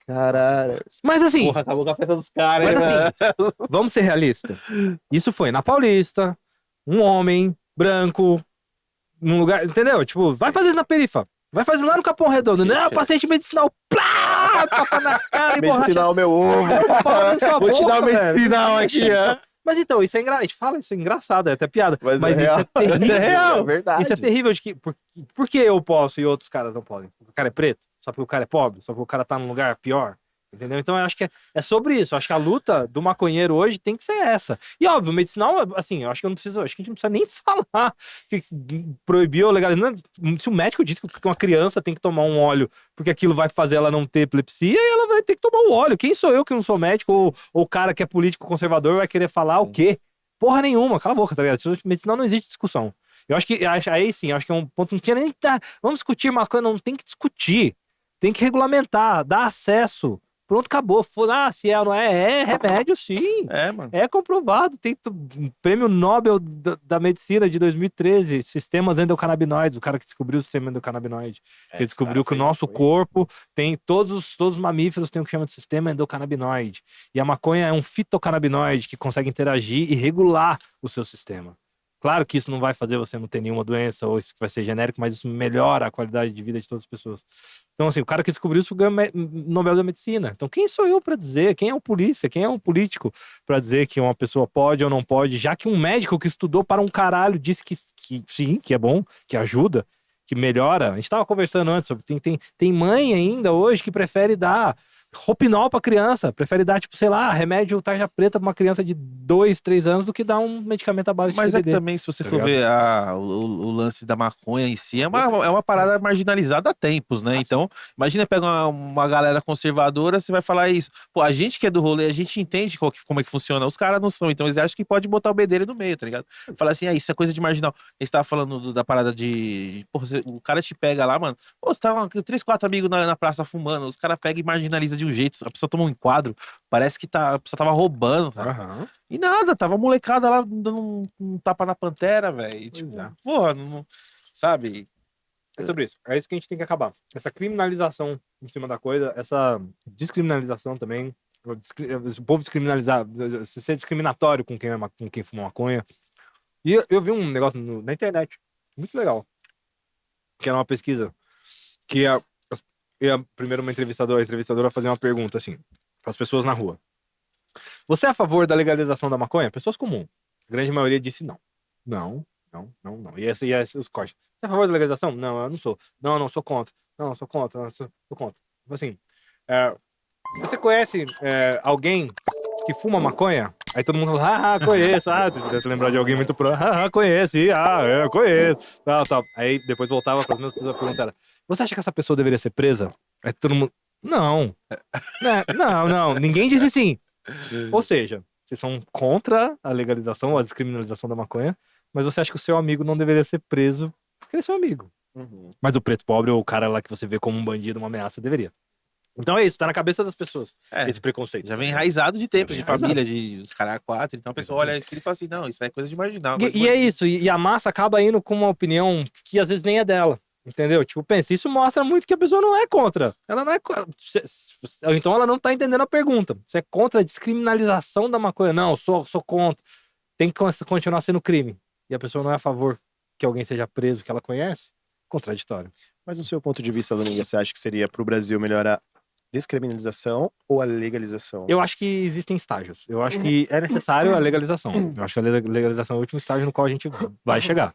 Caralho. Mas assim, Porra, acabou com a festa dos caras, mas né? assim, vamos ser realistas. Isso foi na Paulista, um homem branco, num lugar, entendeu? Tipo, vai fazer na perifa. Vai fazer lá no Capão Redondo. Não, paciente medicinal. Plá! Tapa na cara e borracha. Medicinal meu ovo. Vou te dar o velho. medicinal aqui, ó. Mas então, isso é engraçado. A gente fala isso é engraçado, é até piada. Mas Mas é isso real. é terrível. É real. É verdade. Isso é terrível de que. Por que eu posso e outros caras não podem? Porque o cara é preto? Só porque o cara é pobre? Só porque o cara tá num lugar pior? Entendeu? Então eu acho que é sobre isso. Eu acho que a luta do maconheiro hoje tem que ser essa. E óbvio, medicinal, assim, eu acho que acho que a gente não precisa nem falar que proibiu ou legalizou. Se o médico diz que uma criança tem que tomar um óleo porque aquilo vai fazer ela não ter epilepsia, e ela vai ter que tomar o óleo. Quem sou eu que não sou médico ou o cara que é político conservador vai querer falar o quê? Porra nenhuma, cala a boca, tá ligado? Medicinal não existe discussão. Eu acho que aí sim, acho que é um ponto, não tinha nem. Vamos discutir maconha, não tem que discutir. Tem que regulamentar, dar acesso. Pronto, acabou. Se é ou não é remédio, sim. É, mano. É comprovado. Tem prêmio Nobel da Medicina de 2013, sistemas endocannabinoides. O cara que descobriu o sistema endocannabinoide. Ele descobriu que o nosso corpo tem todos os mamíferos têm o que chama de sistema endocannabinoide. E a maconha é um fitocannabinoide que consegue interagir e regular o seu sistema. Claro que isso não vai fazer você não ter nenhuma doença ou isso vai ser genérico, mas isso melhora a qualidade de vida de todas as pessoas. Então, assim, o cara que descobriu isso ganhou Nobel da Medicina. Então, quem sou eu para dizer? Quem é o polícia? Quem é um político para dizer que uma pessoa pode ou não pode? Já que um médico que estudou para um caralho disse que sim, que é bom, que ajuda, que melhora. A gente tava conversando antes sobre... Tem mãe ainda hoje que prefere dar Roupinol pra criança. Prefere dar, tipo, sei lá, remédio tarja preta pra uma criança de 2, 3 anos do que dar um medicamento à base de Mas é que CBD. também, se você tá for ligado? ver o lance da maconha em si, é uma parada marginalizada há tempos, né? Então, imagina pegar uma galera conservadora, você vai falar isso. Pô, a gente que é do rolê, a gente entende como é que funciona. Os caras não são, então eles acham que pode botar o bedelho no meio, tá ligado? Falar assim, isso é coisa de marginal. Eles estavam falando da parada de. Porra, o cara te pega lá, mano. Pô, você tava com 3, 4 amigos na praça fumando, os caras pegam e marginaliza de um jeito. A pessoa toma um enquadro, parece que a pessoa tava roubando, tá? Aham. E nada, tava a molecada lá dando um tapa na pantera, velho. E, tipo, é. porra, não, sabe? É sobre isso. É isso que a gente tem que acabar. Essa criminalização em cima da coisa, essa descriminalização também. O povo descriminalizar, ser discriminatório com quem fuma maconha. E eu vi um negócio na internet, muito legal, que era uma pesquisa, que primeiro a entrevistadora fazia uma pergunta assim, para as pessoas na rua. Você é a favor da legalização da maconha? Pessoas comuns. A grande maioria disse não. Não. E esses os cortes. Você é a favor da legalização? Não, eu não sou. Não, sou contra. Não, sou contra. Não, sou contra. Tipo assim, você conhece alguém que fuma maconha? Aí todo mundo fala, conheço. Tenta lembrar de alguém muito próximo. Conheço, eu conheço. Tal. Aí depois voltava para as mesmas pessoas perguntaram, você acha que essa pessoa deveria ser presa? Aí todo mundo, não. Não. Ninguém disse sim. Ou seja, vocês são contra a legalização ou a descriminalização da maconha, mas você acha que o seu amigo não deveria ser preso porque ele é seu amigo. Mas o preto pobre ou o cara lá que você vê como um bandido, uma ameaça, deveria. Então é isso, tá na cabeça das pessoas, esse preconceito. Já vem enraizado de tempos, Já de vem família, de os caras 4. Então a pessoa olha aquilo e fala assim, não, isso é coisa de marginal. E é isso, e a massa acaba indo com uma opinião que às vezes nem é dela. Entendeu? Tipo, pensa, isso mostra muito que a pessoa não é contra. Ela não é então ela não tá entendendo a pergunta. Você é contra a descriminalização da maconha? Não, sou contra. Tem que continuar sendo crime. E a pessoa não é a favor que alguém seja preso que ela conhece? Contraditório. Mas no seu ponto de vista, Luninha, você acha que seria pro Brasil melhor a descriminalização ou a legalização? Eu acho que existem estágios. Eu acho que é necessário a legalização. Eu acho que a legalização é o último estágio no qual a gente vai chegar.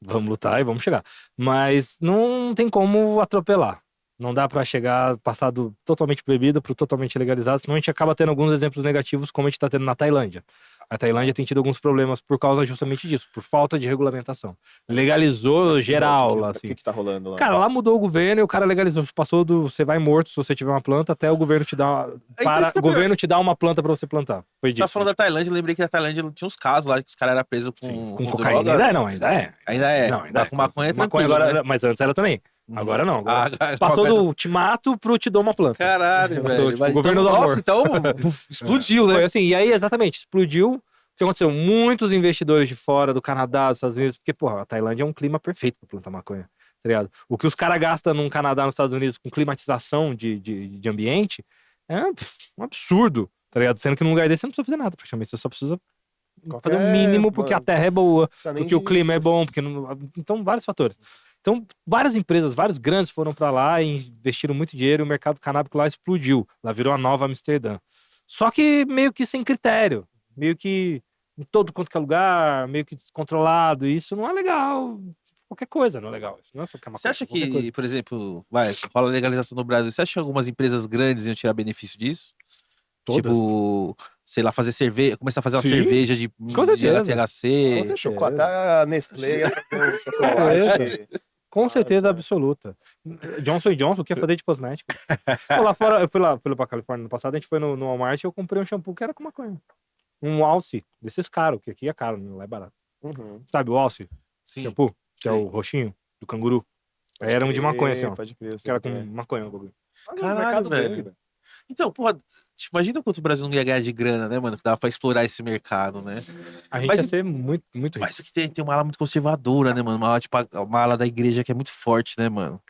Vamos lutar e vamos chegar. Mas não tem como atropelar. Não dá pra chegar, passar do totalmente proibido pro totalmente legalizado, senão a gente acaba tendo alguns exemplos negativos, como a gente tá tendo na Tailândia. A Tailândia tem tido alguns problemas por causa justamente disso, por falta de regulamentação. Legalizou geral lá, assim. O que tá rolando lá? Cara, lá mudou o governo e o cara legalizou. Passou do você vai morto se você tiver uma planta até o governo te dar o governo te dá uma planta pra você plantar. Foi Você disso. tá falando da Tailândia, eu lembrei que na Tailândia tinha uns casos lá que os caras eram presos com cocaína. droga. Ainda é. Ainda é. Não, ainda é. Com maconha é Maconha tranquilo, agora, né? mas antes era também. Agora não. Agora passou maconha- do te mato pro te dou uma planta. Caralho, Passou, velho. tipo, Mas o governo então, do amor. nossa, então explodiu, né? Foi assim, e aí exatamente, explodiu. O que aconteceu? Muitos investidores de fora, do Canadá, dos Estados Unidos, porque, porra, a Tailândia é um clima perfeito pra plantar maconha, tá ligado? O que os caras gastam no Canadá, nos Estados Unidos, com climatização de ambiente, é um absurdo, tá ligado? Sendo que num lugar desse você não precisa fazer nada, praticamente, você só precisa fazer o mínimo porque a terra é boa, porque o clima é bom, porque então vários fatores. Então, várias empresas, vários grandes foram pra lá e investiram muito dinheiro e o mercado canábico lá explodiu. Lá virou a nova Amsterdã. Só que meio que sem critério. Meio que em todo quanto que é lugar, meio que descontrolado. E isso não é legal. Qualquer coisa não é legal. Isso não é só que é uma Você acha qualquer coisa. que, por exemplo, rola legalização no Brasil, você acha que algumas empresas grandes iam tirar benefício disso? Todas. Tipo, sei lá, fazer cerveja, começar a fazer uma Sim, cerveja de certeza. THC. Chocolate, a Nestlé, o chocolate. Com certeza absoluta. Johnson Johnson quer fazer de cosmético. Pô, lá fora, eu fui lá pra Califórnia no passado, a gente foi no Walmart e eu comprei um shampoo que era com maconha. Um Alce, desses caros, que aqui é caro, não é barato. Sabe o Alce? Sim. Shampoo? Que é Sim. o roxinho, do canguru. Aí era um de maconha, assim, ó. Pode crer, Que era com maconha o bagulho. Caralho, velho. Então, porra, tipo, imagina quanto o Brasil não ia ganhar de grana, né, mano? Que dava pra explorar esse mercado, né? A gente Mas ia ser muito, muito rico. Mas isso que tem uma ala muito conservadora, né, mano? Uma ala da igreja que é muito forte, né, mano?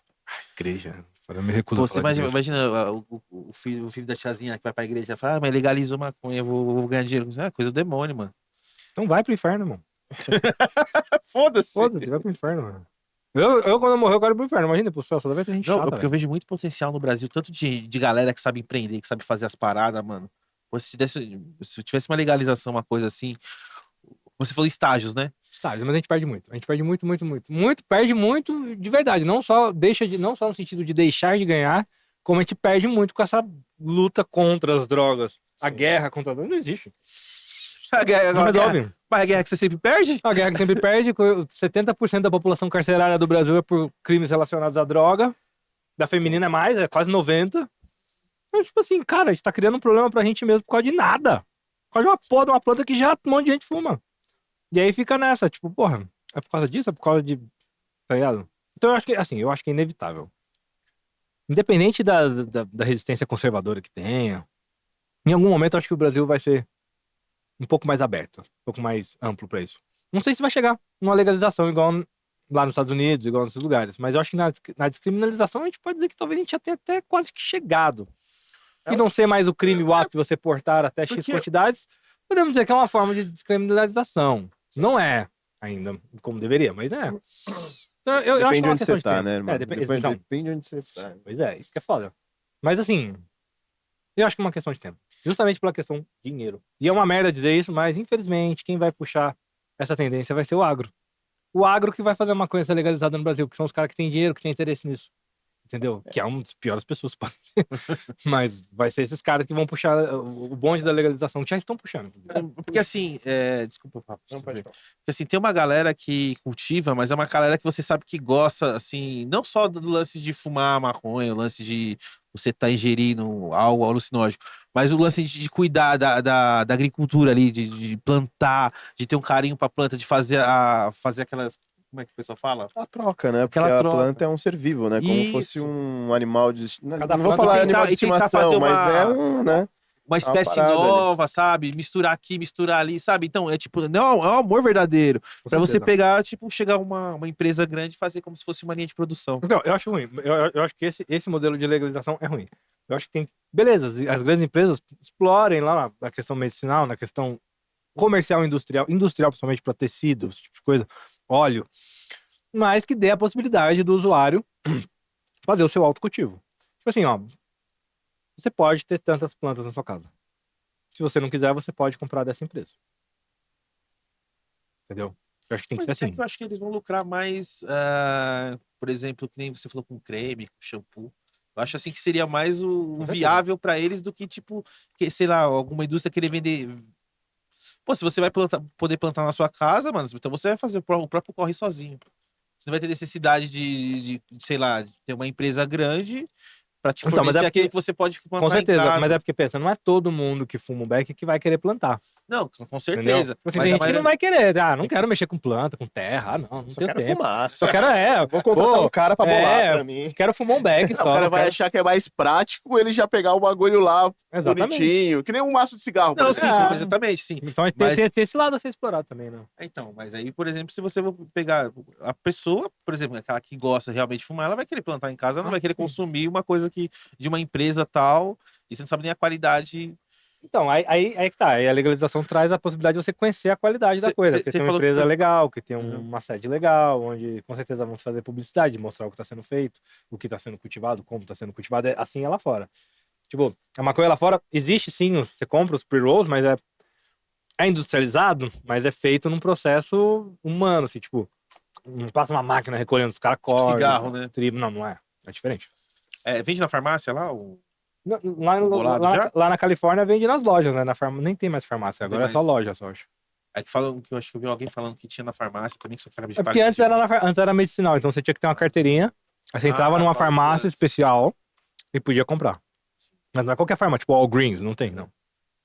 Igreja. Eu me recuso Pô, a você falar de imagina, igreja. o filho da tiazinha que vai pra igreja e fala, mas legalizou maconha, eu vou ganhar dinheiro. É coisa do demônio, mano. Então vai pro inferno, mano. Foda-se. Foda-se, vai pro inferno, mano. Eu quando eu morrer, eu quero ir pro inferno. Imagina, pro céu, só deve ter gente Não, chata, porque eu vejo muito potencial no Brasil, tanto de galera que sabe empreender, que sabe fazer as paradas, mano. Pô, se tivesse uma legalização, uma coisa assim. Você falou estágios, né? Estágio, mas a gente perde muito. A gente perde muito, muito, muito. Muito, perde muito de verdade. Não só no sentido de deixar de ganhar, como a gente perde muito com essa luta contra as drogas. A Sim. guerra contra as drogas não existe. A guerra, Não resolve. Mas a guerra que você sempre perde? A guerra que sempre perde, 70% da população carcerária do Brasil é por crimes relacionados à droga. Da feminina é mais, é quase 90%. Então, tipo assim, cara, a gente tá criando um problema pra gente mesmo por causa de nada. Por causa de uma porra de uma planta que já um monte de gente fuma. E aí fica nessa, tipo, porra, é por causa disso? É por causa de... Tá ligado? Então eu acho que, assim, eu acho que é inevitável. Independente da resistência conservadora que tenha, em algum momento eu acho que o Brasil vai ser um pouco mais aberto, um pouco mais amplo pra isso. Não sei se vai chegar numa legalização igual lá nos Estados Unidos, igual nesses lugares, mas eu acho que na descriminalização a gente pode dizer que talvez a gente já tenha até quase que chegado. Que não ser mais o crime, o ato de você portar até X Porque- quantidades, podemos dizer que é uma forma de descriminalização. Não é ainda como deveria, mas é. Então, eu acho que Depende é uma onde questão você de tá, tempo. né, irmão? Depende, Depois então, depende onde você tá. pois é, isso que é foda. Mas assim, eu acho que é uma questão de tempo. Justamente pela questão de dinheiro. E é uma merda dizer isso, mas infelizmente quem vai puxar essa tendência vai ser o agro. O agro que vai fazer uma coisa legalizada no Brasil, que são os caras que têm dinheiro, que têm interesse nisso. Entendeu? Que é uma das piores pessoas. Mas vai ser esses caras que vão puxar o bonde da legalização, que já estão puxando. Porque assim, desculpa, Papo. Não pode falar. Porque assim, tem uma galera que cultiva, mas é uma galera que você sabe que gosta, assim, não só do lance de fumar maconha, o lance de você estar ingerindo algo alucinógeno, mas o lance de cuidar da agricultura ali, de plantar, de ter um carinho pra planta, de fazer aquelas. Como é que o pessoal fala? A troca, né? Porque Aquela a troca. planta é um ser vivo, né? Como fosse Isso. um animal de... Não Cada vou planta falar tem- animal de e tentar fazer estimação, mas uma- é um, né? Uma espécie parada ali. nova, sabe? Misturar aqui, misturar ali, sabe? Então, é tipo, não, é um amor verdadeiro. Com Pra você certeza. pegar, tipo, chegar uma empresa grande e fazer como se fosse uma linha de produção. Então, eu acho ruim. Eu acho que esse modelo de legalização é ruim. Eu acho que tem. Beleza, as grandes empresas explorem lá na questão medicinal, na questão comercial e industrial principalmente para tecido, esse tipo de coisa, óleo, mas que dê a possibilidade do usuário fazer o seu autocultivo. Tipo assim, ó, você pode ter tantas plantas na sua casa. Se você não quiser, você pode comprar dessa empresa. Entendeu? Eu acho que tem que Mas ser é assim. que eu acho que eles vão lucrar mais, por exemplo, que nem você falou com creme, com shampoo. Eu acho assim que seria mais o certeza. viável pra eles do que, tipo, que, sei lá, alguma indústria querer vender. Pô, se você vai poder plantar na sua casa, mano, então você vai fazer o próprio corre sozinho. Você não vai ter necessidade sei lá, de ter uma empresa grande pra te Então, mas fornecer é porque- aquilo que você pode plantar Com certeza, em casa. mas é porque pensa, não é todo mundo que fuma um beck que vai querer plantar. Não, com Entendeu? certeza. Tipo assim, Mas tem a gente que maioria- não vai querer. Ah, não quero mexer com planta, com terra. Ah, não Só tenho quero tempo. fumar. Só quero, Vou contratar pô, um cara pra bolar é, pra mim. quero fumar um beck O só. cara não vai quero- achar que é mais prático ele já pegar o bagulho lá Exatamente. bonitinho, que nem um maço de cigarro. por Não, exemplo. sim, Ah. exatamente, sim. Então Mas- tem esse lado a ser explorado também, né? Então, mas aí, por exemplo, se você for pegar a pessoa, por exemplo, aquela que gosta realmente de fumar, ela vai querer plantar em casa, ela não vai querer sim. consumir uma coisa de uma empresa tal, e você não sabe nem a qualidade. Então, aí que tá. Aí a legalização traz a possibilidade de você conhecer a qualidade da Cê- coisa. cê- Porque cê tem uma falou que empresa foi- legal, que tem Uhum. uma sede legal, onde com certeza vamos fazer publicidade, mostrar o que está sendo feito, o que está sendo cultivado, como está sendo cultivado. Assim é lá fora. Tipo, a maconha lá fora existe sim, você compra os pre-rolls, mas é industrializado, mas é feito num processo humano, assim, tipo, não passa uma máquina recolhendo, os caras Tipo cortam. cigarro, né? Não é. É diferente. Vende na farmácia lá? Lá, já? lá na Califórnia vende nas lojas, né? Nem tem mais farmácia, Não tem agora é só mais. loja, só acho. É que falam que eu acho que eu vi alguém falando que tinha na farmácia também, que só era de É porque antes era medicinal, então você tinha que ter uma carteirinha, aí você entrava numa qual farmácia isso? especial e podia comprar. Mas não é qualquer farmácia, tipo Walgreens, não tem, não.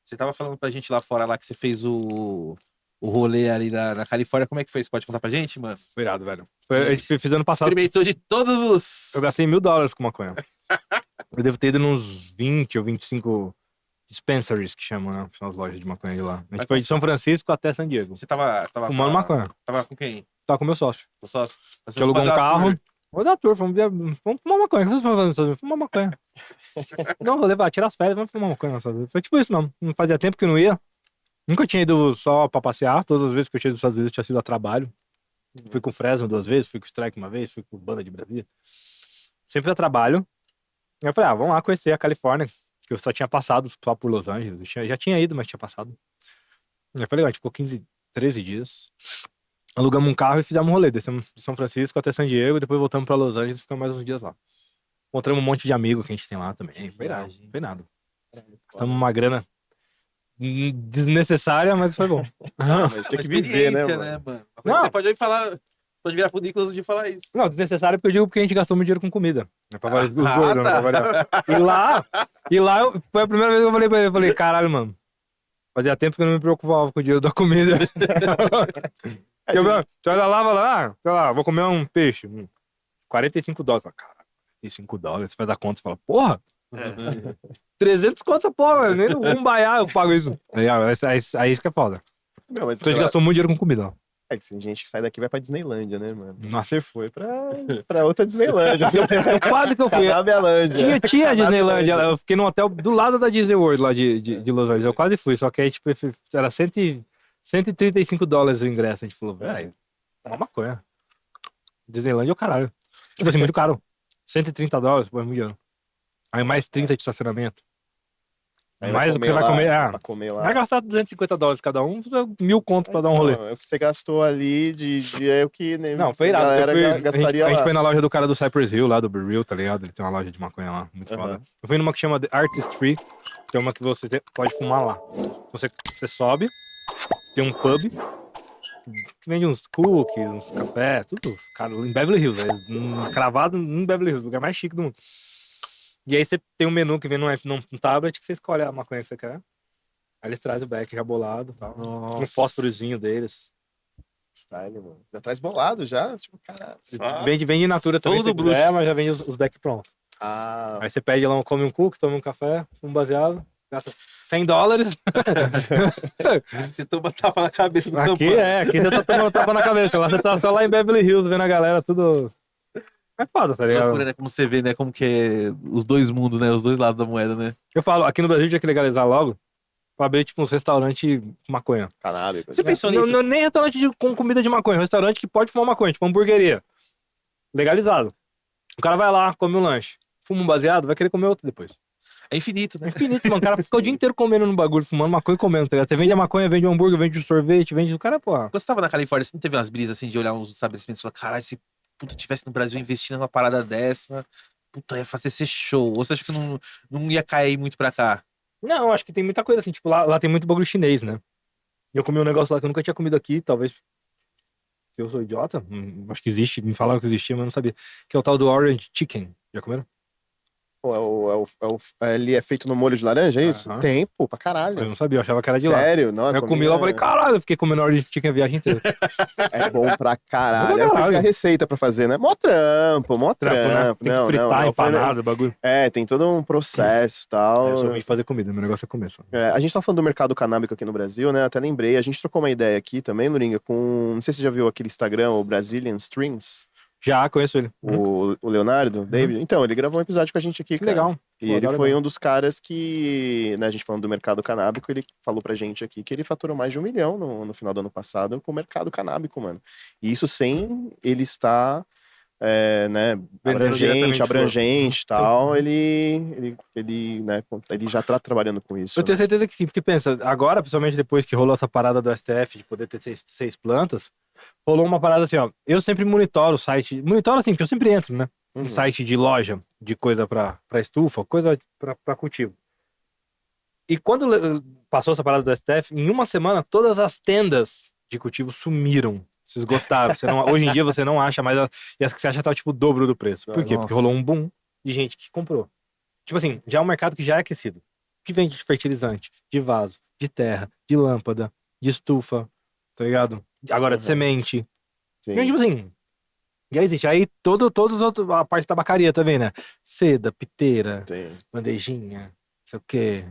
Você tava falando pra gente lá fora, lá que você fez o rolê ali na Califórnia. Como é que foi? Você pode contar pra gente, mano? Foi irado, velho. A gente fez ano passado, Experimentou de todos os. eu gastei $1.000 com maconha. Eu devo ter ido nos 20 ou 25 dispensaries, que chamam, né? Que são as lojas de maconha de lá. A gente foi de São Francisco até San Diego. Você tava Fumando maconha. Tava com quem? Tava com meu sócio. Com o sócio? A gente alugou um carro. Vou dar tour, vamos fumar maconha. O que vocês estão fazendo sozinhos? Fumar maconha. Não, vou levar, tirar as férias, vamos fumar maconha. Foi tipo isso mesmo. Não fazia tempo que eu não ia. Nunca tinha ido só pra passear. Todas as vezes que eu tinha ido dos Estados Unidos tinha sido a trabalho. Fui com o Fresno 2 vezes, fui com o Strike uma vez, fui com o Banda de Brasília. Sempre a trabalho. Eu falei, vamos lá conhecer a Califórnia, que eu só tinha passado só por Los Angeles. Já tinha ido, mas tinha passado. Eu falei, a gente ficou 13 dias. Alugamos um carro e fizemos um rolê. Descemos de São Francisco até San Diego, depois voltamos pra Los Angeles e ficamos mais uns dias lá. Encontramos um monte de amigos que a gente tem lá também. Foi nada. viagem. Foi nada. Gastamos uma grana desnecessária, mas foi bom. Mas tinha que viver, né, Experiência, mano? mano? Uma coisa que você pode ouvir falar, pode virar pro Nicolas um dia falar isso. Não, desnecessário porque eu digo porque a gente gastou muito dinheiro com comida. É pra variar os Ah, gordos, tá. né, pra variar. Foi a primeira vez que eu falei pra ele, eu falei, caralho, mano. Fazia tempo que eu não me preocupava com o dinheiro da comida. Você olha lá, vai lá, sei lá, vou comer um peixe. $45. Fala, cara, $45, você vai dar conta, você fala, porra, 300 conto essa porra, velho, nem no Rumbaiá eu pago isso. Aí isso que é foda. Meu, mas Então a gente gastou muito dinheiro com comida. Ó. É que tem gente que sai daqui e vai pra Disneylândia, né, mano? Nossa. Você foi pra outra Disneylândia. Quase que eu fui. Canabialândia. Tinha a Disneylândia, eu fiquei num hotel do lado da Disney World lá de Los Angeles. Eu quase fui, só que aí, tipo, era $135 o ingresso. A gente falou, velho, é uma maconha. Disneylândia é o caralho. Tipo assim, muito caro. $130, pô, é muito dinheiro. Aí mais 30 de estacionamento. Aí Mais do que você vai comer. Pra comer lá. Vai gastar $250 cada um, $1.000 conto pra dar um rolê. Não, é o que você gastou ali é o que né, Não, foi irado. a galera A gastaria gente lá. foi na loja do cara do Cypress Hill, lá do Beryl, tá ligado? Ele tem uma loja de maconha lá, muito foda. Eu fui numa que chama The Artistry, que é uma que você pode fumar lá. Você sobe, tem um pub, que vende uns cookies, uns cafés, tudo, cara, em Beverly Hills, cravado em Beverly Hills, o lugar mais chique do mundo. E aí você tem um menu que vem num tablet que você escolhe a maconha que você quer. Aí eles trazem o back já bolado e tal. Um fósforozinho deles. Style, mano. Já traz bolado, já? Tipo, caralho. Vende in natura também, Todo se quiser, mas já vende os back prontos. Ah, Aí você pede lá, come um cookie, toma um café, um baseado, gasta $100. Você toma tapa na cabeça do Aqui campanha. aqui você tá tomando tapa na cabeça. Lá você tá só lá em Beverly Hills, vendo a galera tudo... É foda, tá ligado? Loucura, né? Como você vê, né? Como que é os dois mundos, né? Os dois lados da moeda, né? Eu falo, aqui no Brasil tinha que legalizar logo pra abrir, tipo, uns restaurantes com maconha. cannabis. Você pensou nisso? Não, nem restaurante com comida de maconha, restaurante que pode fumar maconha, tipo hamburgueria. Legalizado. O cara vai lá, come um lanche, fuma um baseado, vai querer comer outro depois. É infinito, É né? infinito, mano. O cara fica o dia inteiro comendo no bagulho, fumando maconha e comendo, tá ligado? Você vende a maconha, vende o hambúrguer, vende o sorvete, vende o cara, porra. Quando você tava na Califórnia, você não teve umas brisas assim de olhar uns estabelecimentos e falar, caralho, se puta tivesse no Brasil investindo numa parada dessa, puta, ia fazer esse show. Ou você acha que não ia cair muito pra cá? Não, acho que tem muita coisa assim, tipo, lá tem muito bagulho chinês, né? E eu comi um negócio lá que eu nunca tinha comido aqui, talvez eu sou idiota, acho que existe, me falaram que existia, mas eu não sabia. Que é o tal do Orange Chicken. Já comeram? Ele é feito no molho de laranja, é isso? Aham. Tem, pô, pra Eu caralho. não sabia, eu achava que era de lá. Sério? Não, Eu comi lá e falei, caralho, eu fiquei comendo Orange Chicken a viagem inteira. É bom pra caralho. Bom pra É caralho. a receita pra fazer, né? Mó trampo. Trampo, né? Tem que fritar, empanado, o bagulho. É, tem todo um processo e tal. Eu sou ruim de fazer comida, meu negócio é comer só. A gente tá falando do mercado canábico aqui no Brasil, né? Até lembrei, a gente trocou uma ideia aqui também, Luringa, com... Não sei se você já viu aquele Instagram, o Brazilian Strings, Já conheço ele. o Leonardo, David. Então, ele gravou um episódio com a gente aqui, Que cara. legal. E Pô, ele adoro foi mesmo. um dos caras que, né, a gente falando do mercado canábico, ele falou pra gente aqui que ele faturou mais de 1 milhão no final do ano passado com o mercado canábico, mano. E isso sem ele estar, né, Vendendo diretamente abrangente e tal, ele, né, ele já tá trabalhando com isso. Eu tenho né? certeza que sim, porque pensa, agora, principalmente depois que rolou essa parada do STF de poder ter seis plantas, rolou uma parada assim, ó. Eu sempre monitoro o site, monitoro assim, porque eu sempre entro, né? Em Uhum. site de loja, de coisa pra estufa, coisa pra cultivo. E quando passou essa parada do STF, em uma semana, todas as tendas de cultivo sumiram, se esgotaram. Hoje em dia você não acha mais, e as que você acha tá tipo o dobro do preço. Por quê? Nossa. Porque rolou um boom de gente que comprou. Tipo assim, já é um mercado que já é aquecido. Que vende de fertilizante, de vaso, de terra, de lâmpada, de estufa, tá ligado? Agora de Uhum. semente. Sim. E, tipo assim, já existe. Aí a parte de tabacaria também, né? Seda, piteira, Tem. bandejinha, não sei o quê,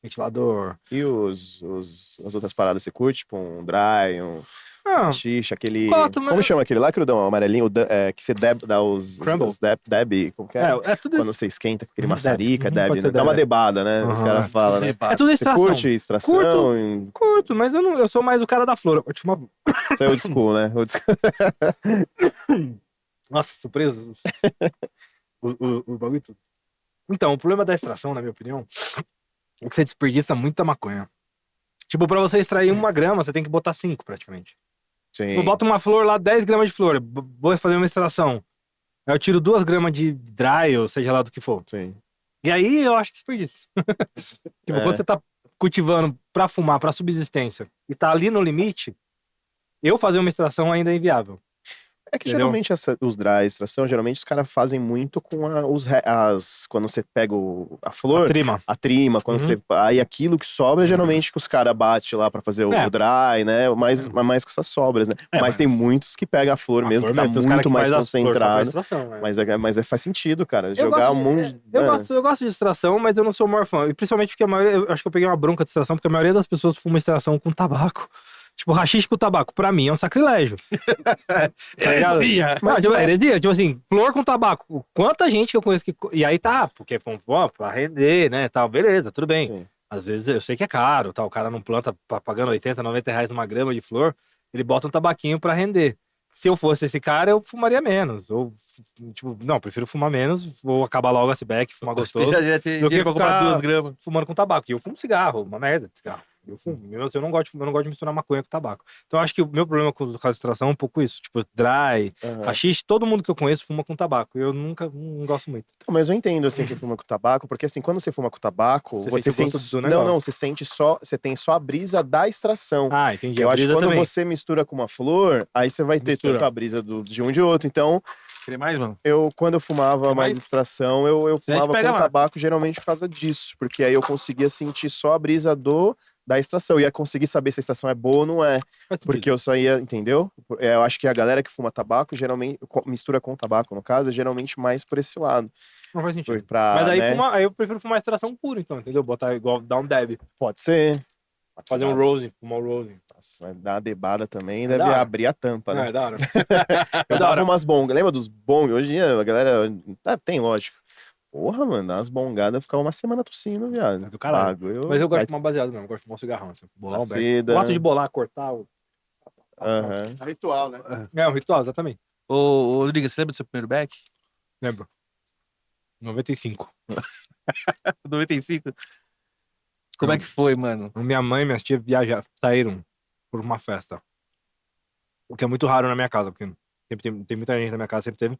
ventilador. E as outras paradas você curte? Tipo um dry, um Ah, xixa, aquele... gosto, mas- Como chama aquele lá, crudão? Amarelinho, que você dá os... Crumble. Deb, como que é? é tudo Quando você esquenta com aquele Deb. maçarica, Uhum, Deb, pode né? ser Dá uma Deb. debada, né? Os Aham. caras falam, né? É tudo Você extração. curte extração? Curto. Curto, mas eu sou mais o cara da flor. Última... Isso é old school, né? Old school. Nossa, surpresa. o bagulho tudo. Então, o problema da extração, na minha opinião, é que você desperdiça muita maconha. Tipo, pra você extrair 1 grama, você tem que botar 5 praticamente. Sim. Eu boto uma flor lá, 10 gramas de flor, vou fazer uma extração. Aí eu tiro 2 gramas de dry, ou seja lá do que for. Sim. E aí eu acho que desperdício. Tipo, É. quando você tá cultivando pra fumar, pra subsistência, e tá ali no limite, eu fazer uma extração ainda é inviável. É que Entendeu? geralmente os dry extração, geralmente os caras fazem muito com quando você pega a flor, Trima. a trima, quando Uhum. você. Aí aquilo que sobra, geralmente que os caras batem lá pra fazer É. o dry, né? Mais com essas sobras, né? É, mas tem muitos que pegam a flor A mesmo, flor que tá mesmo, tem os caras muito que mais faz as flores só pra concentrado. extração, né? Faz sentido, cara. Eu Jogar gosto, um monte. eu gosto de extração, mas eu não sou o maior fã. E principalmente porque a maioria, eu acho que eu peguei uma bronca de extração, porque a maioria das pessoas fuma extração com tabaco. Tipo, haxixe com tabaco, pra mim é um sacrilégio. Tá ligado? Heresia! Mas, tipo, heresia, tipo assim, flor com tabaco. Quanta gente que eu conheço que. E aí tá, porque ó, pra render, né? Tal, beleza, tudo bem. Sim. Às vezes eu sei que é caro, tal. O cara não planta pagando 80, 90 reais numa grama de flor, ele bota um tabaquinho pra render. Se eu fosse esse cara, eu fumaria menos. Ou, tipo, não, prefiro fumar menos, vou acabar logo esse beck, fumar gostoso, Já ia ter do que dinheiro pra comprar ficar 2 gramas. fumando com tabaco. E eu fumo cigarro, uma merda de cigarro. Eu fumo. Mesmo assim, eu não gosto de misturar maconha com tabaco. Então, eu acho que o meu problema com a extração é um pouco isso. Tipo, dry, Aham. haxixe, todo mundo que eu conheço fuma com tabaco. Eu não gosto muito. Então, mas eu entendo, assim, que fuma com tabaco, porque, assim, quando você fuma com tabaco, Você você sente o sente. gosto do Não, negócio. não, você sente só. Você tem só a brisa da extração. Ah, entendi. Eu A acho que brisa quando também. você mistura com uma flor, aí você vai ter Mistura. tanto a brisa de um de outro. Então, Queria mais, mano? quando eu fumava Quer mais mais? extração, eu Se a gente fumava pega com lá. tabaco geralmente por causa disso. Porque aí eu conseguia sentir só a brisa da extração. Ia conseguir saber se a extração é boa ou não é. Faz sentido. Porque eu só ia, entendeu? Eu acho que a galera que fuma tabaco, geralmente, mistura com tabaco, no caso, é geralmente mais por esse lado. Não faz sentido. Pra, Mas aí, né? aí eu prefiro fumar extração pura, então, entendeu? Botar igual, dar um dab. Pode ser. Fazer um rose, fumar um rose. Nossa, mas dar uma debada também É deve da hora. abrir a tampa, Não, né? é da hora. Eu da dava hora. umas bongas. Lembra dos bong? Hoje em dia a galera. Tem, lógico. Porra, mano, dá umas bongadas, ficar uma semana tossindo, viado. É do caralho. Bagulho. Mas eu gosto vai de fumar baseado mesmo, eu gosto de fumar um cigarrão, assim. Bolar um beck. Acida. Gosto de bolar, cortar. Aham. É ritual, né? É um ritual, exatamente. Ô, Rodrigo, você lembra do seu primeiro back? Lembro. 95. 95? Como é que foi, mano? Minha mãe e minhas tias saíram por uma festa. O que é muito raro na minha casa, porque sempre tem muita gente na minha casa, sempre teve.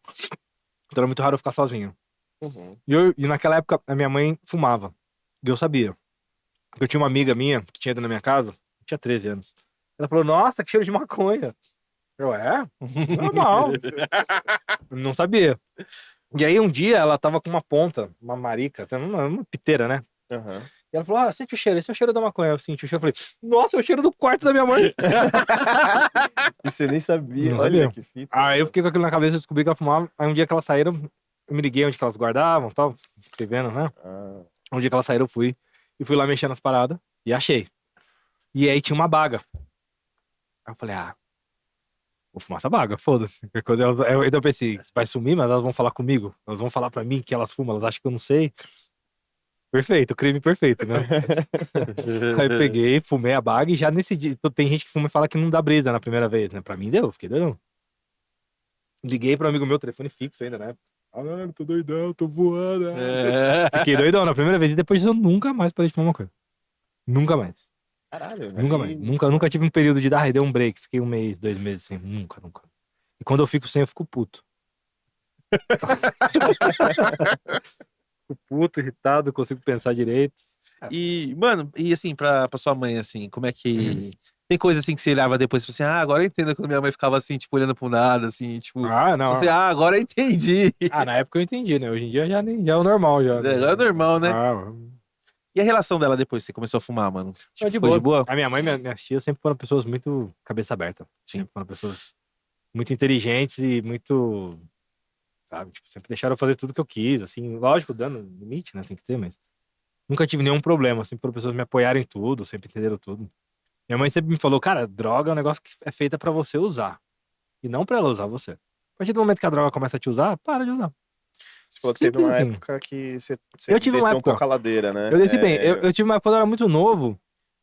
Então era muito raro eu ficar sozinho. Uhum. E naquela época a minha mãe fumava. E eu sabia. Eu tinha uma amiga minha que tinha ido na minha casa, tinha 13 anos. Ela falou, nossa, que cheiro de maconha. Eu, normal. Não sabia. E aí um dia ela tava com uma ponta, uma marica, uma piteira, né? Aham. E ela falou, sente o cheiro, esse é o cheiro da maconha. Eu senti o cheiro, eu falei, nossa, é o cheiro do quarto da minha mãe. E você nem sabia. Não Olha sabia. que fita. Aí eu fiquei com aquilo na cabeça, eu descobri que ela fumava. Aí um dia que elas saíram, eu me liguei onde que elas guardavam, tal, escrevendo, né? Ah, Um dia que elas saíram, eu fui lá mexendo nas paradas e achei. E aí tinha uma baga. Aí eu falei, vou fumar essa baga, foda-se. Qualquer coisa, eu ainda pensei, vai sumir, mas elas vão falar comigo. Elas vão falar pra mim que elas fumam, elas acham que eu não sei. Perfeito, crime perfeito, né? Aí eu peguei, fumei a baga e já nesse dia. Tem gente que fuma e fala que não dá brisa na primeira vez, né? Pra mim deu, fiquei doidão. Liguei pro amigo meu, telefone fixo ainda, né? Eu tô doidão, tô voando. Fiquei doidão na primeira vez e depois disso eu nunca mais parei de fumar uma coisa. Nunca mais. caralho. Nunca mais. Nunca tive um período de dei um break. Fiquei 1 mês, 2 meses sem. Nunca. E quando eu fico sem, eu fico puto. Fico puto, irritado, consigo pensar direito. E, mano, e assim, pra sua mãe, assim, como é que. Tem coisa assim que você olhava depois e falou assim, agora eu entendo quando minha mãe ficava assim, tipo, olhando pro nada, assim, tipo. Não. Você, agora eu entendi. Na época eu entendi, né? Hoje em dia já é o normal, já. Agora é normal, né? Ah, E a relação dela depois que você começou a fumar, mano? Tipo, de foi de boa? A minha mãe e minhas tias sempre foram pessoas muito cabeça aberta. Sim. Sempre foram pessoas muito inteligentes e muito, sabe? Tipo, sempre deixaram eu fazer tudo que eu quis, assim. Lógico, dando limite, né? Tem que ter, mas nunca tive nenhum problema. Sempre foram pessoas que me apoiaram em tudo, sempre entenderam tudo. Minha mãe sempre me falou, cara, droga é um negócio que é feita pra você usar. E não pra ela usar você. A partir do momento que a droga começa a te usar, para de usar. Você falou que teve Simples uma assim. época que você Eu tive uma desceu um época. pouco a ladeira, né? Eu desci bem. Eu tive uma época quando eu era muito novo.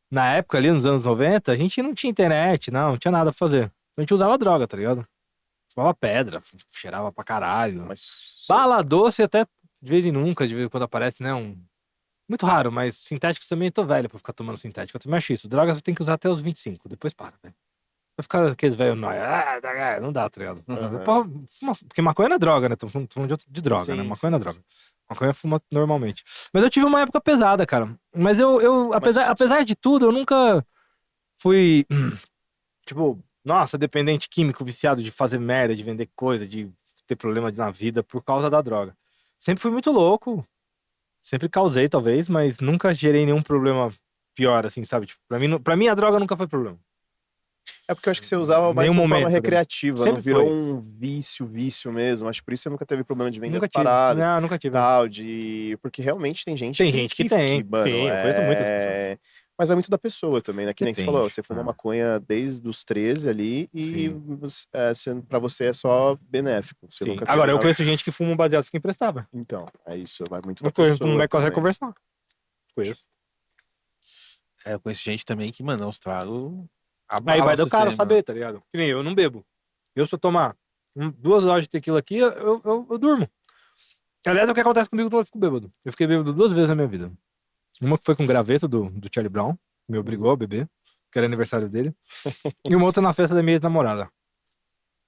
Na época ali, nos anos 90, a gente não tinha internet, não tinha nada pra fazer. Então a gente usava droga, tá ligado? Fumava pedra, cheirava pra caralho. Mas Bala doce até de vez em nunca, de vez em quando aparece, né? Muito raro, mas sintéticos também eu tô velho pra ficar tomando sintético. Eu também acho isso. Drogas você tem que usar até os 25, depois para, velho. Vai ficar aquele velho nóia. Não dá, tá ligado? Porra, porque maconha não é droga, né? Tô falando de droga, Sim, né? Maconha sim, não é droga. Maconha fuma normalmente. Mas eu tive uma época pesada, cara. Mas apesar de tudo, eu nunca fui, tipo, nossa, dependente químico, viciado de fazer merda, de vender coisa, de ter problema na vida por causa da droga. Sempre fui muito louco. Sempre causei, talvez, mas nunca gerei nenhum problema pior, assim, sabe? Tipo, pra mim a droga nunca foi problema. É porque eu acho que você usava mais Nenhum de uma forma momento, recreativa, não sempre virou foi. um vício mesmo. Acho que por isso você nunca teve problema de vender Nunca as tive. paradas, Não, nunca tive. tal, porque realmente tem gente Tem gente que tem. mano, Sim, eu conheço muitas pessoas. Mas vai muito da pessoa também, né? Que nem você Depende. falou, você fuma maconha desde os 13 ali e pra você é só benéfico. Você Sim. nunca teve Agora, eu nada. conheço gente que fuma um baseado que emprestava. Então, é isso, vai muito Não da pessoa consegue também. conversar. Conheço. Eu conheço gente também que, mano, é uns tragos. Aí vai do cara sistema. saber, tá ligado? Que nem eu não bebo. Eu, se eu tomar 2 lojas de tequila aqui, eu durmo. Aliás, é o que acontece comigo quando eu fico bêbado. Eu fiquei bêbado 2 vezes na minha vida. Uma que foi com o graveto do Charlie Brown, me obrigou a beber, que era aniversário dele. E uma outra na festa da minha ex-namorada.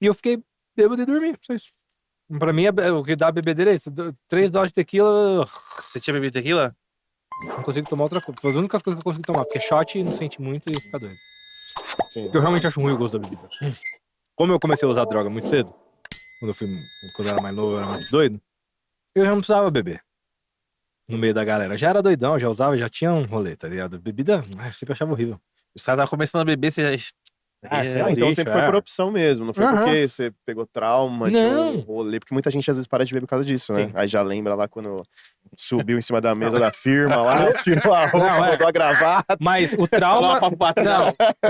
E eu fiquei bêbado e dormi, só isso. Pra mim, o que dá a bebedeira é isso. 3 doses de tequila, Você tinha bebido tequila? não consigo tomar outra coisa. Foi as únicas coisas que eu consigo tomar, porque shot não sente muito e fica doido. Sim. Eu realmente acho ruim o gosto da bebida. Como eu comecei a usar droga muito cedo, quando eu era mais novo, eu era mais doido, eu já não precisava beber. No meio da galera. Já era doidão, já usava, já tinha um rolê, tá ligado? Bebida, eu sempre achava horrível. Os caras estavam começando a beber, você já. Então lixo, sempre foi por opção mesmo, não foi Aham. porque você pegou trauma de Não. um rolê, porque muita gente às vezes para de beber por causa disso, né? Sim. Aí já lembra lá quando subiu em cima da mesa da firma lá, tirou a roupa, Não, botou a gravata. Mas o trauma.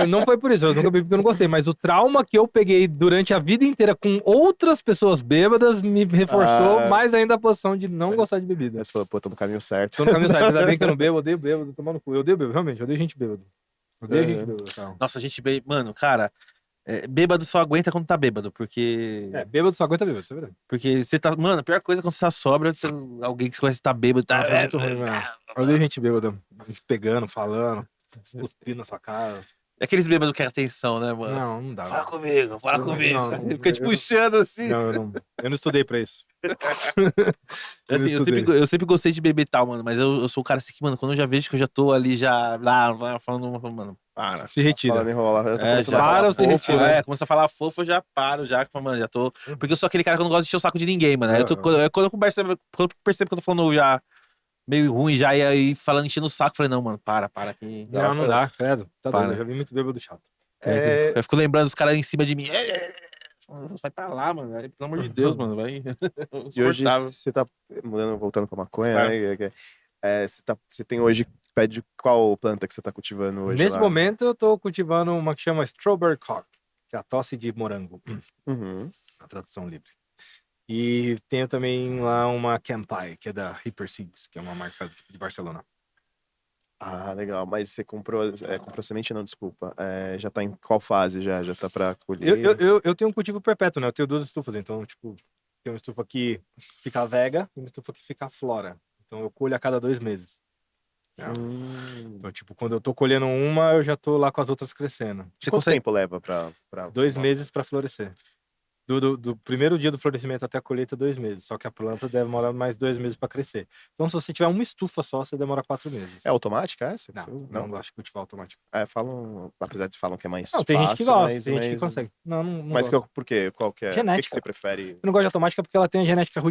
Não foi por isso, eu nunca bebi porque eu não gostei. Mas o trauma que eu peguei durante a vida inteira com outras pessoas bêbadas me reforçou mais ainda a posição de não gostar de bebida. Aí você falou, pô, tô no caminho certo. Tô no caminho certo, ainda bem que eu não bebo, odeio bêbado, tomando cu. Eu odeio bêbado, realmente, eu odeio gente bêbada. Odeio gente bêbada, tá? Nossa, a gente bebe. Mano, cara, bêbado só aguenta quando tá bêbado, porque. Bêbado só aguenta bêbado, isso é verdade. Porque você tá. Mano, a pior coisa é quando você tá sóbrio, alguém que você conhece tá bêbado. Tá... É muito ruim, velho. Eu odeio gente bêbada, gente pegando, falando, cuspindo na sua cara. É aqueles bêbados que querem atenção, né, mano? Não dá. Fala comigo, fala Não, comigo. não, não. Fica te puxando assim. Não, eu não estudei pra isso. Assim, eu sempre gostei de beber e tal, mano. Mas eu sou o cara assim que, mano, quando eu já vejo que eu já tô ali, já. Lá, falando, mano, para. Se retira. Falando enrolar, eu tô É, começando já a falar para ou se fofo, retira? né? Começa a falar fofo, eu já paro, já, que, mano, já tô. Porque eu sou aquele cara que eu não gosto de encher o saco de ninguém, mano. Aí quando eu percebo que eu tô falando já meio ruim, já e aí falando, enchendo o saco, falei, não, mano, para aqui. Não dá, credo. Tá Para. doido, eu já vi muito bêbado chato. Eu fico lembrando os caras em cima de mim. Vai pra lá, mano. Pelo amor de Deus, mano. Vai. E hoje você tá voltando pra maconha, Claro. né? Você tem hoje, pede qual planta que você tá cultivando hoje Nesse lá? momento eu tô cultivando uma que chama Strawberry Cock, que é a tosse de morango, Uhum. a tradução livre. E tenho também lá uma Campai, que é da Hyper Seeds, que é uma marca de Barcelona. Ah, legal. Mas você comprou semente, não, desculpa. Já tá em qual fase já? Já tá pra colher? Eu tenho um cultivo perpétuo, né? Eu tenho 2 estufas, então, tipo, tem uma estufa que fica vega e uma estufa que fica flora. Então eu colho a cada 2 meses. Então, tipo, quando eu tô colhendo uma, eu já tô lá com as outras crescendo. Quanto tempo leva pra 2 meses pra florescer. Do primeiro dia do florescimento até a colheita, 2 meses. Só que a planta demora mais 2 meses pra crescer. Então, se você tiver uma estufa só, você demora 4 meses. É automática essa? que você usa? Não gosto de cultivar automático. Apesar de falam que é mais Não, tem fácil, gente que gosta, mas, tem gente que consegue. Não Mas gosto. por quê? Qual que é? O Genética. que você prefere? Eu não gosto de automática porque ela tem a genética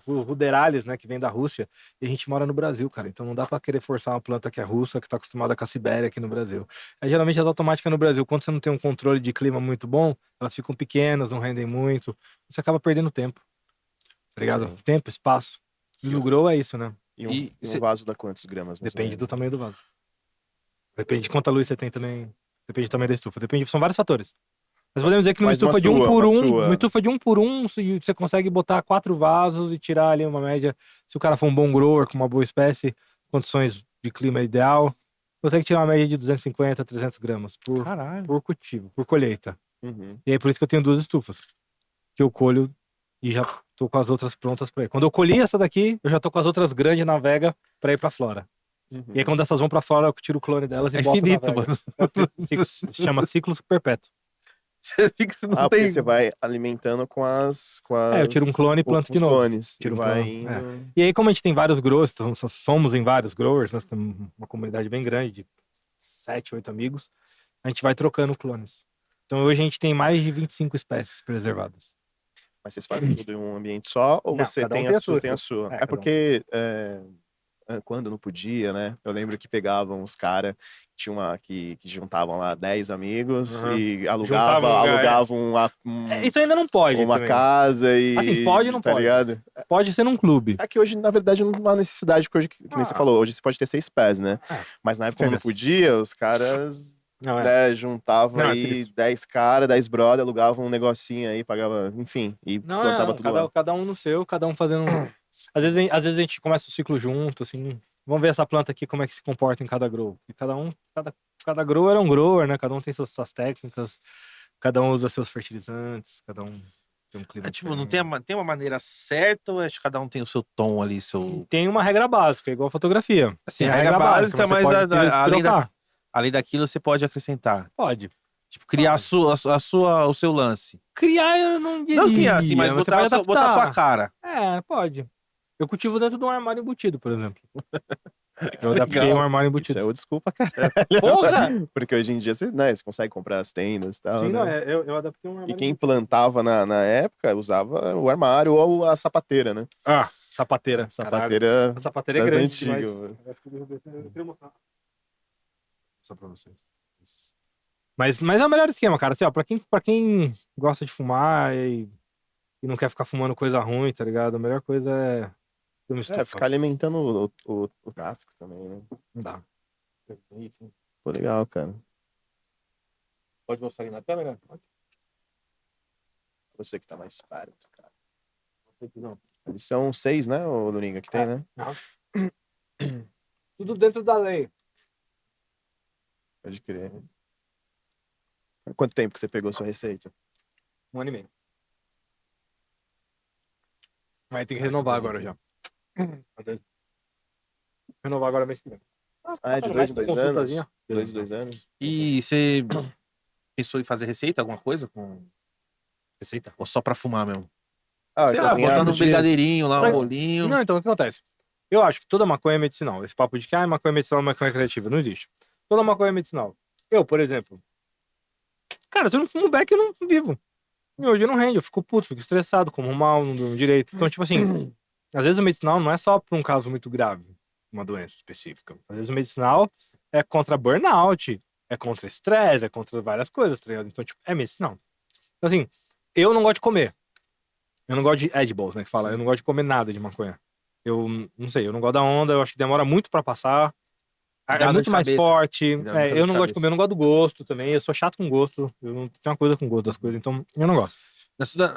Ruderalis, né, que vem da Rússia, e a gente mora no Brasil, cara. Então não dá pra querer forçar uma planta que é russa, que tá acostumada com a Sibéria aqui no Brasil. Geralmente as automáticas no Brasil, quando você não tem um controle de clima muito bom, elas ficam pequenas, não rendem muito, você acaba perdendo tempo. Tá ligado? Sim. Tempo, espaço. E o grow é isso, né? E um vaso dá quantos gramas? mais ou Depende do menos? tamanho do vaso. Depende de quanta luz você tem também. Depende do tamanho da estufa. São vários fatores. Mas podemos dizer que numa Mas uma estufa de sua, 1 por uma 1, sua. uma estufa de 1 por 1, você consegue botar 4 vasos e tirar ali uma média. Se o cara for um bom grower, com uma boa espécie, condições de clima ideal, consegue tirar uma média de 250 a 300 gramas Caralho. por cultivo, por colheita. Uhum. E aí por isso que eu tenho 2 estufas. Que eu colho e já tô com as outras prontas pra ir. Quando eu colhi essa daqui, eu já tô com as outras grandes na vega pra ir pra flora. Uhum. E aí quando essas vão pra fora, eu tiro o clone delas e É boto infinito, na vega. mano. Se chama ciclo perpétuo. Você fica, você não Ah, porque tem... você vai alimentando com as... Eu tiro um clone e com planto os de novo. clones. Tiro E um vai clone, indo... E aí, como a gente tem vários growers, somos em vários growers, nós temos uma comunidade bem grande, de 7, 8 amigos, a gente vai trocando clones. Então hoje a gente tem mais de 25 espécies preservadas. Mas vocês fazem tudo em um ambiente só ou Não, você cada um tem tem a a sua? sua, Tem a tipo, sua. cada É um. porque quando não podia, né? Eu lembro que pegavam os caras, tinha que juntavam lá 10 amigos Aham. e Juntavam um lugar, alugavam Isso ainda não pode uma também. casa e... Assim, pode e não tá pode. ligado? Pode ser num clube. É que hoje, na verdade, não há necessidade, porque hoje, que nem você falou, hoje você pode ter 6 pés, né? É. Mas na época, quando não Fêmeas. podia, os caras Não, juntavam Não, é aí sinistro. 10 caras, 10 brother, alugavam um negocinho aí, pagava, enfim, e Não, plantava tudo lá. cada um no seu, cada um fazendo. Às vezes a gente começa o ciclo junto, assim. Vamos ver essa planta aqui, como é que se comporta em cada grow. E cada grower é um grower, né? Cada um tem suas técnicas, cada um usa seus fertilizantes, cada um tem um clima. Tipo, não diferente. tem uma maneira certa ou acho que cada um tem o seu tom ali, seu... Tem uma regra básica, igual a fotografia. Assim, Tem a regra básica, você mas pode além despirocar. além daquilo você pode acrescentar. Pode. Tipo, criar o seu lance. Criar, eu não diria. Não criar assim, mas você botar, pode botar a adaptar. sua cara. Pode. Eu cultivo dentro de um armário embutido, por exemplo. Eu adaptei um armário Isso embutido. é o desculpa, cara. Porra! Porque hoje em dia você, né, você consegue comprar as tendas e tal, Sim, né? não, eu adaptei um armário E quem embutido. plantava na época usava o armário ou a sapateira, né? Sapateira. Caralho. Sapateira A sapateira é das grande antigas. demais. Eu queria mostrar. Só pra vocês. Mas é o melhor esquema, cara. Assim, ó, pra quem gosta de fumar e não quer ficar fumando coisa ruim, tá ligado? A melhor coisa é ter uma estufa. Ficar alimentando o gráfico também, né? Não dá. Pô, legal, cara. Pode mostrar ali na câmera? Pode. Você que tá mais perto, cara. Não. Eles são 6, né, o Luringa, que tem, né? Tudo dentro da lei. Pode crer. Quanto tempo que você pegou sua receita? 1 ano e meio. Mas tem que renovar agora já. Renovar agora mês que vem. É de 2 em 2 anos? Consultazinha. 2 em 2 anos? E você pensou em fazer receita, alguma coisa? Receita? Ou só pra fumar mesmo? Ah, Sei lá, cozinhar botar no nos dias. brigadeirinho lá, um Sabe- bolinho. Não, então o que acontece? Eu acho que toda maconha é medicinal. Esse papo de que maconha é medicinal, maconha é criativa. Não existe. Toda maconha é medicinal. Eu, por exemplo. Cara, se eu não fumo beck, eu não vivo. Meu dia não rende, eu fico puto, fico estressado, como mal, não durmo direito. Então, tipo assim, às vezes o medicinal não é só pra um caso muito grave, uma doença específica. Às vezes o medicinal é contra burnout, é contra estresse, é contra várias coisas, tá ligado? Então, tipo, é medicinal. Então, assim, eu não gosto de comer. Eu não gosto de edibles, né, que fala. Eu não gosto de comer nada de maconha. Eu não sei, eu não gosto da onda, eu acho que demora muito pra passar. Dá É dor muito de mais cabeça. forte. Dá muita dor Eu de não gosto de cabeça. comer, eu não gosto do gosto também. Eu sou chato com gosto. Eu não tenho uma coisa com gosto das coisas, então eu não gosto.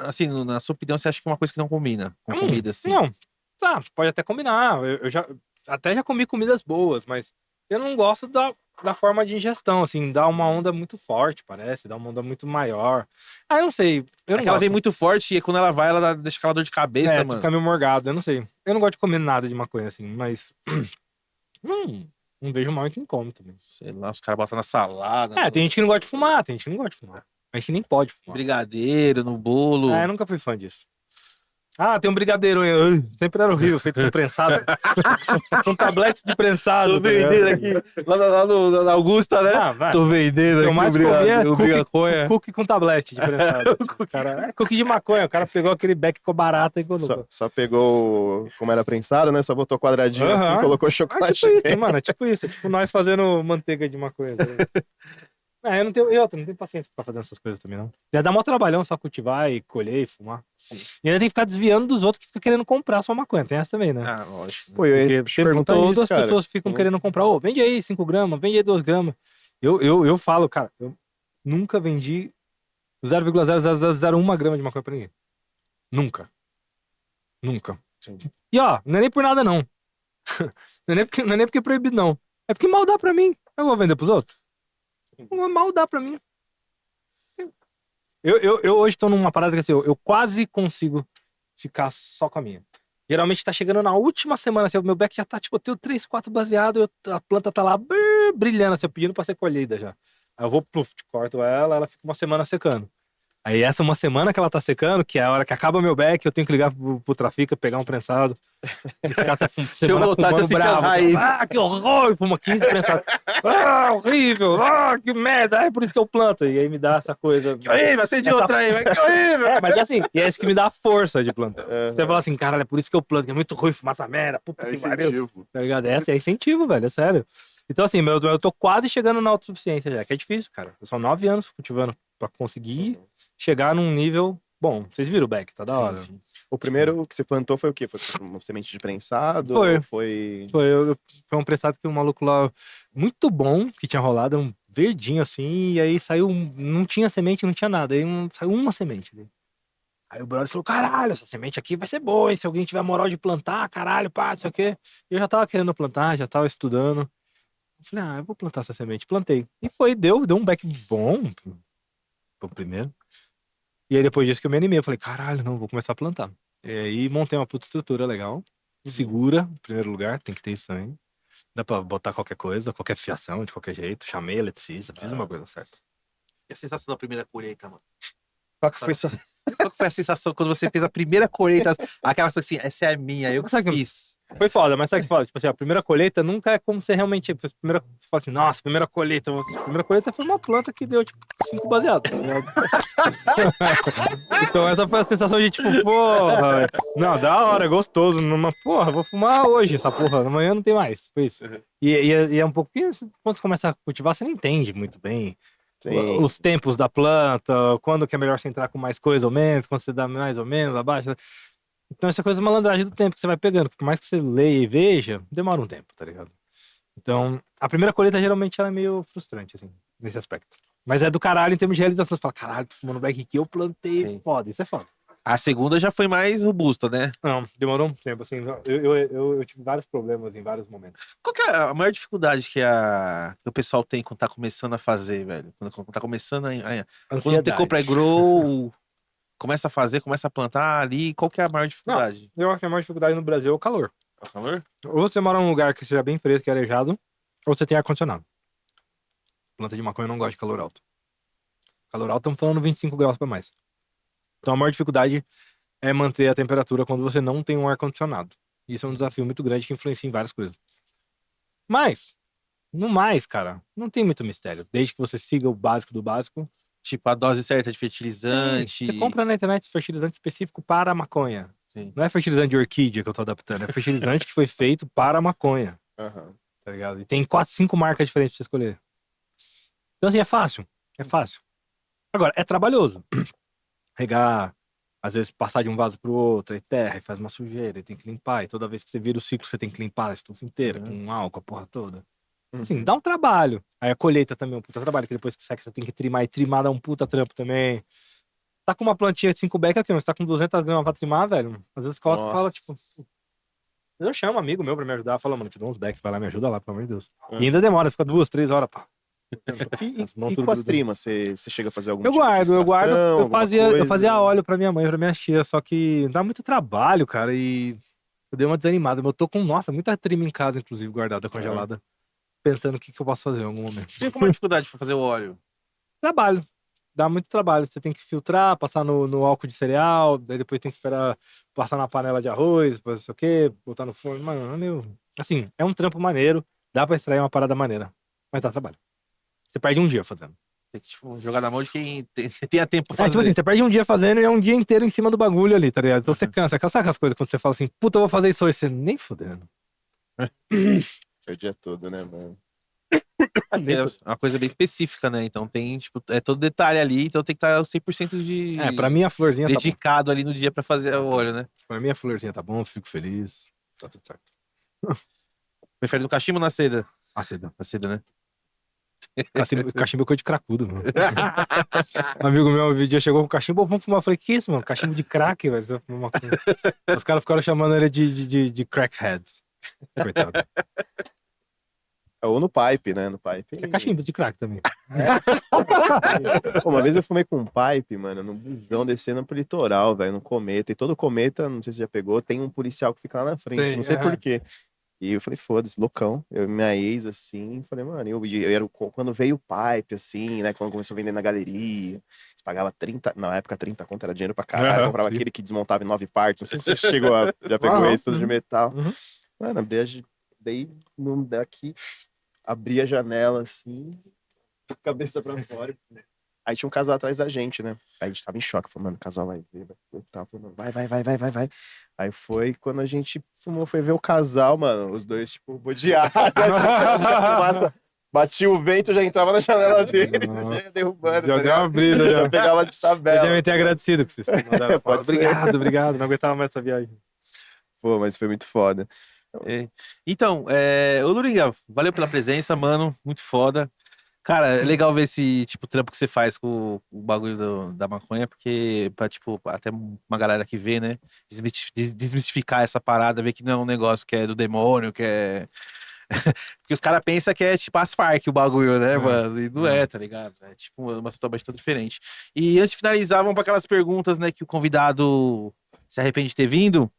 Assim, na sua opinião, você acha que é uma coisa que não combina com comida, assim? Não, tá, pode até combinar. Eu já comi comidas boas, mas eu não gosto da forma de ingestão, assim, dá uma onda muito forte, parece, dá uma onda muito maior. Eu não sei, eu É não que ela gosto. vem muito forte e quando ela vai, ela deixa aquela dor de cabeça, Tu mano. fica meio morgado, eu não sei. Eu não gosto de comer nada de maconha, assim, mas não vejo mal em quem come também. Sei lá, os caras botam na salada. Tem gente que não gosta de fumar, tem gente que não gosta de fumar. A gente nem pode no fumar. brigadeiro, no bolo. Eu nunca fui fã disso. Tem um brigadeiro aí. Sempre era horrível, feito com prensado. Com tabletes de prensado. Tô vendendo aqui, lá na Augusta, né? Vai. Tô vendendo Eu aqui mais o comia brigaconha. cookie com tablete de prensado. Cara, cookie de maconha. O cara pegou aquele beck com barata e colocou. Só pegou como era prensado, né? Só botou quadradinho assim, Aham. colocou É chocolate tipo isso, dentro. mano. É tipo isso. É tipo nós fazendo manteiga de maconha. Tá ligado? Eu não tenho paciência pra fazer essas coisas também, não. Já dá mó trabalhão só cultivar e colher e fumar. Sim. E ainda tem que ficar desviando dos outros que ficam querendo comprar sua maconha. Tem essa também, né? Ah, lógico. Pô, eu ia Porque te o tempo perguntar todo isso, as cara. pessoas ficam querendo comprar. Vende aí 5 gramas, vende aí 2 gramas. Eu falo, cara, eu nunca vendi 0,0001 grama de maconha pra ninguém. Nunca. Nunca. Entendi. E não é nem por nada, não. Não é nem porque é proibido, não. É porque mal dá pra mim. Eu vou vender pros outros? Mal dá pra mim. Eu hoje tô numa parada que assim, eu quase consigo ficar só com a minha. Geralmente tá chegando na última semana, assim, o meu beck já tá, tipo, eu tenho 3, 4 baseado, a planta tá lá brilhando, assim, pedindo pra ser colhida já. Aí eu vou, pluf, corto ela fica uma semana secando. Aí essa uma semana que ela tá secando, que é a hora que acaba meu back, eu tenho que ligar pro Trafica, pegar um prensado e ficar essa semana voltar, fumando já bravo. fica raiz. Ah, que horror! Fuma 15 prensados. Ah, horrível! Ah, que merda! É por isso que eu planto. E aí me dá essa coisa. Que horrível, acende outra aí, que horrível. É, mas assim, e é isso que me dá a força de plantar. Aham. Você fala assim, caralho, é por isso que eu planto, que é muito ruim fumar essa merda. Puta É que pariu. incentivo. Tá ligado? É incentivo, velho, é sério. Então, assim, eu tô quase chegando na autossuficiência já, que é difícil, cara. São 9 anos cultivando pra conseguir chegar num nível bom. Vocês viram o back, tá da hora. Sim. O primeiro que você plantou foi o quê? Foi uma semente de prensado? Foi. Ou foi... Foi um prestado que um maluco lá muito bom que tinha rolado, um verdinho assim, e aí saiu, não tinha semente, não tinha nada, aí saiu uma semente ali. Aí o brother falou, caralho, essa semente aqui vai ser boa, hein? Se alguém tiver moral de plantar, caralho, pá, não sei o quê. Eu já tava querendo plantar, já tava estudando. Eu falei, eu vou plantar essa semente. Plantei. E foi, deu um back bom pro primeiro. E aí depois disso que eu me animei, eu falei, caralho, não, vou começar a plantar. E aí montei uma puta estrutura legal. Segura, em primeiro lugar, tem que ter isso aí. Dá pra botar qualquer coisa, qualquer fiação, de qualquer jeito. Chamei eletricista, fiz uma coisa certa. E a sensação da primeira colheita, mano? Qual que foi sua... Qual que foi a sensação quando você fez a primeira colheita? Aquela assim, essa é a minha, eu que Sabe que- fiz. Foi foda, mas sabe que foda? Tipo assim, a primeira colheita nunca é como você realmente. Tipo, você fala assim, nossa, primeira colheita. A primeira colheita foi uma planta que deu, tipo, 5 baseados, tá ligado? Então essa foi a sensação de, tipo, porra. Não, da hora, é gostoso. Numa, porra, vou fumar hoje essa porra. Amanhã não tem mais. Foi isso. E é um pouco. Quando você começa a cultivar, você não entende muito bem Sim. os tempos da planta, quando que é melhor você entrar com mais coisa ou menos, quando você dá mais ou menos, abaixo. Então essa coisa é malandragem do tempo que você vai pegando. Por mais que você leia e veja, demora um tempo, tá ligado? Então, a primeira colheita geralmente ela é meio frustrante, assim, nesse aspecto. Mas é do caralho em termos de realização. Você fala, caralho, tô fumando back que eu plantei, Sim. foda, isso é foda. A segunda já foi mais robusta, né? Não, demorou um tempo, assim, eu tive vários problemas em vários momentos. Qual que é a maior dificuldade que o pessoal tem quando tá começando a fazer, velho? Quando tá começando quando tem Ansiedade. compra grow, começa a fazer, começa a plantar ali, qual que é a maior dificuldade? Eu acho que a maior dificuldade no Brasil é o calor. É o calor? Ou você mora num lugar que seja bem fresco e arejado, ou você tem ar-condicionado. Planta de maconha não gosta de calor alto. Calor alto, estamos falando 25 graus para mais. Então a maior dificuldade é manter a temperatura quando você não tem um ar-condicionado. Isso é um desafio muito grande que influencia em várias coisas. Mas, no mais, cara, não tem muito mistério. Desde que você siga o básico do básico. Tipo, a dose certa de fertilizante. Você compra na internet fertilizante específico para a maconha. Sim. Não é fertilizante de orquídea que eu tô adaptando, é fertilizante que foi feito para a maconha. Aham. Tá ligado? E tem 4, 5 marcas diferentes pra você escolher. Então, assim, é fácil. É fácil. Agora, é trabalhoso. Regar, às vezes passar de um vaso pro outro, aí terra, e faz uma sujeira, e tem que limpar. E toda vez que você vira o ciclo, você tem que limpar a estufa inteira, com álcool, a porra toda. Assim, dá um trabalho. Aí a colheita também é um puta trabalho, que depois que seca você tem que trimar, e trimar dá um puta trampo também. Tá com uma plantinha de 5 beck aqui, mas tá com 200 gramas pra trimar, velho. Às vezes coloca e fala, tipo... Eu chamo um amigo meu pra me ajudar, fala, mano, te dou uns decks, vai lá, me ajuda lá, pelo amor de Deus. E ainda demora, fica 2, 3 horas, pá. E com as trimas, você chega a fazer algum Eu tipo de guardo, extração, eu alguma fazia coisa? óleo pra minha mãe, pra minha tia, só que dá muito trabalho, cara, e eu dei uma desanimada. Eu tô com, nossa, muita trima em casa, inclusive, guardada, congelada, pensando o que eu posso fazer em algum momento. Tinha alguma dificuldade pra fazer o óleo? Trabalho. Dá muito trabalho. Você tem que filtrar, passar no álcool de cereal, daí depois tem que esperar passar na panela de arroz, depois não sei o quê, botar no forno. Mano, meu... Assim, é um trampo maneiro, dá pra extrair uma parada maneira, mas dá trabalho. Você perde um dia fazendo. Tem que, tipo, jogar na mão de quem tenha tempo pra É, fazer. tipo assim, você perde um dia fazendo e é um dia inteiro em cima do bagulho ali, tá ligado? Então você cansa. Sabe aquelas coisas quando você fala assim, puta, eu vou fazer isso hoje, você nem fudendo. É o dia todo, né, mano? É uma coisa bem específica, né? Então tem, tipo, é todo detalhe ali, então tem que estar 100% de É, pra mim a florzinha tá bom. dedicado ali no dia pra fazer o óleo, né? Pra mim a florzinha tá bom, eu fico feliz. Tá tudo certo. Prefere no cachimbo ou na seda? Aceda. Na seda, né? Cachimbo é coisa de cracudo, mano. Um amigo meu um dia chegou com cachimbo, vamos fumar. Eu falei, que isso, mano? Cachimbo de crack, velho. Você vai fumar maconha. Os caras ficaram chamando ele de crackhead. Coitado. Ou no pipe, né? No pipe. É cachimbo de crack também. Pô, uma vez eu fumei com um pipe, mano, no busão descendo pro litoral, velho, no Cometa. E todo Cometa, não sei se você já pegou, tem um policial que fica lá na frente. Tem, não sei por quê. E eu falei, foda-se, loucão. Eu e minha ex, assim, falei, mano, eu era quando veio o pipe, assim, né? Quando começou a vender na galeria, você pagava 30, na época 30 conto era dinheiro pra caralho. Aham, Comprava sim. aquele que desmontava em 9 partes. Não sei se você chegou a, já pegou Aham, esse todo de metal. Uhum. Mano, dei daqui, abri a janela, assim, cabeça pra fora. Aí tinha um casal atrás da gente, né? Aí a gente tava em choque, falou, mano, o casal vai ver, vai. Aí foi quando a gente fumou, foi ver o casal, mano, os dois, tipo, bodeados. Fumaça, batia o vento, já entrava na janela deles, já ia derrubando, Já tá deu uma ligado? brisa, já. Já pegava de Eu tabela. devem ter agradecido que vocês mandaram. Pode ser. Obrigado, não aguentava mais essa viagem. Pô, mas foi muito foda. É. Então, ô Luringa, valeu pela presença, mano. Muito foda. Cara, é legal ver esse tipo trampo que você faz com o bagulho da maconha, porque pra, tipo, até uma galera que vê, né? Desmistificar essa parada, ver que não é um negócio que é do demônio, que é. Porque os caras pensam que é tipo as Farc o bagulho, né, mano? E não é, tá ligado? É tipo uma totalmente diferente. E antes de finalizar, vamos pra aquelas perguntas, né, que o convidado se arrepende de ter vindo.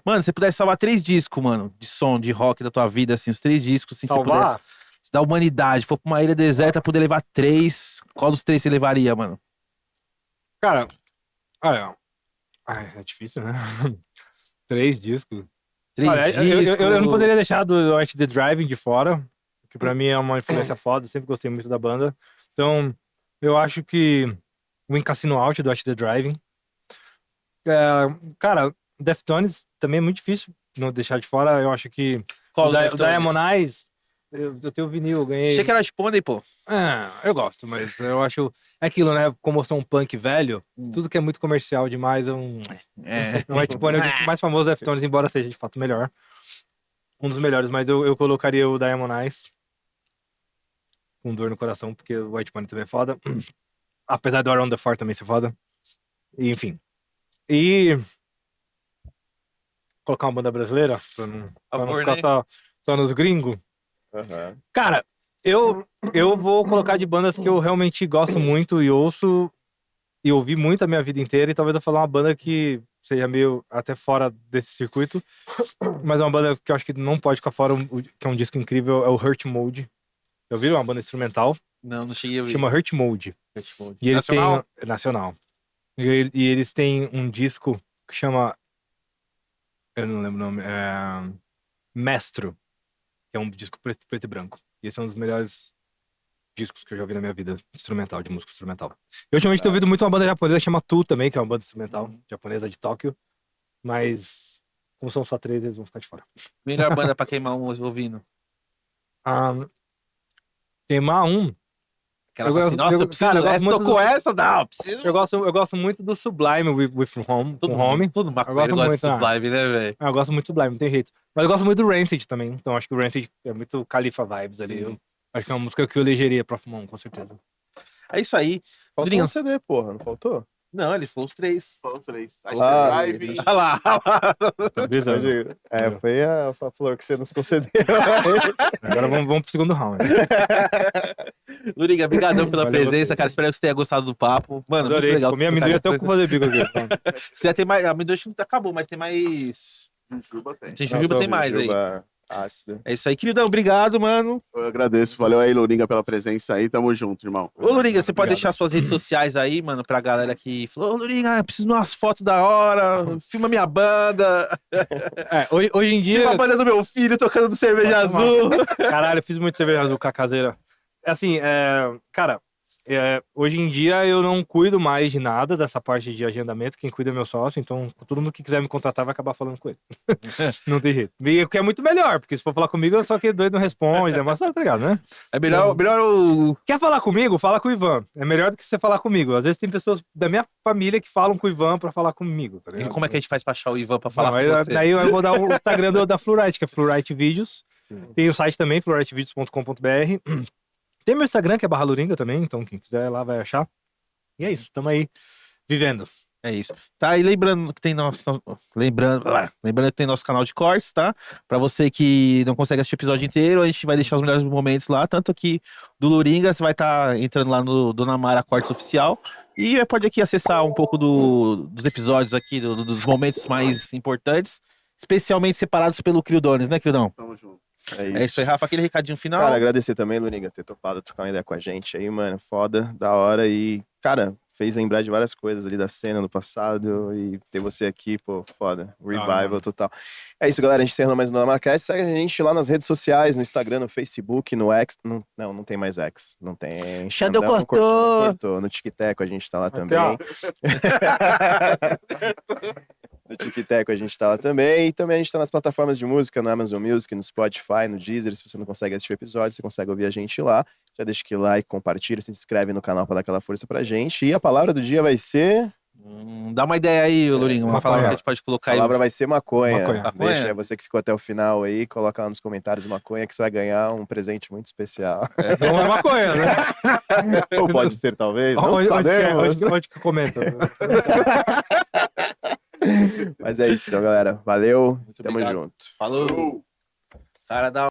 Mano, se você pudesse salvar 3 discos, mano, de som, de rock da tua vida, assim, os 3 discos, assim, se você pudesse. Salvar? Se da humanidade, for pra uma ilha deserta, poder levar 3, qual dos 3 você levaria, mano? Cara, olha. Ai, é difícil, né? 3 discos. 3 Olha, discos. eu não poderia deixar do White The Driving de fora, que pra mim é uma influência foda, sempre gostei muito da banda. Então, eu acho que o In Casino Out do White The Driving. Cara, Deftones também é muito difícil não deixar de fora. Eu acho que Qual o do Deftones? Diamond Eyes, eu tenho o vinil, eu ganhei. Achei que era Spondey, pô. Eu gosto, mas eu acho. É aquilo, né? Como eu sou um punk velho, tudo que é muito comercial demais, É. não é tipo o mais famoso Deftones, embora seja de fato melhor. Um dos melhores, mas eu colocaria o Diamond Eyes. Com dor no coração, porque o White Pony também é foda. Apesar do Around the Far também ser foda. E, enfim. E. Colocar uma banda brasileira, pra não ficar né? só nos gringos. Aham. Cara, eu vou colocar de bandas que eu realmente gosto muito e ouço e ouvi muito a minha vida inteira. E talvez eu falar uma banda que seja meio até fora desse circuito. Mas é uma banda que eu acho que não pode ficar fora, que é um disco incrível, é o Hurt Mode. Já ouviram? Uma banda instrumental. Não cheguei a ver. Chama Hurt Mode. E eles Nacional? têm. Nacional. E eles têm um disco que chama. Eu não lembro o nome. Mestro. Que é um disco preto e branco. E esse é um dos melhores discos que eu já ouvi na minha vida, instrumental, de música instrumental. Eu ultimamente tenho ouvido muito uma banda japonesa que chama Tu também, que é uma banda instrumental japonesa de Tóquio. Mas, como são só 3, eles vão ficar de fora. Melhor banda pra queimar um ouvindo. Queimar um. Aquela fala assim, nossa, eu preciso. cara, eu gosto Essa muito tocou essa? Não, eu preciso. Eu gosto muito do Sublime with Home. Todo com Home. mundo, todo Eu maconheiro gosto gosta de muito, Sublime, né, velho? Eu gosto muito do Sublime, não tem jeito. Mas eu gosto muito do Rancid também. Então acho que o Rancid é muito Califa vibes ali. Sim. Eu acho que é uma música que eu elegeria pra fumar um, com certeza. É isso aí. Faltou Rodrigão. um CD, porra, não faltou? Não, ele falou os 3. Falou 3. Drive. Olha lá. Tá brisando. Foi a flor que você nos concedeu. Agora vamos pro segundo round. Luriga, brigadão pela Valeu presença, vocês. cara. Espero que você tenha gostado do papo. Mano, Adorei. muito legal. Comi amendoim até eu fazer bico aqui. Se já tem mais. Amendoim acho que não acabou, mas tem mais. Juba tem. Tem jujuba, tem mais aí. Jujuba ácida. É isso aí, queridão. Obrigado, mano. Eu agradeço. Valeu aí, Louringa, pela presença aí. Tamo junto, irmão. Ô, Luriga, você pode Obrigado. deixar suas redes sociais aí, mano, pra galera que falou: Ô, Luriga, eu preciso de umas fotos da hora. Filma minha banda. Hoje em dia. Filma a banda do meu filho tocando cerveja azul. Caralho, eu fiz muito cerveja azul com a caseira. Assim, cara, hoje em dia eu não cuido mais de nada dessa parte de agendamento. Quem cuida é meu sócio, então todo mundo que quiser me contratar vai acabar falando com ele. Não tem jeito. E o que é muito melhor, porque se for falar comigo, eu só que doido não responde, né? Mas tá ligado, né? É melhor o. Quer falar comigo? Fala com o Ivan. É melhor do que você falar comigo. Às vezes tem pessoas da minha família que falam com o Ivan pra falar comigo, tá E ligado? como é que a gente faz pra achar o Ivan pra falar Não, com você? daí eu vou dar o Instagram da Fluorite, que é Fluorite Vídeos. Tem o site também, fluoritevideos.com.br. Tem meu Instagram, que é @Luringa também, então quem quiser ir lá vai achar. E é isso, tamo aí vivendo. É isso. Tá, e lembrando que tem lembrando que tem nosso canal de cortes, tá? Pra você que não consegue assistir o episódio inteiro, a gente vai deixar os melhores momentos lá, tanto aqui do Luringa, você vai estar entrando lá no Dona Mara Cortes Oficial, e pode aqui acessar um pouco dos episódios aqui, dos momentos mais importantes, especialmente separados pelo Criodones, né, Criodão? Tamo junto. É isso aí, Rafa. Aquele recadinho final. Cara, agradecer também, Luniga, ter topado trocar uma ideia com a gente aí, mano. Foda, da hora. E, cara, fez lembrar de várias coisas ali da cena no passado. E ter você aqui, pô, foda. Revival total. É isso, galera. A gente encerrando mais um Da Marcast. Segue a gente lá nas redes sociais, no Instagram, no Facebook, no X. Não tem mais X. Não tem. Shadow Xandão cortou. cortou. No TikTok a gente tá lá também. ó. No TikTok a gente tá lá também. E também a gente tá nas plataformas de música, no Amazon Music, no Spotify, no Deezer. Se você não consegue assistir o episódio, você consegue ouvir a gente lá. Já deixa aquele like, compartilha, se inscreve no canal pra dar aquela força pra gente. E a palavra do dia vai ser... Dá uma ideia aí, Lourinho. Uma maconha. palavra que a gente pode colocar A aí. palavra vai ser maconha. Maconha. Deixa você que ficou até o final aí, coloca lá nos comentários maconha que você vai ganhar um presente muito especial. Não é maconha, né? Ou pode ser, talvez, não Onde que é? sabemos. Onde que comenta? Mas é isso, então, galera. Valeu. Muito Tamo obrigado. junto. Falou. Cara, da